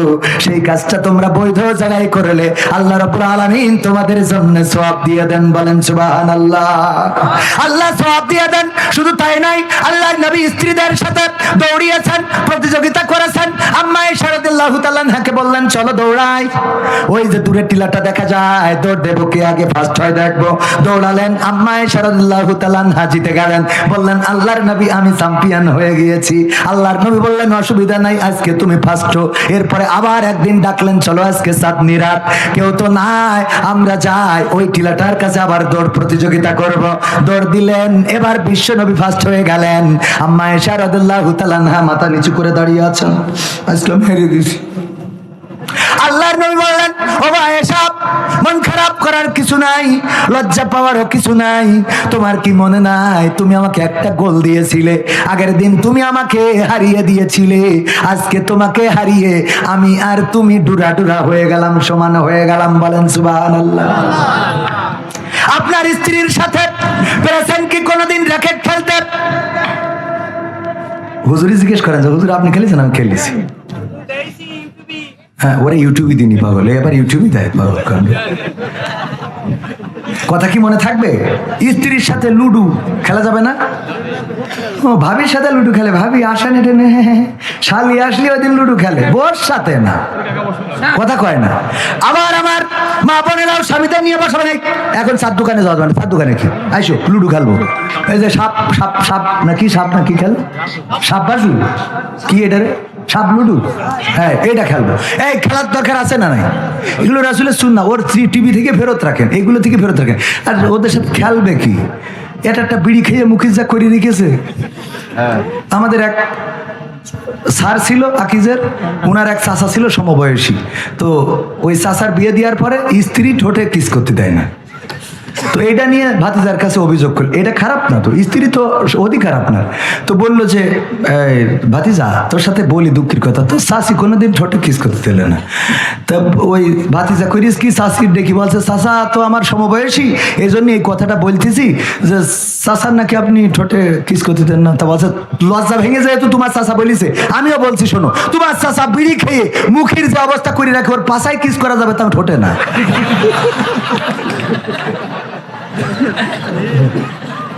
সেই কাজটা তোমরা বৈধ জায়গায় করলে আল্লাহ রাব্বুল আলামিন তোমাদের জন্য সওয়াব দিয়ে দেন। বলেন সুবহানাল্লাহ। আল্লাহ সওয়াব দিয়ে দেন। শুধু তাই নয়, আল্লাহর নবী স্ত্রীদের সাথে দৌড়িয়েছেন, প্রতিযোগিতা করেছেন। আম্মা আয়েশা রাদিয়াল্লাহু তাআলা আনহাকে বললেন চলো দৌড়াই, ওই যে দূরের টিলাটা দেখা যায়, দৌড় দেবো কে আগে ফার্স্ট হয় দেখবো। দৌড়ালেন, আম্মা আয়েশা রাদিয়াল্লাহু তাআলা আনহা জিতে গেলেন। বললেন আল্লাহর নবী আমি চ্যাম্পিয়ন হয়ে গিয়েছি। আল্লাহর নবী বললেন অসুবিধা নাই, আজকে তুমি ফার্স্ট। এরপরে আবার একদিন ডাকলেন চলো আজকে চাঁদনি রাত, কেউ তো নাই, আমরা যাই ওই টিলাটার কাছে আবার দৌড় প্রতিযোগিতা করব। দৌড় দিলেন, এবার বিশ্ব নবী ফার্স্ট হয়ে গেলেন। আম্মা আয়েশা রাদিয়াল্লাহু তাআলা আনহা মাথা নিচু করে দাঁড়িয়ে আছেন, আজকে মেরে দিছি। আল্লাহর নবী বললেন ও আয়েশা, মন খারাপ করার কিছু নাই, লজ্জা পাওয়ারও কিছু নাই। তোমার কি মনে নাই তুমি আমাকে একটা গোল দিয়েছিলে? আগের দিন তুমি আমাকে হারিয়ে দিয়েছিলে, আজকে তোমাকে হারিয়ে আমি আর তুমি ডুরা ডুরা হয়ে গেলাম, সমান হয়ে গেলাম। বলেন সুবহানাল্লাহ। আপনার স্ত্রীর সাথে পেরেছেন কি কোনোদিন র্যাকেট খেলতে? হুজুরি জিজ্ঞেস করেন যে হুজুর আপনি খেলেছেন? আমি খেলেছি। হ্যাঁ, ওরা ইউটিউবই দিনই পাগল, এবার ইউটিউবই দেয় পাগল। কথা কি মনে থাকবে? স্ত্রীর সাথে লুডু খেলা যাবে না? ও ভাবির সাথে লুডু খেলে, ভাবি আসেন টেনে, শালি আসলে ওই দিন লুডু খেলে, বোর সাথে না। কথা কয় না। আবার আমার মা বোনেরাও স্বামীদের নিয়ে বসা মানে এখন সাত দোকানে যাওয়া যাবে, সাত দোকানে কি আইসো লুডু খেলবো। এই যে সাপ সাপ সাপ নাকি সাপ নাকি খেল, সাপ বাসু কি এটা রে, সাপ লুডু, হ্যাঁ এইটা খেলবো। এই খেলার দরকার আছে না নাই? এগুলো আসলে শুন না, ওর টিভি থেকে ফেরত রাখেন, এগুলো থেকে ফেরত রাখেন। আর ওদের সাথে খেলবে কি? এটা একটা বিড়ি খেয়ে মুখিস যা করে রেখেছে। আমাদের এক স্যার ছিল আকিজের, ওনার এক চাচা ছিল সমবয়সী। তো ওই চাচার বিয়ে দেওয়ার পরে স্ত্রী ঠোঁটে কিস করতে দেয় না। তো এটা নিয়ে ভাতিজার কাছে অভিযোগ করল। এটা খারাপ না তো, স্ত্রী তো অতি খারাপ না। তো বললো যে ভাতিজা তোর সাথে বলি দুঃখের কথা, তো শাশি কোনোদিন ঠোঁটে কিস করতে দিলে না। তা ওই ভাতিজা করিস কি শাশির ডেকে বলছে, চাচা তো আমার সমবয়সী, এই জন্য এই কথাটা বলতেছি যে চাচার নাকি আপনি ঠোঁটে কিস করতে দেন না। তা বলছে লজ্জা ভেঙে যায় তো তোমার চাচা বলিছে, আমিও বলছি শোনো, তোমার চাচা বিড়ি খেয়ে মুখের যে অবস্থা করে রাখে, ওর পাশায় কিস করা যাবে তাও ঠোঁটে না।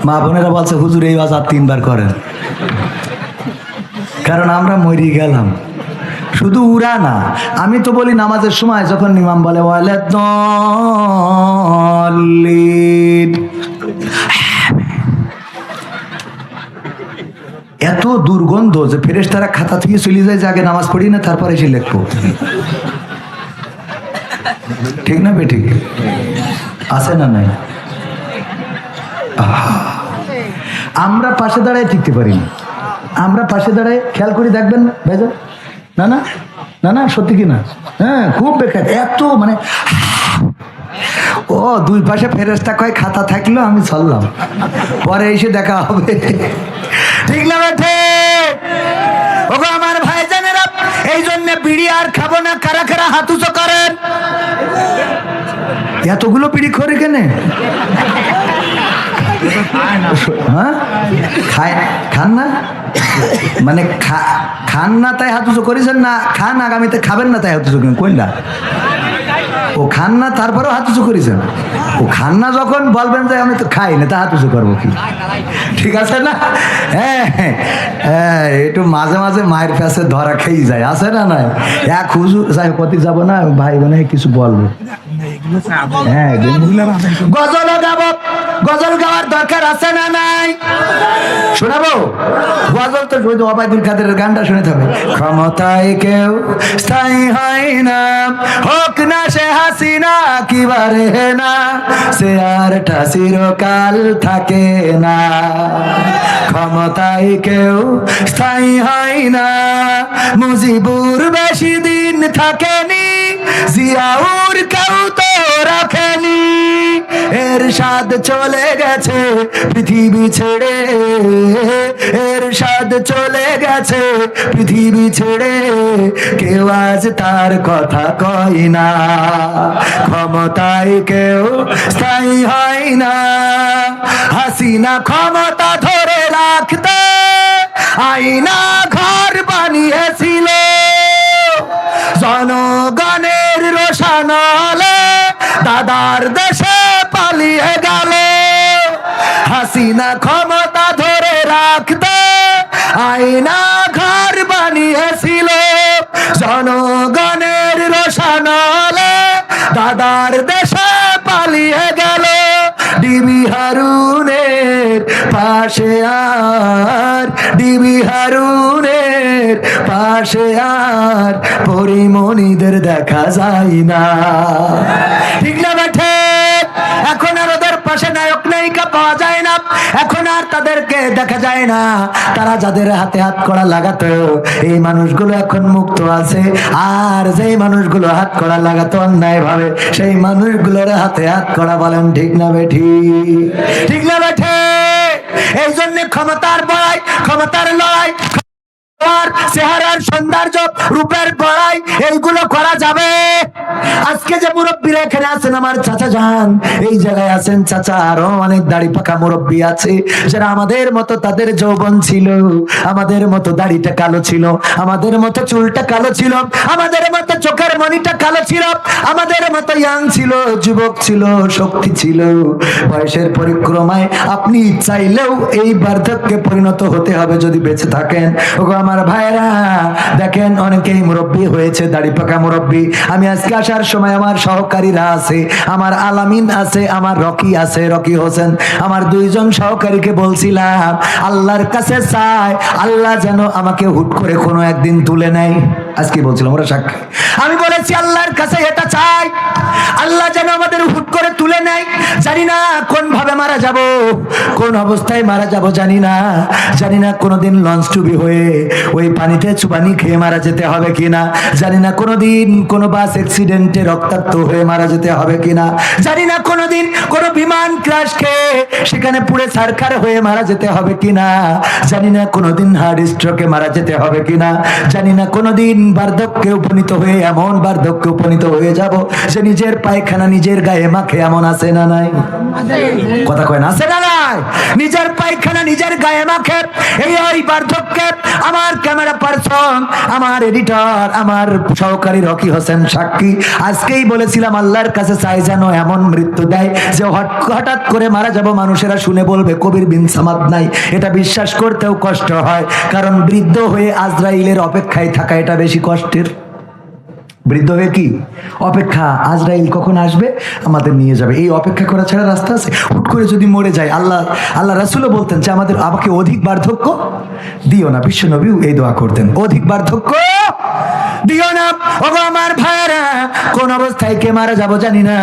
মা বোনেরা বলছে হুজুর এই ওয়াজ আর 3 বার করেন, কারণ আমরা মরি গেলাম। শুধু উড়া না, আমি তো বলি নামাজের সময় যখন ইমাম বলে এত দুর্গন্ধ যে ফেরেশতারা খাতা থেকে চলে যায় যে আগে নামাজ পড়ি না তারপরে এসে লিখবো। ঠিক না বেঠিক? আছে না নাই? আমরা পাশে দাঁড়ায় টিকতে পারি না। আমরা পাশে দাঁড়ায় খেয়াল করে দেখবেন ভাইজা, না না না না সত্যি কি না? হ্যাঁ খুব বেকার, এত মানে ও দুই পাশে ফেরেশতা কয় খাতা থাকলো আমি চললাম, পরে এসে দেখা হবে। ঠিক না বেঠে? ওগো আমার ভাইজানেরা, এই জন্য বিড়ি আর খাবো না। কারা কারা হাত উঁচু করেন? এতগুলো বিড়ি করে কেনে? হ্যাঁ খান না মানে খান না তাই হাত উঁচু করেছেন, না খান আগামীতে খাবেন না তাই হাত উঁচু করেন? কোনটা? ও খান না তারপরেও হাত উঁচু করেছেন? ও খান না যখন বলবেন যে আমি তো খাই না তা হাত উঁচু করবো কি? ঠিক আছে না? হ্যাঁ হ্যাঁ, একটু মাঝে মাঝে মায়ের কাছে ধরা খেয়ে যায়, আছে না? নাই এক হুজুর যাই প্রতি যাবো না, ভাই বোনে কিছু বলবো। হ্যাঁ গজল গাবো, গজল গাওয়ার দরকার আছে না নাই? শোনাবো গজল তো ওবায়দুল কাদেরের গানটা শুনে থাকবে। ক্ষমতায় কেউ স্থায়ী হয় না, হোক না সে হাসিনা কি বারে না, সে আর চিরকাল থাকে না। ক্ষমতায় কেউ স্থায়ী হয় না, মুজিবুর বেশি দিন থাকেনি, জিয়াউর কেউ তো রাখেনি। এরশাদ চলে গেছে পৃথিবী ছেড়ে, এরশাদ চলে গেছে পৃথিবী ছেড়ে, কেউ আজ তার কথা কয় না। ক্ষমতায় কেউ স্থায়ী হয় না, হাসিনা ক্ষমতা ধরে রাখতে আয়না ঘর বানিয়েছিল, জনগণের রোশানলে দাদার দেশে পালিয়ে গেল। হাসিনা ক্ষমতা ধরে রাখতে আয়না ঘর বানিয়েছিল, জনগণের রোশানলে দাদার দেশে পালিয়ে গেল। ডিবি হারুনের পাশে আর, ডিবি হারুনের পাশে আর পরিমণিদের দেখা যায় না। ঠিক না বেঠে? এখন আর ওদের পাশে নায়ক নেই। নায়িকা পাওয়া যায় না, এখন আর তাদেরকে দেখা যায় না। তারা যাদের হাতে হাত কড়া লাগাতো এই মানুষগুলো এখন মুক্ত আছে, আর যেই মানুষগুলো হাত কড়া লাগাতো অন্যায় ভাবে সেই মানুষগুলোর হাতে হাত কড়া। বলেন ঠিক না বেঠি? ঠিক না বেঠে? এই জন্য ক্ষমতার বড়াই, ক্ষমতার লড়াই, চেহারার সৌন্দর্য, রূপের বড়াই এইগুলো করা যাবে? আজকে যে মুরব্বীরা এখানে আছেন, আমার চাচা যান এই জায়গায় আছেন, চাচা আরো অনেক দাড়ি পাকা মুরব্বী আছে যারা আমাদের মতো, তাদের যৌবন ছিল, আমাদের মতো দাড়িটা কালো ছিল, আমাদের মতো চুলটা কালো ছিল, আমাদের মতো চোখের মণিটা কালো ছিল, আমাদের মতো ইয়াং ছিল, যুবক ছিল, শক্তি ছিল। বয়সের পরিক্রমায় আপনি চাইলেও এই বার্ধক্যে পরিণত হতে হবে যদি বেঁচে থাকেন। ওগো আমার ভাইরা, দেখেন অনেকেই মুরব্বী হয়েছে, দাড়ি পাকা মুরব্বী। আমি আজকে আসার সময় আমার সহকারীরা আছে, আমার আলামিন আছে, আমার রকি আছে, রকি হোসেন, আমার দুইজন সহকারীকে বলছিলাম আল্লাহর কাছে চাই আল্লাহ যেন আমাকে হুট করে কোনো একদিন তুলে নেয়। আজকে বলছিলাম ওরা সাক্ষী, আমি বলেছি আল্লাহর কাছে এটা চাই, আল্লাহ যেন আমাদের হুট করে তুলে নেয়। জানি না কোন ভাবে মারা যাব, কোন অবস্থায় মারা যাব জানি না, জানি না কোনোদিন লঞ্চ ডুবি হয়ে ওই পানিতে চুবানি খেয়ে মারা যেতে হবে কিনা, জানি না কোনোদিন কোনো বাস অ্যাক্সিডেন্টে রক্তাক্ত হয়ে মারা যেতে হবে কিনা, জানি না কোনোদিন কোনো বিমান ক্রাশ খেয়ে সেখানে পুড়ে ছারখার হয়ে মারা যেতে হবে কিনা, জানি না কোনোদিন হার্ট স্ট্রোকে মারা যেতে হবে কিনা, জানি না কোনোদিন বার্ধক্যে উপনীত হয়ে এমন বার্ধক্যে উপনীত হয়ে যাব যে নিজের পায়খানা নিজের গায়ে মাখে, এমন আছে না নাই? কথা কয় না, আছে না নাই? নিজের পায়খানা নিজের গায়ে মাখে এই ওই বার্ধক্যে আমার ক্যামেরা পার্সন, আমার এডিটর, আমার সহকারী রকি হোসেন সাক্ষী। আজকেই বলেছিলাম আল্লাহর কাছে চাই যেন এমন মৃত্যু দেয় যে হঠাৎ করে মারা যাব, মানুষেরা শুনে বলবে কবির বিন সামাদ নাই। এটা বিশ্বাস করতেও কষ্ট হয়, কারণ বৃদ্ধ হয়ে আজরাইলের অপেক্ষায় থাকা এটা বেশি কষ্টের। বৃদ্ধ হয়ে কি অপেক্ষা, আজরাইল কখন আসবে আমাদের নিয়ে যাবে, এই অপেক্ষা করা ছাড়া রাস্তা আছে? হুট করে যদি মরে যায়, আল্লাহ রাসূলও বলতেন যে আমাকে অধিক বার্ধক্য দিও না। বিশ্ব নবীও এই দোয়া করতেন, অধিক বার্ধক্য দিও না। ওগো আমার ভাইরা, কোন অবস্থায় কে মারা যাব জানি না,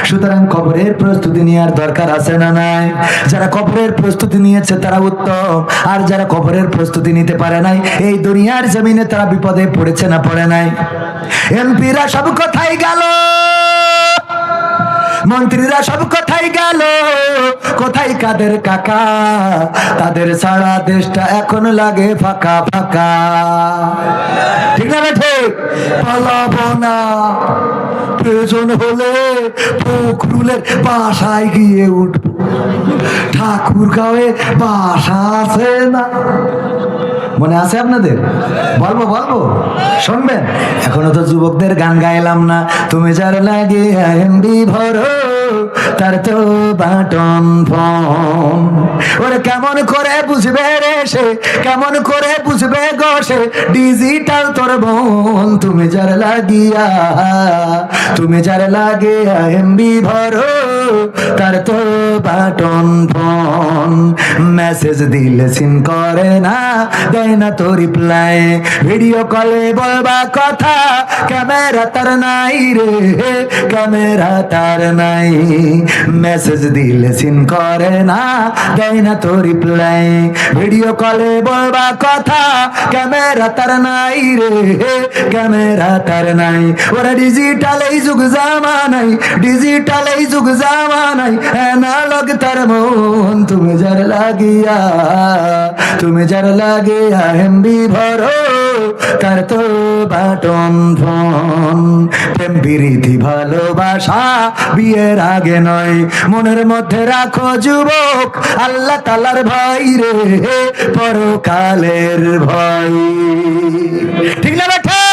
সুতরাং কবরের প্রস্তুতি নেওয়ার দরকার আছে না নাই? যারা কবরের প্রস্তুতি নিয়েছে তারা উত্তম, আর যারা কবরের প্রস্তুতি নিতে পারে নাই এই দুনিয়ার জমিনে তারা বিপদে পড়েছে না পড়ে নাই? এমপিরা সব কোথায় গেল, মন্ত্রীরা সব কোথায় গেল, কোথায় কাদের কাকা? তাদের সারা দেশটা এখন লাগে ফাঁকা ফাঁকা। ঠিক না ঠিক? পালাবো না, প্রয়োজন হলে ফখরুলের বাসায় গিয়ে উঠবো, ঠাকুরগাঁওয়ে বাসা আছে না? মনে আছে আপনাদের? বলবো শুনবেন। এখনো তো যুবকদের গান গাইলাম না, তুমি যার লাগে এমবি ভরো তার তো বাটন ফোন। ওরে কেমন করে বুঝবে রে সে, কেমন করে বুঝবে গো সে ডিজিটাল তোর বোন। তুমি যার লাগে এমবি ভরো তার তো বাটন ফোন। মেসেজ দিলে সিন করে না, দেয় না তো রিপ্লাই, ভিডিও কলে বলবা কথা ক্যামেরা তার নাই রে, ক্যামেরা তার নাই। মেসেজ দিলে সিন করে না, দেয় না তো রিপ্লাই, ভিডিও কলে বলবা কথা ক্যামেরা তার নাই রে, ক্যামেরা তার নাই। ওরা ডিজিটাল এই যুগ জামানাই, ডিজিটাল এই যুগ জামানাই, অ্যানালগ তার মন। তুমি যার লাগিয়া এমবি ভরো তার তো বাটন ফোন। প্রেম প্রীতি ভালোবাসা বিয়ের আগে নয়, মনের মধ্যে রাখো যুবক আল্লাহ তাআলার ভয় রে, পরকালের ভয়। ঠিক না বেঠে?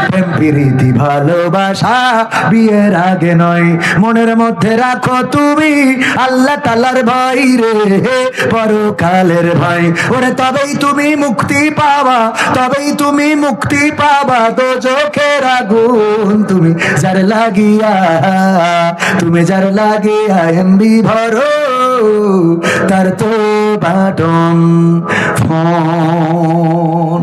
প্রেম প্রীতি ভালোবাসা বিয়ের আগে নয়, মনের মধ্যে রাখো তুমি আল্লাহ তাআলার ভয় রে, পরকালের ভয়। ওরে তবেই তুমি মুক্তি পাবা, তবেই তুমি মুক্তি পাবা দোজখের আগুন। তুমি যার লাগিয়া এমবি ভরো তার তো বাটন ফোন।